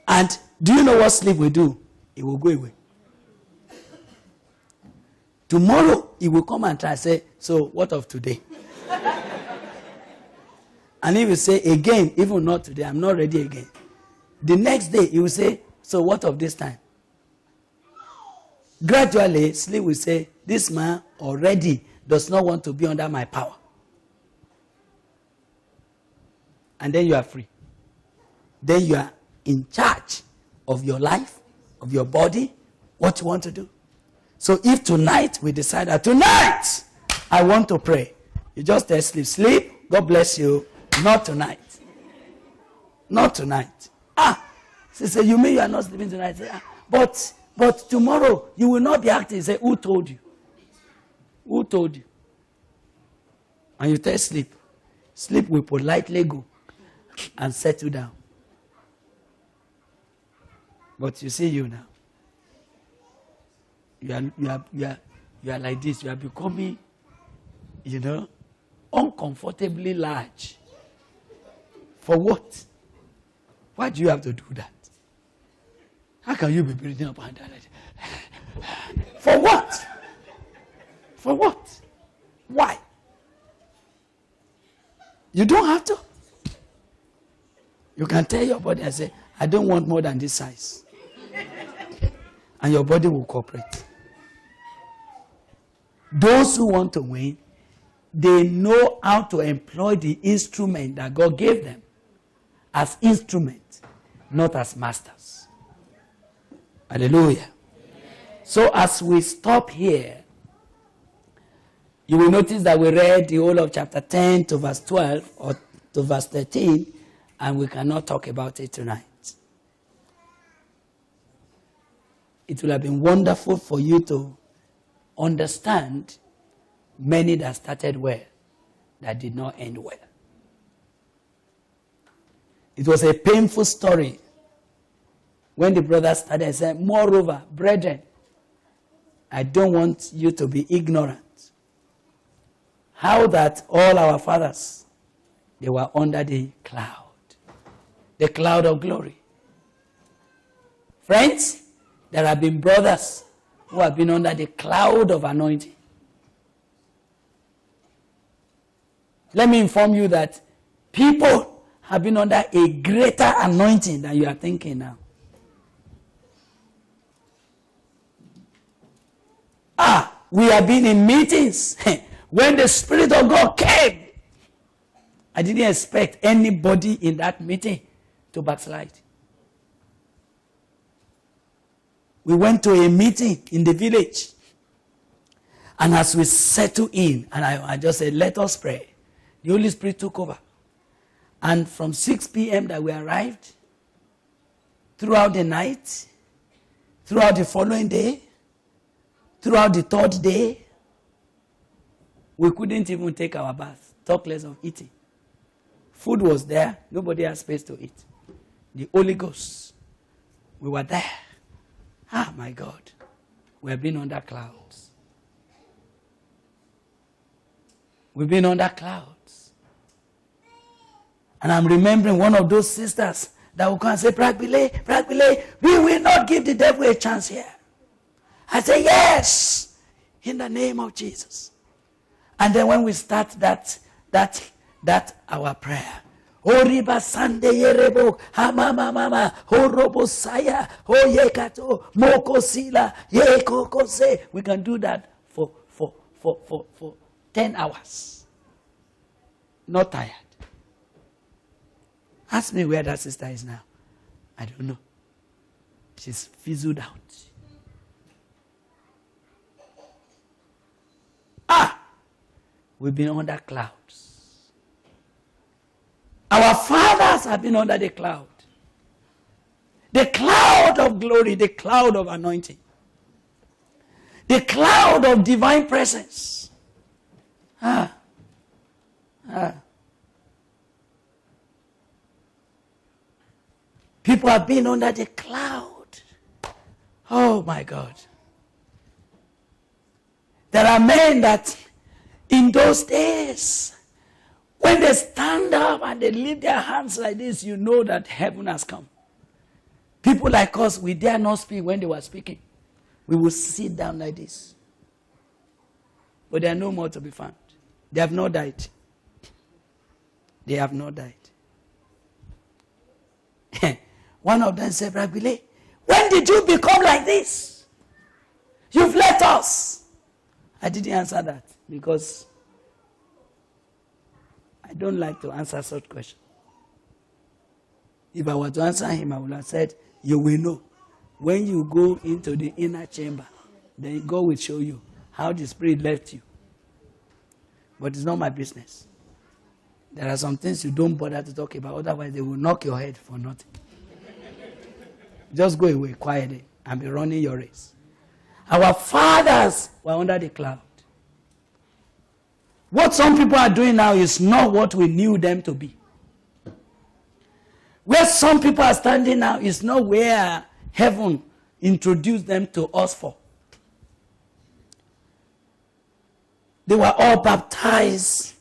And do you know what sleep will do? It will go away. Tomorrow, it will come and try and say, so what of today? And he will say, again, even not today, I'm not ready again. The next day, he will say, so what of this time? Gradually, sleep will say, this man already does not want to be under my power. And then you are free. Then you are in charge of your life, of your body, what you want to do. So if tonight we decide that tonight I want to pray, you just tell sleep, sleep, God bless you, not tonight. Not tonight. Sister, you mean you are not sleeping tonight? Say, but tomorrow you will not be active. Say, who told you? Who told you? And you tell sleep. Sleep will politely go and settle down. But you see you now. You are like this. You are becoming, uncomfortably large. For what? Why do you have to do that? How can you be breathing up and down like that? For what? For what? Why? You don't have to. You can tell your body and say, I don't want more than this size. And your body will cooperate. Those who want to win, they know how to employ the instrument that God gave them as instruments, not as masters. Hallelujah. Amen. So as we stop here, you will notice that we read the whole of chapter 10 to verse 12 or to verse 13, and we cannot talk about it tonight. It would have been wonderful for you to understand many that started well, that did not end well. It was a painful story when the brothers started and said, moreover, brethren, I don't want you to be ignorant. How that all our fathers, they were under the cloud of glory. Friends, there have been brothers who have been under the cloud of anointing. Let me inform you that people have been under a greater anointing than you are thinking now. We have been in meetings when the Spirit of God came. I didn't expect anybody in that meeting to backslide. We went to a meeting in the village. And as we settled in, and I just said, let us pray. The Holy Spirit took over. And from 6 p.m. that we arrived, throughout the night, throughout the following day, throughout the third day, we couldn't even take our bath, talk less of eating. Food was there, nobody had space to eat. The Holy Ghost, we were there. My God, we have been under clouds. We've been under clouds. And I'm remembering one of those sisters that will come and say, Bro Gbile, we will not give the devil a chance here. I say, yes, in the name of Jesus. And then when we start that our prayer, Oriba Sande Yerebo, Hamama Mama, Horobo Saya, Oyekato, Moko Sila, Yekoko Se. We can do that for 10 hours. Not tired. Ask me where that sister is now. I don't know. She's fizzled out. We've been under clouds. Our fathers have been under the cloud. The cloud of glory, the cloud of anointing. The cloud of divine presence. People have been under the cloud. Oh my God. There are men that in those days, when they stand up and they lift their hands like this, you know that heaven has come. People like us, we dare not speak when they were speaking. We will sit down like this. But they are no more to be found. They have not died. They have not died. One of them said, Bro Gbile, when did you become like this? You've left us. I didn't answer that because I don't like to answer such questions. If I were to answer him, I would have said, you will know. When you go into the inner chamber, then God will show you how the Spirit left you. But it's not my business. There are some things you don't bother to talk about, otherwise they will knock your head for nothing. Just go away quietly and be running your race. Our fathers were under the cloud. What some people are doing now is not what we knew them to be. Where some people are standing now is not where heaven introduced them to us for. They were all baptized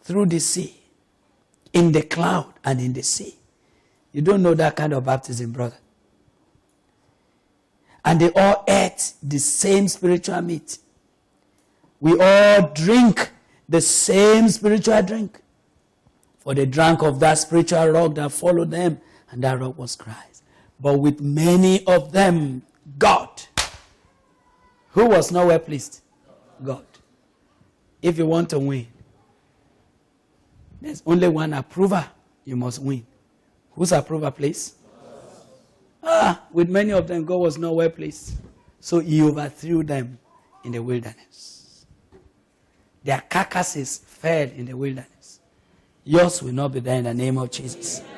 through the sea, in the cloud and in the sea. You don't know that kind of baptism, brother. And they all ate the same spiritual meat. We all drink the same spiritual drink. For they drank of that spiritual rock that followed them, and that rock was Christ. But with many of them, God. Who was nowhere pleased? God. If you want to win, there's only one approver. You must win. Whose approval, please? With many of them, God was nowhere pleased. So he overthrew them in the wilderness. Their carcasses fell in the wilderness. Yours will not be there in the name of Jesus. Amen.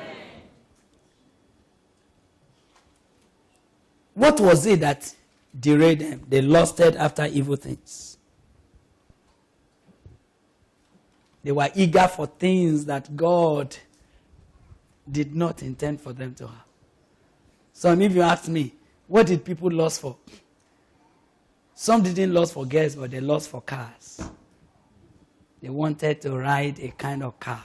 What was it that derailed them? They lusted after evil things. They were eager for things that God did not intend for them to have. So if you ask me, what did people lust for? Some didn't lust for girls, but they lust for cars. They wanted to ride a kind of car.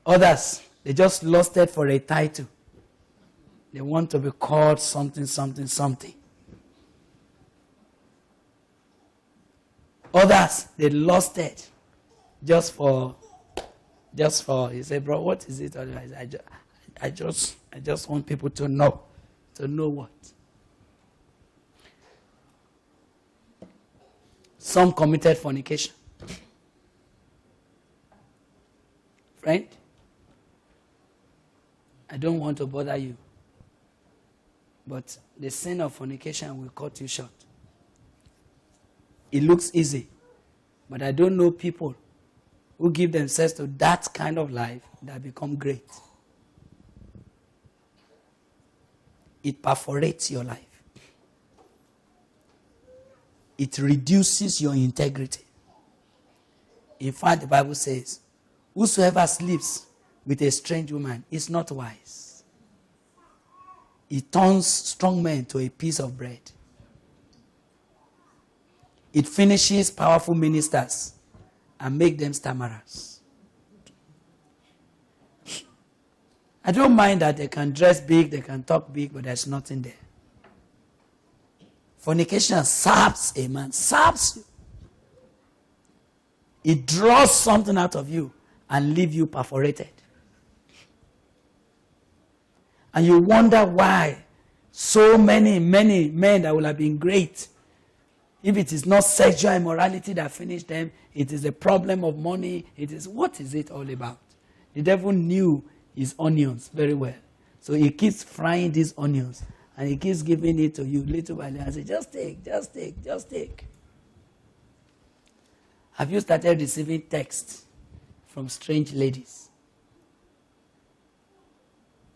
Others, they just lusted for a title. They want to be called something, something, something. Others, they lusted just for, you say, bro, what is it? I just want people to know what. Some committed fornication. Friend, I don't want to bother you, but the sin of fornication will cut you short. It looks easy, but I don't know people who give themselves to that kind of life that become great. It perforates your life. It reduces your integrity. In fact, the Bible says, whosoever sleeps with a strange woman is not wise. It turns strong men to a piece of bread. It finishes powerful ministers and make them stammerers. I don't mind that they can dress big, they can talk big, but there's nothing there. Fornication saps a man, saps you. It draws something out of you and leave you perforated. And you wonder why so many men that will have been great, if it is not sexual immorality that finished them, it is a problem of money. What is it all about? The devil knew his onions very well. So he keeps frying these onions and he keeps giving it to you little by little and say, just take, just take, just take. Have you started receiving texts from strange ladies?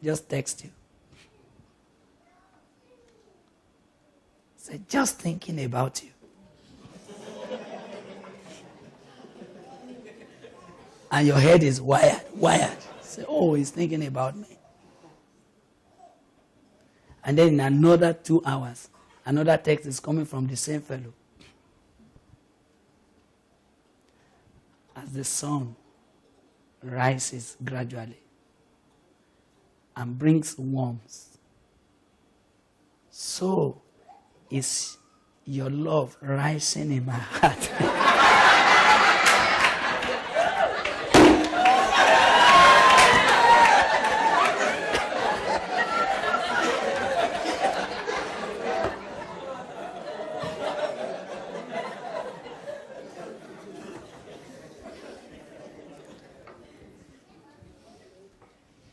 Just text you. Say, just thinking about you. And your head is wired. Say, oh, he's thinking about me. And then in another 2 hours, another text is coming from the same fellow. As the sun rises gradually and brings warmth, so is your love rising in my heart.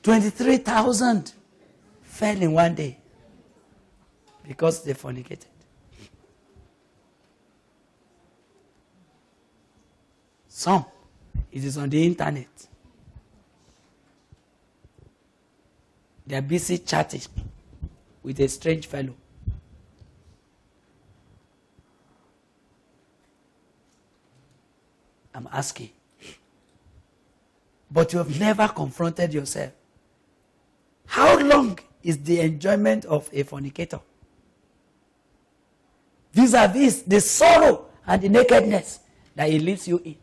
23,000 fell in one day because they fornicated. Some, it is on the internet. They are busy chatting with a strange fellow. I'm asking. But you have never confronted yourself. How long is the enjoyment of a fornicator? Vis-a-vis the sorrow and the nakedness that he leaves you in.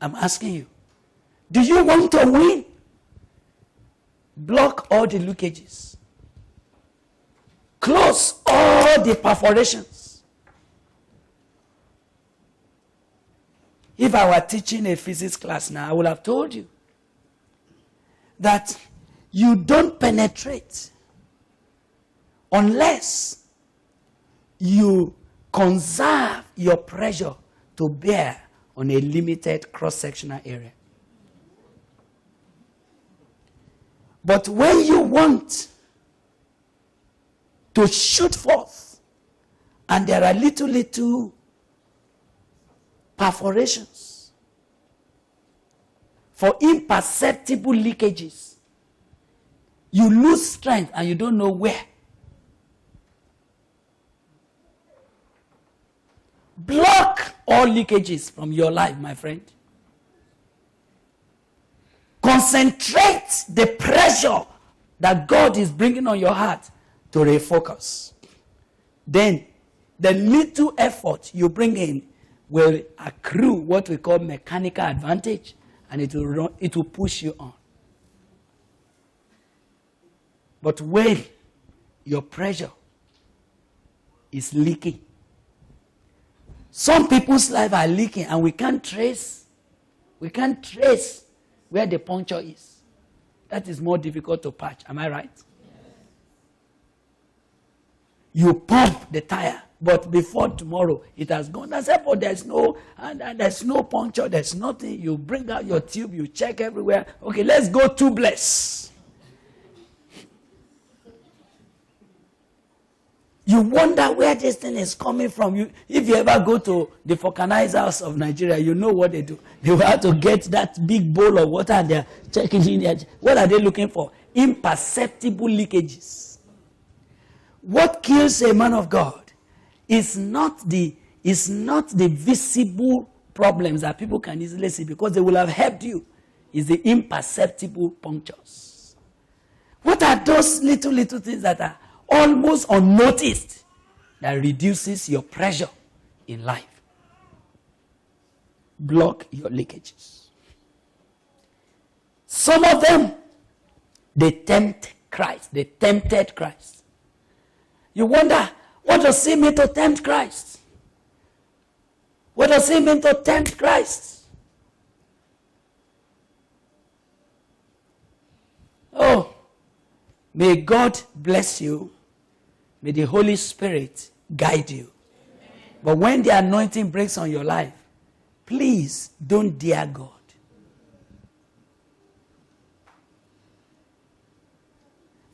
I'm asking you, do you want to win? Block all the leakages. Close all the perforations. If I were teaching a physics class now, I would have told you that you don't penetrate unless you conserve your pressure to bear on a limited cross-sectional area. But when you want to shoot forth, and there are little perforations for imperceptible leakages, you lose strength and you don't know where. Block all leakages from your life, my friend. Concentrate the pressure that God is bringing on your heart to refocus. Then, the little effort you bring in will accrue what we call mechanical advantage, and it will push you on. But when your pressure is leaking, some people's lives are leaking, and we can't trace where the puncture is. That is more difficult to patch. Am I right? You pump the tire, but before tomorrow it has gone. I said, but there's no puncture, there's nothing. You bring out your tube, you check everywhere. Okay, let's go tubeless. You wonder where this thing is coming from. If you ever go to the vulcanizers of Nigeria, you know what they do. They will have to get that big bowl of water and they're checking in there. What are they looking for? Imperceptible leakages. What kills a man of God is not the visible problems that people can easily see because they will have helped you. It's the imperceptible punctures. What are those little things that are almost unnoticed that reduces your pressure in life. Block your leakages. Some of them, they tempt Christ. They tempted Christ. You wonder, what does it mean to tempt Christ? What does it mean to tempt Christ? Oh, may God bless you. May the Holy Spirit guide you. But when the anointing breaks on your life, please don't dare God.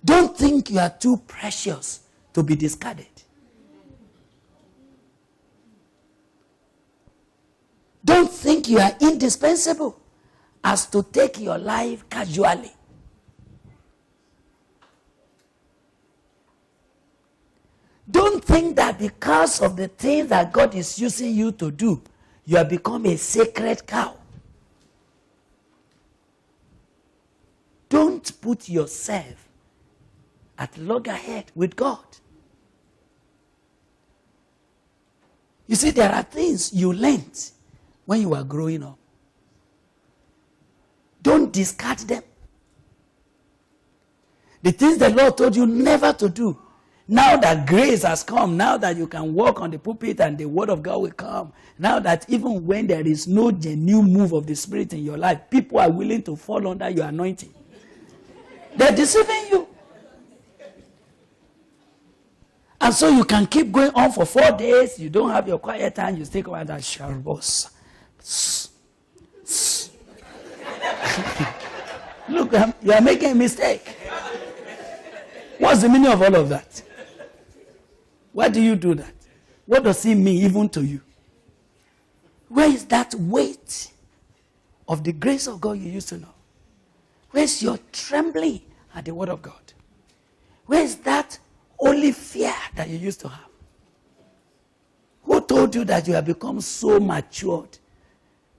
Don't think you are too precious to be discarded. Don't think you are indispensable as to take your life casually. Don't think that because of the things that God is using you to do, you have become a sacred cow. Don't put yourself at loggerhead with God. You see, there are things you learned when you were growing up. Don't discard them. The things the Lord told you never to do, now that grace has come, now that you can walk on the pulpit and the word of God will come, now that even when there is no genuine move of the Spirit in your life, people are willing to fall under your anointing. They're deceiving you. And so you can keep going on for 4 days. You don't have your quiet time. You stay quiet and sharbos. Look, you are making a mistake. What's the meaning of all of that? Why do you do that? What does it mean even to you? Where is that weight of the grace of God you used to know? Where's your trembling at the word of God? Where is that holy fear that you used to have? Who told you that you have become so matured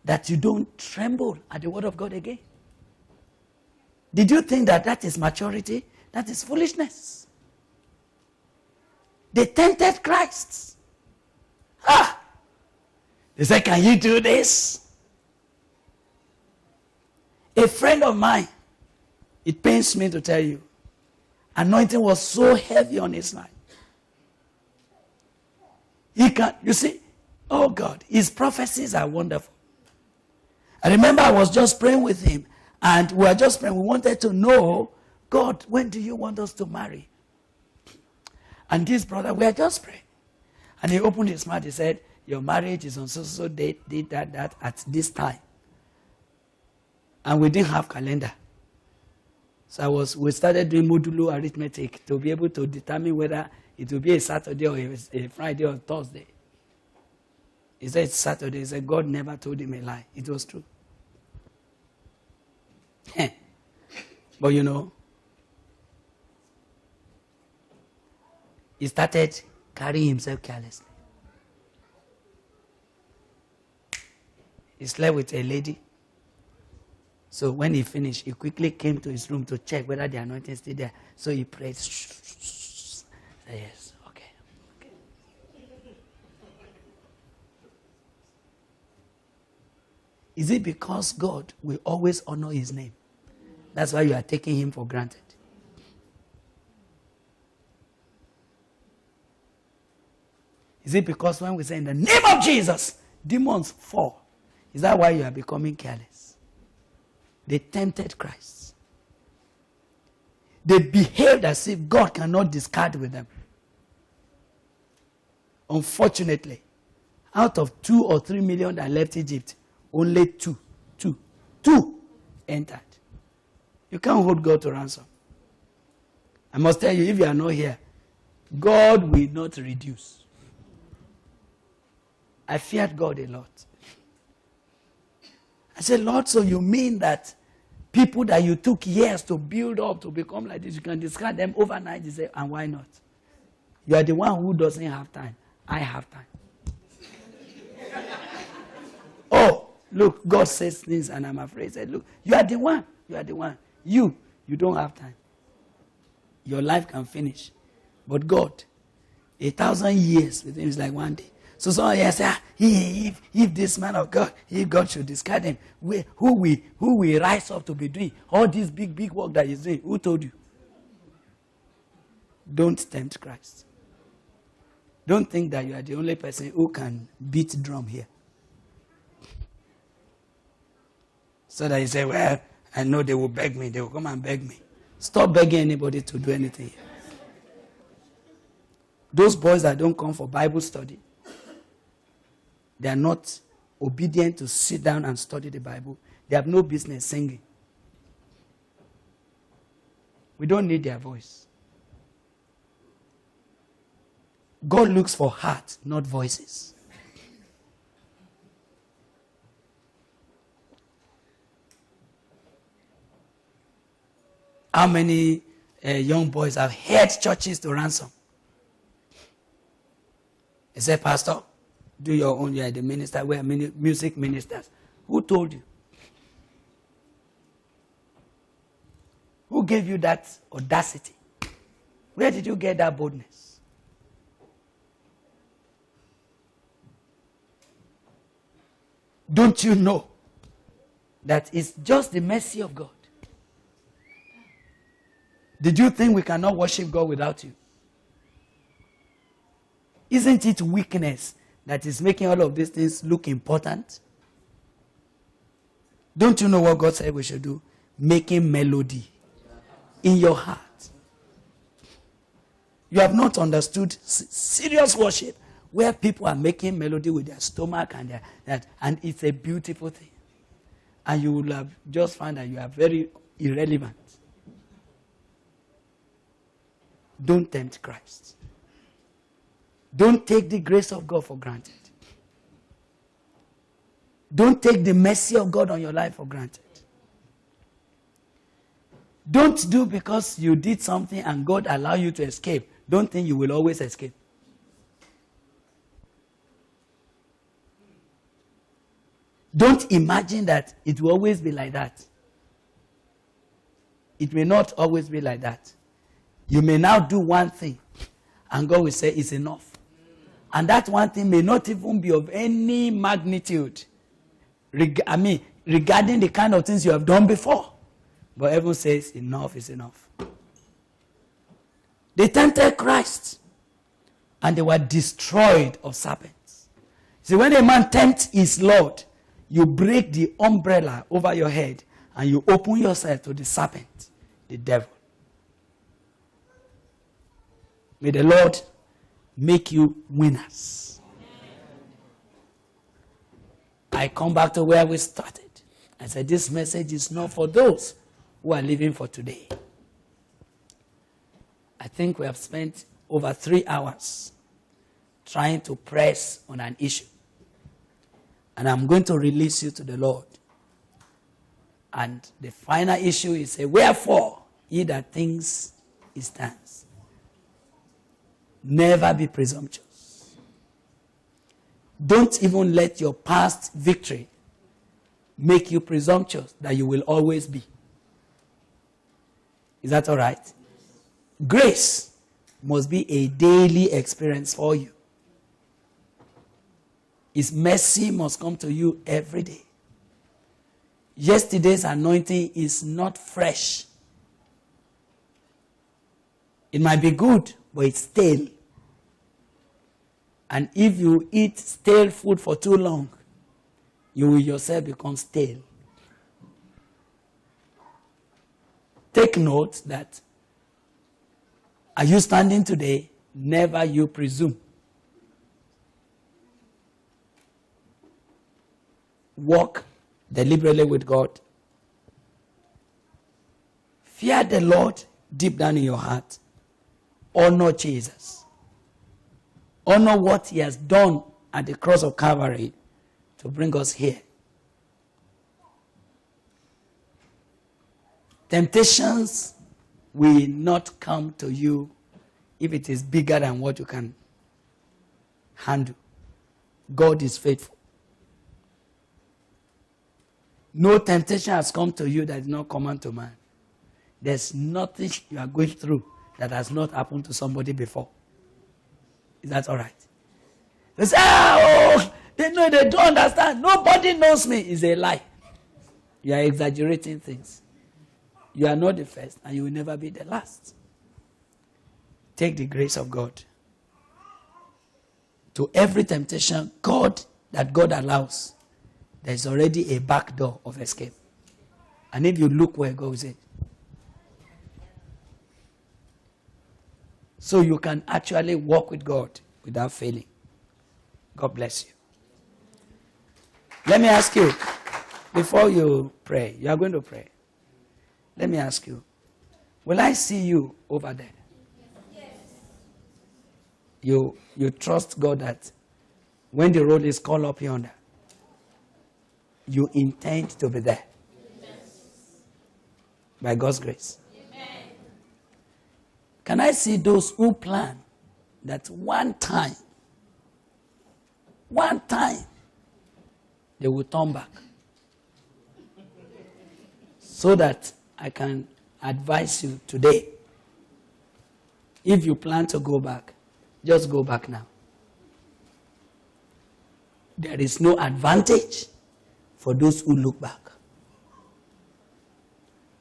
that you don't tremble at the word of God again? Did you think that that is maturity? That is foolishness. They tempted Christ. They said, can you do this? A friend of mine, it pains me to tell you, anointing was so heavy on his life. He can, you see, oh God, his prophecies are wonderful. I remember I was just praying with him, and we were just praying. We wanted to know, God, when do you want us to marry? And this brother, we are just praying. And he opened his mouth, he said, your marriage is on so date, that, at this time. And we didn't have calendar. So we started doing modular arithmetic to be able to determine whether it will be a Saturday or a Friday or Thursday. He said it's Saturday. He said God never told him a lie. It was true. But you know, he started carrying himself carelessly. He slept with a lady. So when he finished, he quickly came to his room to check whether the anointing is still there. So he prayed. Said, yes, okay. Is it because God will always honor his name? That's why you are taking him for granted. Is it because when we say in the name of Jesus, demons fall? Is that why you are becoming careless? They tempted Christ. They behaved as if God cannot discard with them. Unfortunately, out of 2 or 3 million that left Egypt, only two entered. You can't hold God to ransom. I must tell you, if you are not here, God will not reduce. I feared God a lot. I said, Lord, so you mean that people that you took years to build up to become like this, you can discard them overnight? He said, and why not? You are the one who doesn't have time. I have time. Oh, look, God says things and I'm afraid. He said, look, you are the one. You are the one. You don't have time. Your life can finish But God, 1,000 years with him is like one day. So someone here say, if this man of God, if God should discard him, who will rise up to be doing all this big work that he's doing? Who told you? Don't tempt Christ. Don't think that you are the only person who can beat drum here. So that you say, well, I know they will beg me. They will come and beg me. Stop begging anybody to do anything here. Those boys that don't come for Bible study, they are not obedient to sit down and study the Bible. They have no business singing. We don't need their voice. God looks for heart, not voices. How many young boys have held churches to ransom? He said, Pastor, do your own. You are the minister. We are music ministers. Who told you? Who gave you that audacity? Where did you get that boldness? Don't you know that it's just the mercy of God? Did you think we cannot worship God without you? Isn't it weakness that is making all of these things look important? Don't you know what God said we should do? Making melody in your heart. You have not understood serious worship where people are making melody with their stomach and it's a beautiful thing. And you will have just found that you are very irrelevant. Don't tempt Christ. Don't take the grace of God for granted. Don't take the mercy of God on your life for granted. Don't do because you did something and God allowed you to escape. Don't think you will always escape. Don't imagine that it will always be like that. It may not always be like that. You may now do one thing and God will say it's enough. And that one thing may not even be of any magnitude. Regarding the kind of things you have done before. But heaven says enough is enough. They tempted Christ and they were destroyed of serpents. See, when a man tempts his Lord, you break the umbrella over your head and you open yourself to the serpent, the devil. May the Lord make you winners. I come back to where we started. I said this message is not for those who are living for today. I think we have spent over 3 hours trying to press on an issue. And I'm going to release you to the Lord. And the final issue is, wherefore he that thinks he stands. Never be presumptuous. Don't even let your past victory make you presumptuous that you will always be. Is that all right? Grace must be a daily experience for you. His mercy must come to you every day. Yesterday's anointing is not fresh. It might be good, but it's stale. And if you eat stale food for too long, you will yourself become stale. Take note that, are you standing today? Never you presume. Walk deliberately with God. Fear the Lord deep down in your heart. Honor Jesus. Honor what he has done at the cross of Calvary to bring us here. Temptations will not come to you if it is bigger than what you can handle. God is faithful. No temptation has come to you that is not common to man. There's nothing you are going through that has not happened to somebody before. Is that all right? They say, oh, they don't understand. Nobody knows me. It's a lie. You are exaggerating things. You are not the first, and you will never be the last. Take the grace of God. To every temptation that God allows, there is already a back door of escape. And if you look where God is, so you can actually walk with God without failing. God bless you. Let me ask you, before you pray, you are going to pray. Let me ask you, will I see you over there? Yes. You trust God that when the road is called up yonder, you intend to be there. Yes. By God's grace. Amen. Can I see those who plan that one time, they will turn back? So that I can advise you today. If you plan to go back, just go back now. There is no advantage for those who look back.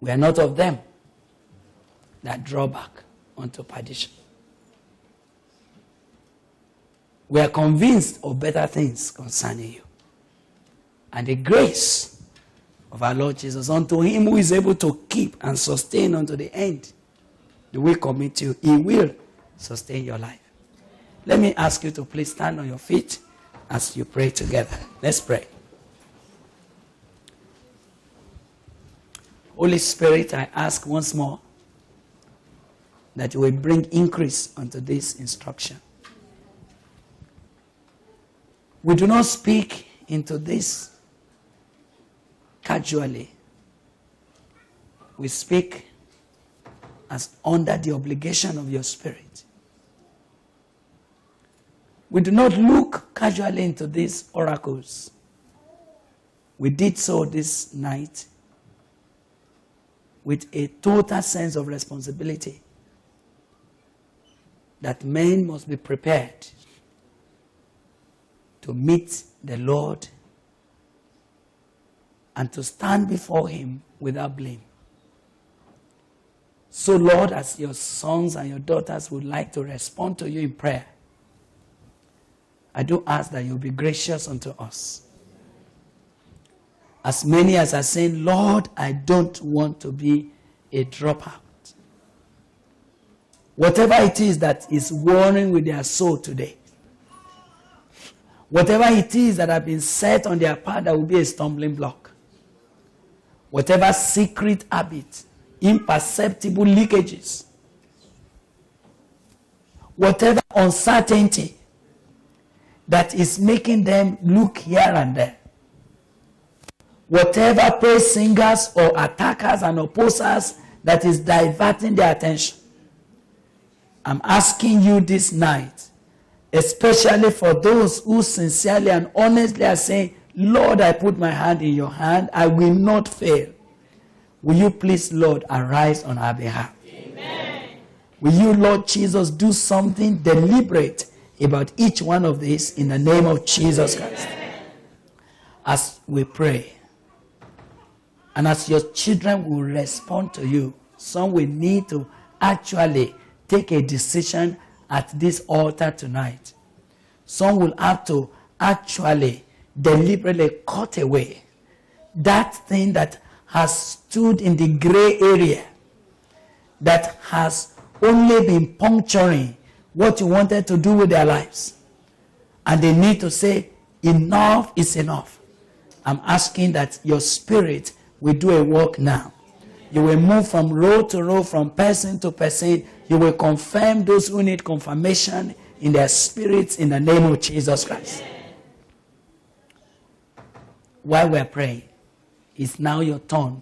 We are not of them that draw back unto perdition. We are convinced of better things concerning you. And the grace of our Lord Jesus, unto him who is able to keep and sustain unto the end, do we commit you. He will sustain your life. Let me ask you to please stand on your feet as you pray together. Let's pray. Holy Spirit, I ask once more that you will bring increase unto this instruction. We do not speak into this casually. We speak as under the obligation of your Spirit. We do not look casually into these oracles. We did so this night with a total sense of responsibility that men must be prepared to meet the Lord and to stand before him without blame. So, Lord, as your sons and your daughters would like to respond to you in prayer, I do ask that you'll be gracious unto us. As many as are saying, Lord, I don't want to be a dropout. Whatever it is that is warring with their soul today, whatever it is that have been set on their path that will be a stumbling block, whatever secret habit, imperceptible leakages, whatever uncertainty that is making them look here and there, whatever praise singers or attackers and opposers that is diverting their attention, I'm asking you this night, especially for those who sincerely and honestly are saying, Lord, I put my hand in your hand, I will not fail. Will you please, Lord, arise on our behalf? Amen. Will you, Lord Jesus, do something deliberate about each one of these in the name of Jesus Christ? Amen. As we pray, and as your children will respond to you, some will need to actually take a decision at this altar tonight. Some will have to actually deliberately cut away that thing that has stood in the gray area, that has only been puncturing what you wanted to do with their lives. And they need to say, enough is enough. I'm asking that your Spirit will do a work now. You will move from row to row, from person to person. You will confirm those who need confirmation in their spirits in the name of Jesus Christ. While we're praying, it's now your turn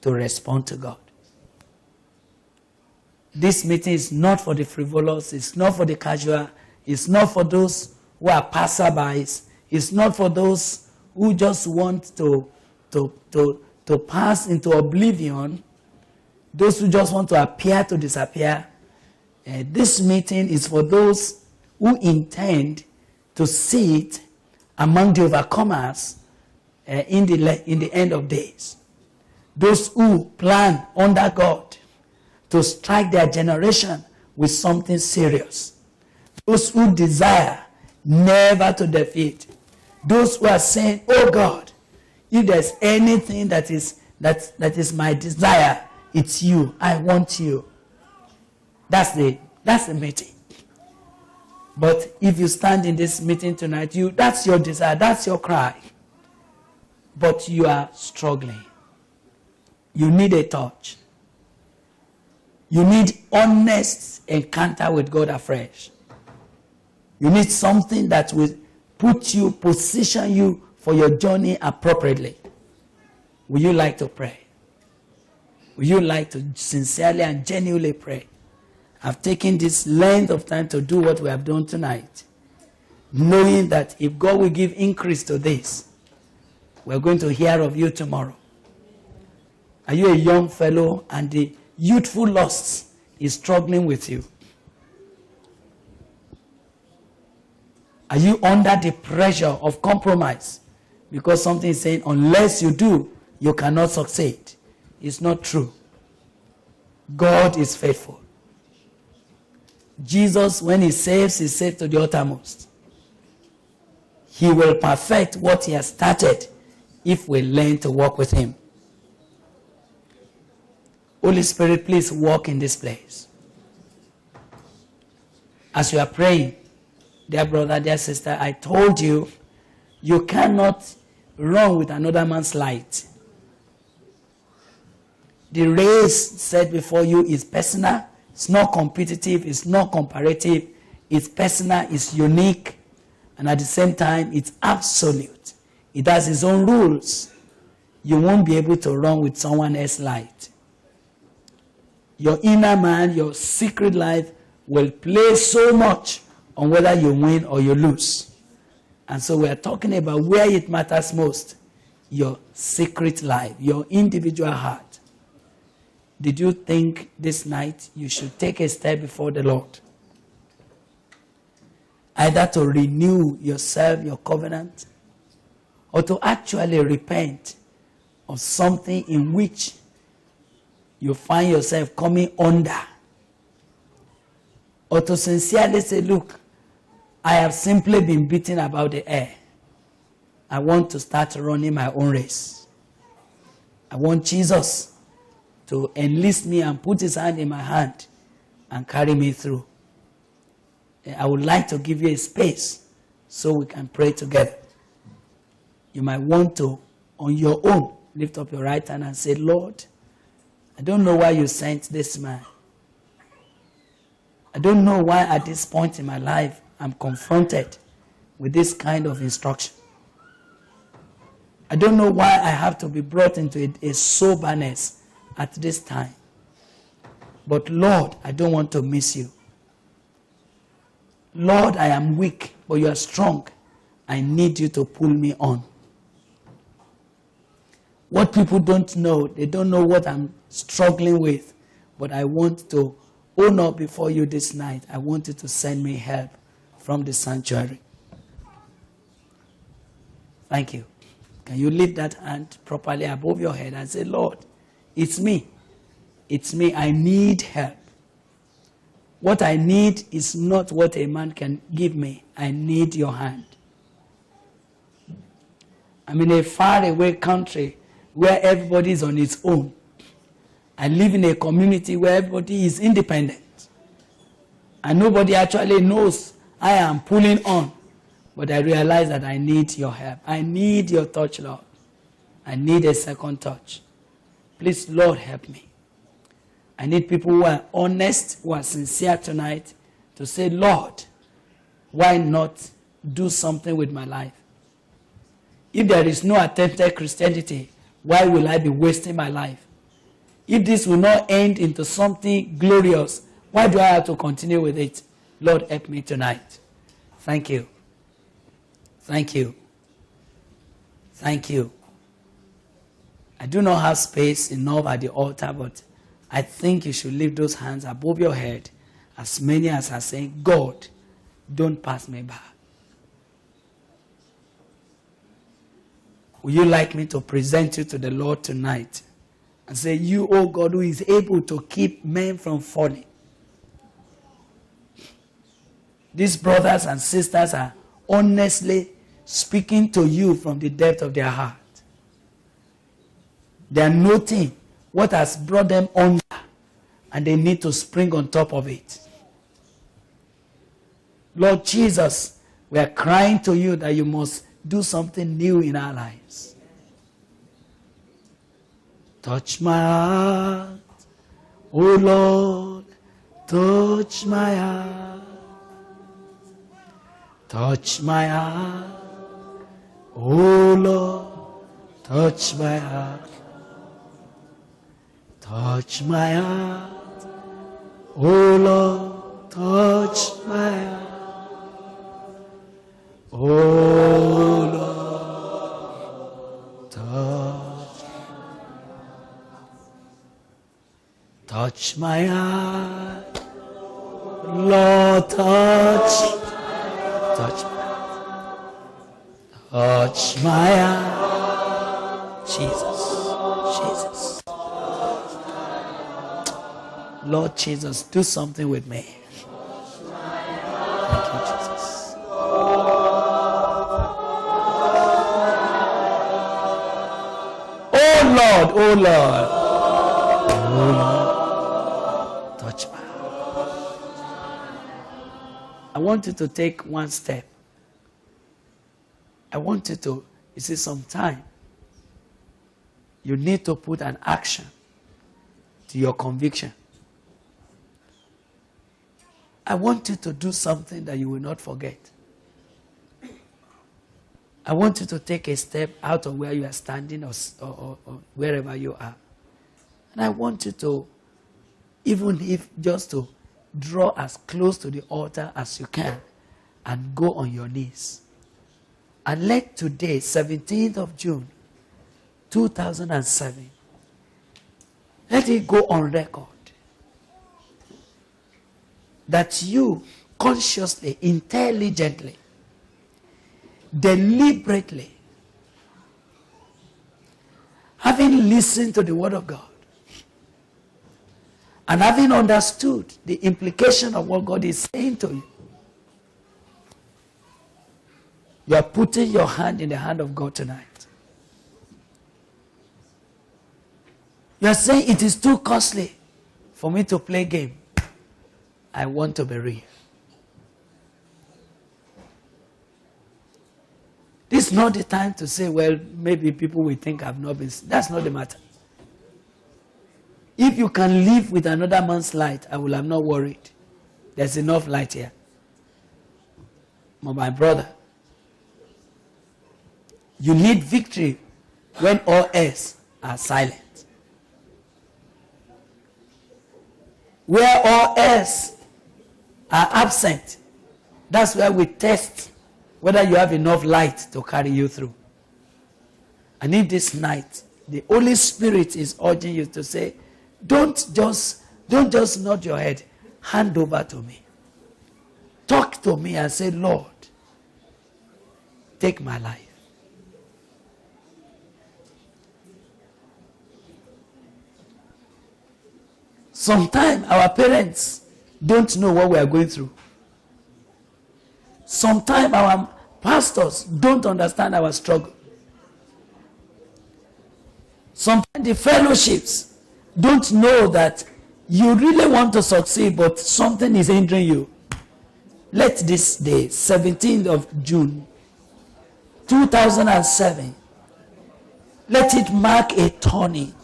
to respond to God. This meeting is not for the frivolous, it's not for the casual, it's not for those who are passerbys, it's not for those who just want to pass into oblivion, those who just want to appear to disappear. This meeting is for those who intend to sit among the overcomers in the end of days. Those who plan under God to strike their generation with something serious. Those who desire never to defeat. Those who are saying, oh God, if there's anything that is my desire, it's you. I want you. That's the meeting. But if you stand in this meeting tonight, that's your desire, that's your cry. But you are struggling. You need a touch. You need honest encounter with God afresh. You need something that will position you for your journey appropriately. Would you like to pray? Would you like to sincerely and genuinely pray? I've taken this length of time to do what we have done tonight, knowing that if God will give increase to this, we're going to hear of you tomorrow. Are you a young fellow and the youthful lust is struggling with you? Are you under the pressure of compromise? Because something is saying, unless you do, you cannot succeed. It's not true. God is faithful. Jesus, when he saves to the uttermost. He will perfect what he has started if we learn to walk with him. Holy Spirit, please walk in this place. As you are praying, dear brother, dear sister, I told you, you cannot run with another man's light. The race set before you is personal. It's not competitive. It's not comparative. It's personal. It's unique. And at the same time, it's absolute. It has its own rules. You won't be able to run with someone else's light. Your inner man, your secret life will play so much on whether you win or you lose. And so we are talking about where it matters most. Your secret life, your individual heart. Did you think this night you should take a step before the Lord? Either to renew yourself, your covenant, or to actually repent of something in which you find yourself coming under. Or to sincerely say, look, I have simply been beaten about the air. I want to start running my own race. I want Jesus to enlist me and put his hand in my hand and carry me through. I would like to give you a space so we can pray together. You might want to, on your own, lift up your right hand and say, Lord, I don't know why you sent this man. I don't know why at this point in my life I'm confronted with this kind of instruction. I don't know why I have to be brought into a soberness at this time. But Lord, I don't want to miss you. Lord, I am weak, but you are strong. I need you to pull me on. What people don't know, they don't know what I'm struggling with. But I want to own up before you this night. I want you to send me help from the sanctuary. Thank you. Can you lift that hand properly above your head and say, Lord, it's me. It's me. I need help. What I need is not what a man can give me. I need your hand. I'm in a faraway country where everybody is on its own. I live in a community where everybody is independent. And nobody actually knows I am pulling on. But I realize that I need your help. I need your touch, Lord. I need a second touch. Please, Lord, help me. I need people who are honest, who are sincere tonight to say, Lord, why not do something with my life? If there is no attempted Christianity, why will I be wasting my life? If this will not end into something glorious, why do I have to continue with it? Lord, help me tonight. Thank you. Thank you. Thank you. I do not have space enough at the altar, but I think you should lift those hands above your head As many as are saying, God, don't pass me by. Would you like me to present you to the Lord tonight and say, you, oh God, who is able to keep men from falling? These brothers and sisters are honestly speaking to you from the depth of their heart. They are noting what has brought them under, and they need to spring on top of it. Lord Jesus, we are crying to you that you must do something new in our lives. Touch my heart, oh Lord, touch my heart. Touch my heart, oh Lord, touch my heart. Touch my heart, oh Lord, touch my heart. Oh Lord, touch my heart. Lord, touch my heart. Jesus. Lord Jesus, do something with me. Thank you, Jesus. Oh Lord. Touch my heart. I want you to take one step. I want you to, you see, sometime you need to put an action to your conviction. I want you to do something that you will not forget. I want you to take a step out of where you are standing or wherever you are. And I want you to, even if just to draw as close to the altar as you can and go on your knees. And let today, 17th of June, 2007, let it go on record that you consciously, intelligently, deliberately, having listened to the word of God and having understood the implication of what God is saying to you, you are putting your hand in the hand of God tonight. You are saying it is too costly for me to play game. I want to be real. This is not the time to say, well, maybe people will think I've not been. That's not the matter. If you can live with another man's light, I will have not worried. There's enough light here. But my brother, you need victory when all else are silent. Where all else are absent, that's where we test whether you have enough light to carry you through. And in this night, the Holy Spirit is urging you to say, don't just nod your head. Hand over to me. Talk to me and say, Lord, take my life. Sometimes our parents don't know what we are going through. Sometimes our pastors don't understand our struggle. Sometimes the fellowships don't know that you really want to succeed, but something is hindering you. Let this day, 17th of June, 2007, let it mark a turning.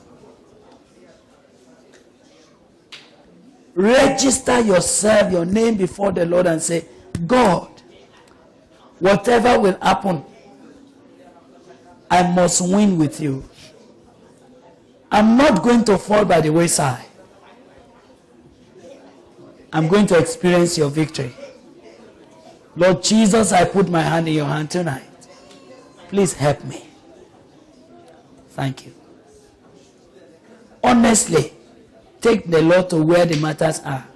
Register yourself, your name before the Lord and say, God, whatever will happen, I must win with you. I'm not going to fall by the wayside. I'm going to experience your victory. Lord Jesus, I put my hand in your hand tonight. Please help me. Thank you. Honestly, take the Lord to where the matters are.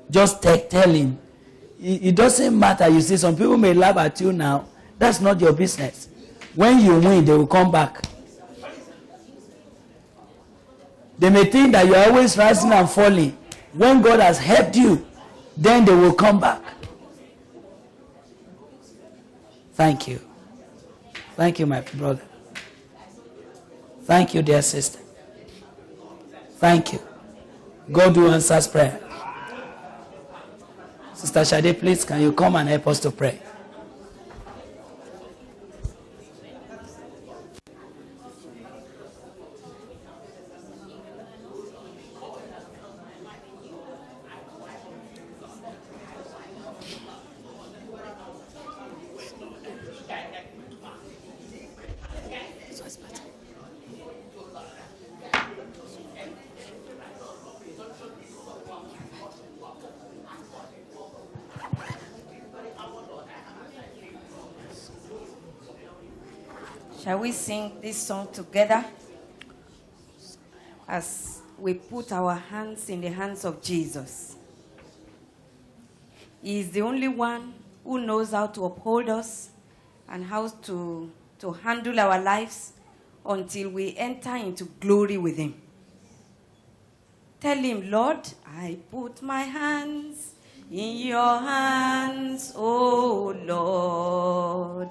Just tell him. It doesn't matter. You see, some people may laugh at you now. That's not your business. When you win, they will come back. They may think that you are always rising and falling. When God has helped you, then they will come back. Thank you. Thank you, my brother. Thank you, dear sister. Thank you. God will answer prayer. Sister Shade, please, can you come and help us to pray? Shall we sing this song together as we put our hands in the hands of Jesus? He is the only one who knows how to uphold us and how to handle our lives until we enter into glory with him. Tell him, Lord, I put my hands in your hands, oh Lord.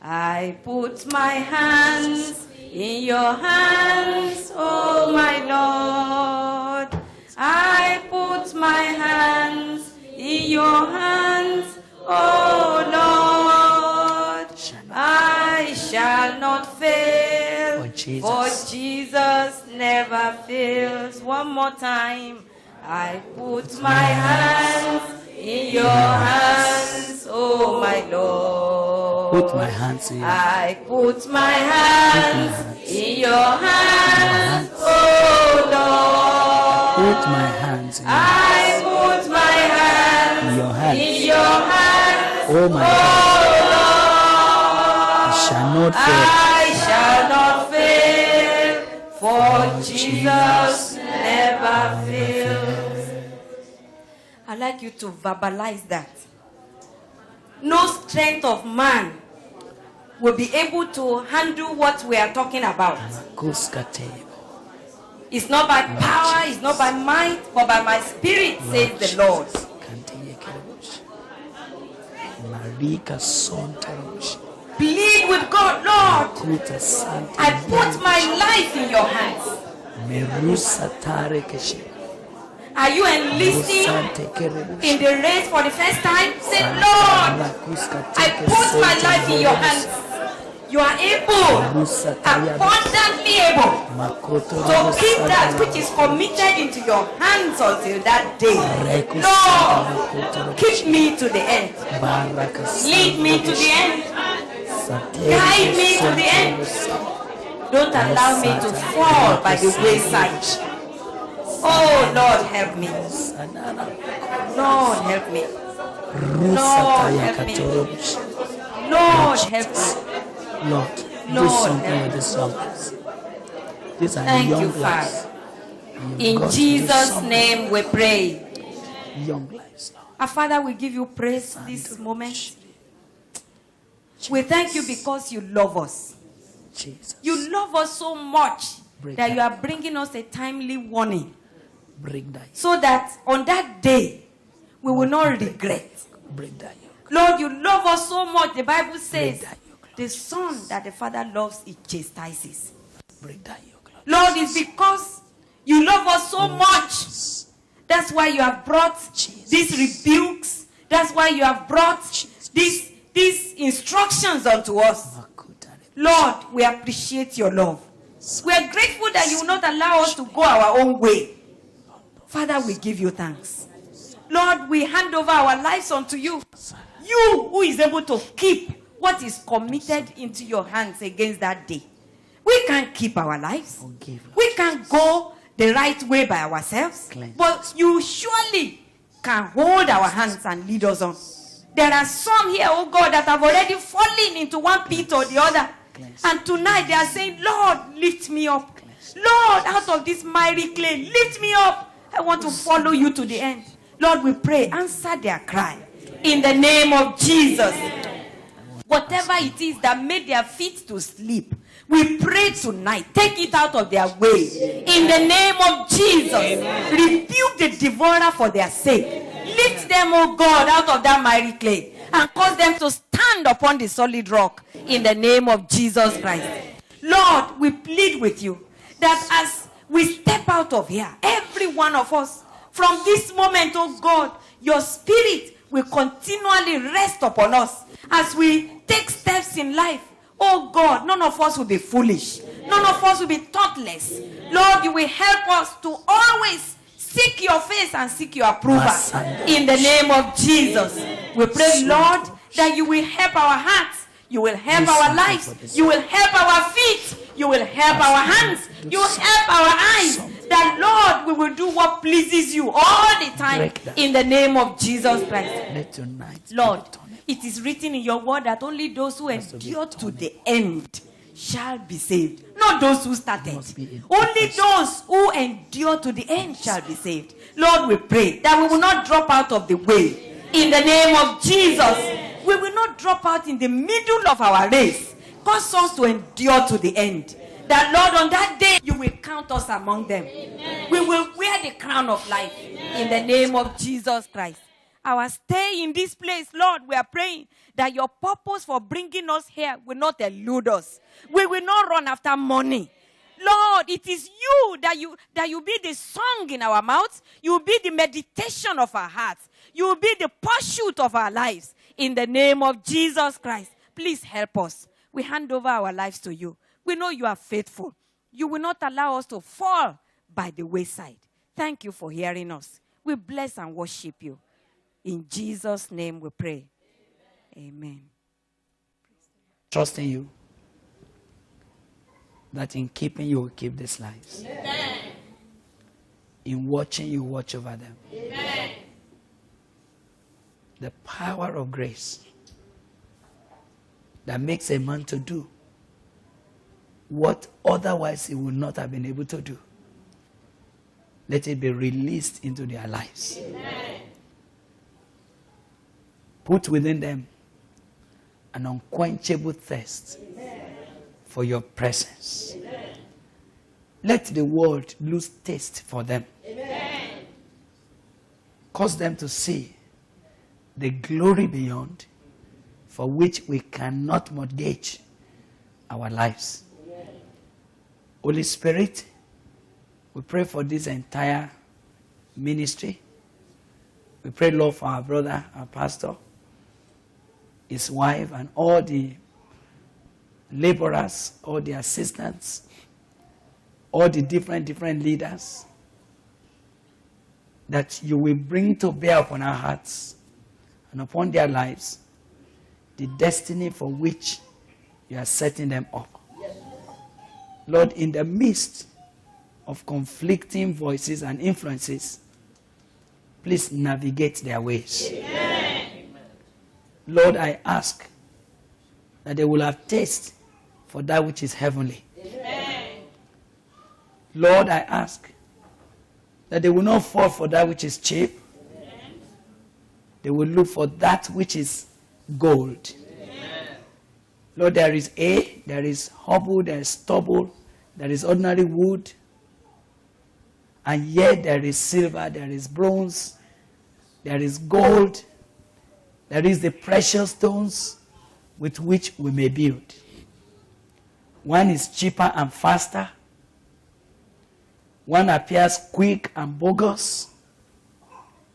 I put my hands in your hands, oh my Lord. I put my hands in your hands, oh Lord. I shall not fail, for Jesus never fails. One more time. I put my hands in your hands, oh my Lord. Put my hands in your hands. I put my hands in your hands, oh Lord. Put my hands in your hands. I put my hands In your hands. in your hands, Oh my God. oh Lord. I shall not fail. I shall not fail, for Jesus never fails. I'd like you to verbalize that. No strength of man will be able to handle what we are talking about. It's not by power, it's not by might, but by my spirit, says the Lord. Plead with God, Lord. I put my life in your hands. Are you enlisting in the race for the first time? Say, Lord, I put my life in your hands. You are able, abundantly able, to keep that which is committed into your hands until that day. Lord, keep me to the end. Lead me to the end. Guide me to the end. Don't allow me to fall by the wayside. Oh, Lord, help me. Lord, help me. Lord, help me. Lord, help me. Lord, do something with these songs. These are Thank young you, lives. Father. In Jesus' name we pray. Young lives, Lord. Our Father, we give you praise this moment. We thank you because you love us. Jesus. You love us so much that you are bringing us a timely warning. Bring that. So that on that day, we will not regret. Bring that yoke. Lord, you love us so much. The Bible says the son that the Father loves, he chastises. Bring that yoke, Lord, it's because you love us so much. That's why you have brought these rebukes. That's why you have brought these instructions unto us. Lord, we appreciate your love. We are grateful that you will not allow us to go our own way. Father, we give you thanks. Lord, we hand over our lives unto you. You who is able to keep what is committed into your hands against that day. We can't keep our lives. We can't go the right way by ourselves. But you surely can hold our hands and lead us on. There are some here, oh God, that have already fallen into one pit or the other. And tonight they are saying, Lord, lift me up. Lord, out of this miry clay, lift me up. I want to follow you to the end. Lord, we pray, answer their cry in the name of Jesus. Whatever it is that made their feet to sleep, we pray tonight, take it out of their way in the name of Jesus. Rebuke the devourer for their sake. Lift them, oh God, out of that miry clay and cause them to stand upon the solid rock in the name of Jesus Christ. Lord, we plead with you that as we step out of here, every one of us, from this moment, oh God, your spirit will continually rest upon us as we take steps in life. Oh God, none of us will be foolish. None of us will be thoughtless. Lord, you will help us to always seek your face and seek your approval in the name of Jesus. We pray, Lord, that you will help our hearts. You will help our lives. You will help our feet. You will help our hands. You will help our eyes. That, Lord, we will do what pleases you all the time in the name of Jesus Christ. Lord, it is written in your word that only those who endure to the end shall be saved. Not those who started. Only those who endure to the end shall be saved. Lord, we pray that we will not drop out of the way in the name of Jesus. We will not drop out in the middle of our race. Cause us to endure to the end. That, Lord, on that day, you will count us among them. Amen. We will wear the crown of life. Amen. In the name of Jesus Christ. Our stay in this place, Lord, we are praying that your purpose for bringing us here will not elude us. We will not run after money. Lord, it is you that you be the song in our mouths. You will be the meditation of our hearts. You will be the pursuit of our lives. In the name of Jesus Christ, please help us. We hand over our lives to you. We know you are faithful. You will not allow us to fall by the wayside. Thank you for hearing us. We bless and worship you. In Jesus' name we pray. Amen. Trusting you that in keeping you will keep these lives. Amen. In watching you watch over them. Amen. The power of grace that makes a man to do what otherwise he would not have been able to do. Let it be released into their lives. Amen. Put within them an unquenchable thirst for your presence. Amen. Let the world lose taste for them. Amen. Cause them to see the glory beyond, for which we cannot mortgage our lives. Amen. Holy Spirit, we pray for this entire ministry. We pray, Lord, for our brother, our pastor, his wife, and all the laborers, all the assistants, all the different leaders, that you will bring to bear upon our hearts and upon their lives the destiny for which you are setting them up. Lord, in the midst of conflicting voices and influences, please navigate their ways. Amen. Lord, I ask that they will have taste for that which is heavenly. Amen. Lord, I ask that they will not fall for that which is cheap. Amen. They will look for that which is gold. Amen. Lord, there is hay, there is hobble, there is stubble, there is ordinary wood, and yet there is silver, there is bronze, there is gold, there is the precious stones with which we may build. One is cheaper and faster. One appears quick and bogus,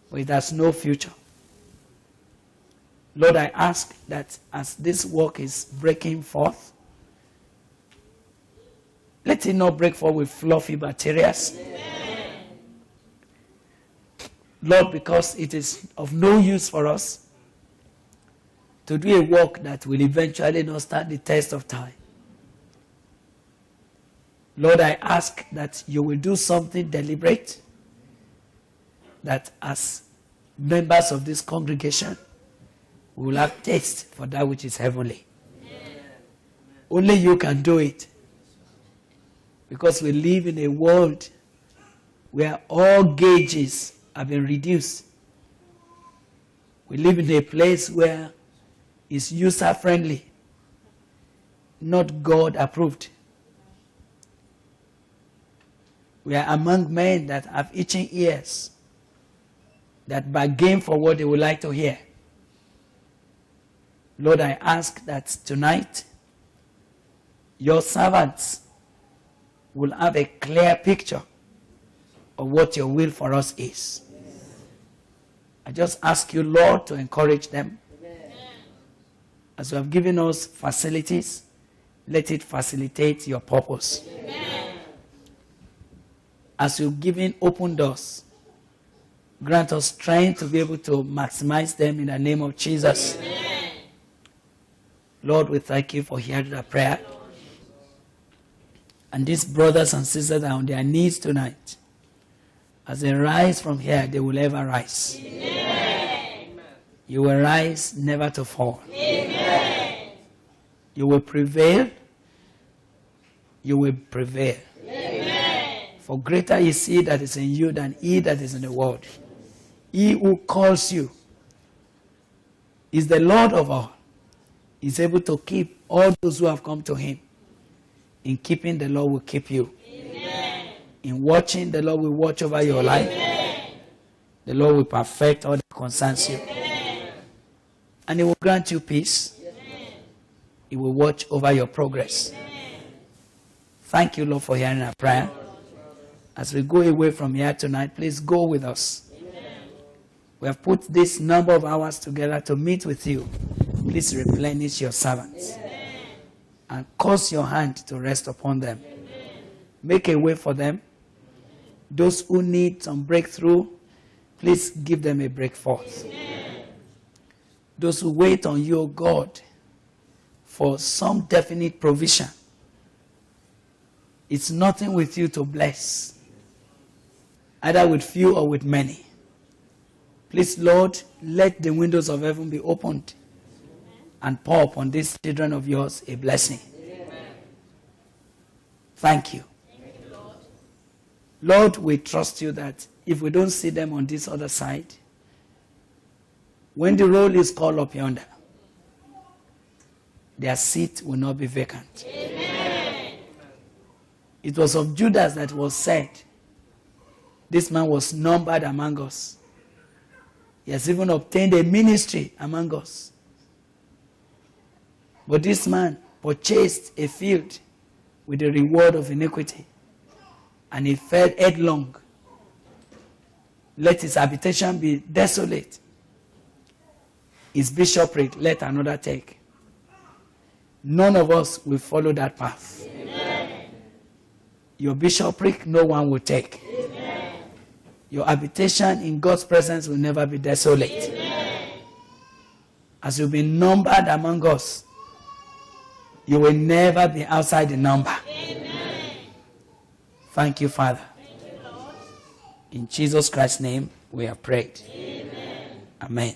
but it has no future. Lord, I ask that as this work is breaking forth, let it not break forth with fluffy materials. Amen. Lord, because it is of no use for us to do a work that will eventually not stand the test of time. Lord, I ask that you will do something deliberate, that as members of this congregation, we will have taste for that which is heavenly. Amen. Only you can do it. Because we live in a world where all gauges have been reduced We live in a place where it's user-friendly, not God-approved. We are among men that have itching ears, that bargain for what they would like to hear. Lord, I ask that tonight, your servants will have a clear picture of what your will for us is. I just ask you, Lord, to encourage them. As you have given us facilities, let it facilitate your purpose. As you've given open doors, grant us strength to be able to maximize them in the name of Jesus. Lord, we thank you for hearing our prayer. And these brothers and sisters are on their knees tonight. As they rise from here, they will ever rise. Amen. You will rise never to fall. Amen. You will prevail. You will prevail. Amen. For greater is he that is in you than he that is in the world. He who calls you is the Lord of all. He is able to keep all those who have come to him. In keeping, the Lord will keep you. Amen. In watching, the Lord will watch over your life. Amen. The Lord will perfect all that concerns you. Amen. And he will grant you peace. Amen. He will watch over your progress. Amen. Thank you, Lord, for hearing our prayer. As we go away from here tonight, please go with us. Amen. We have put this number of hours together to meet with you. Please replenish your servants. Amen. And cause your hand to rest upon them. Amen. Make a way for them. Those who need some breakthrough, please give them a break forth. Amen. Those who wait on you, God, for some definite provision, it's nothing with you to bless, either with few or with many. Please, Lord, let the windows of heaven be opened and pour upon these children of yours a blessing. Amen. Thank you. Thank you, Lord. Lord, we trust you that if we don't see them on this other side, when the roll is called up yonder, their seat will not be vacant. Amen. It was of Judas that was said, this man was numbered among us. He has even obtained a ministry among us. But this man purchased a field with the reward of iniquity, and he fell headlong. Let his habitation be desolate. His bishopric let another take. None of us will follow that path. Amen. Your bishopric, no one will take. Amen. Your habitation in God's presence will never be desolate. Amen. As you've been numbered among us, you will never be outside the number. Amen. Thank you, Father. Thank you, Lord. In Jesus Christ's name, we have prayed. Amen. Amen.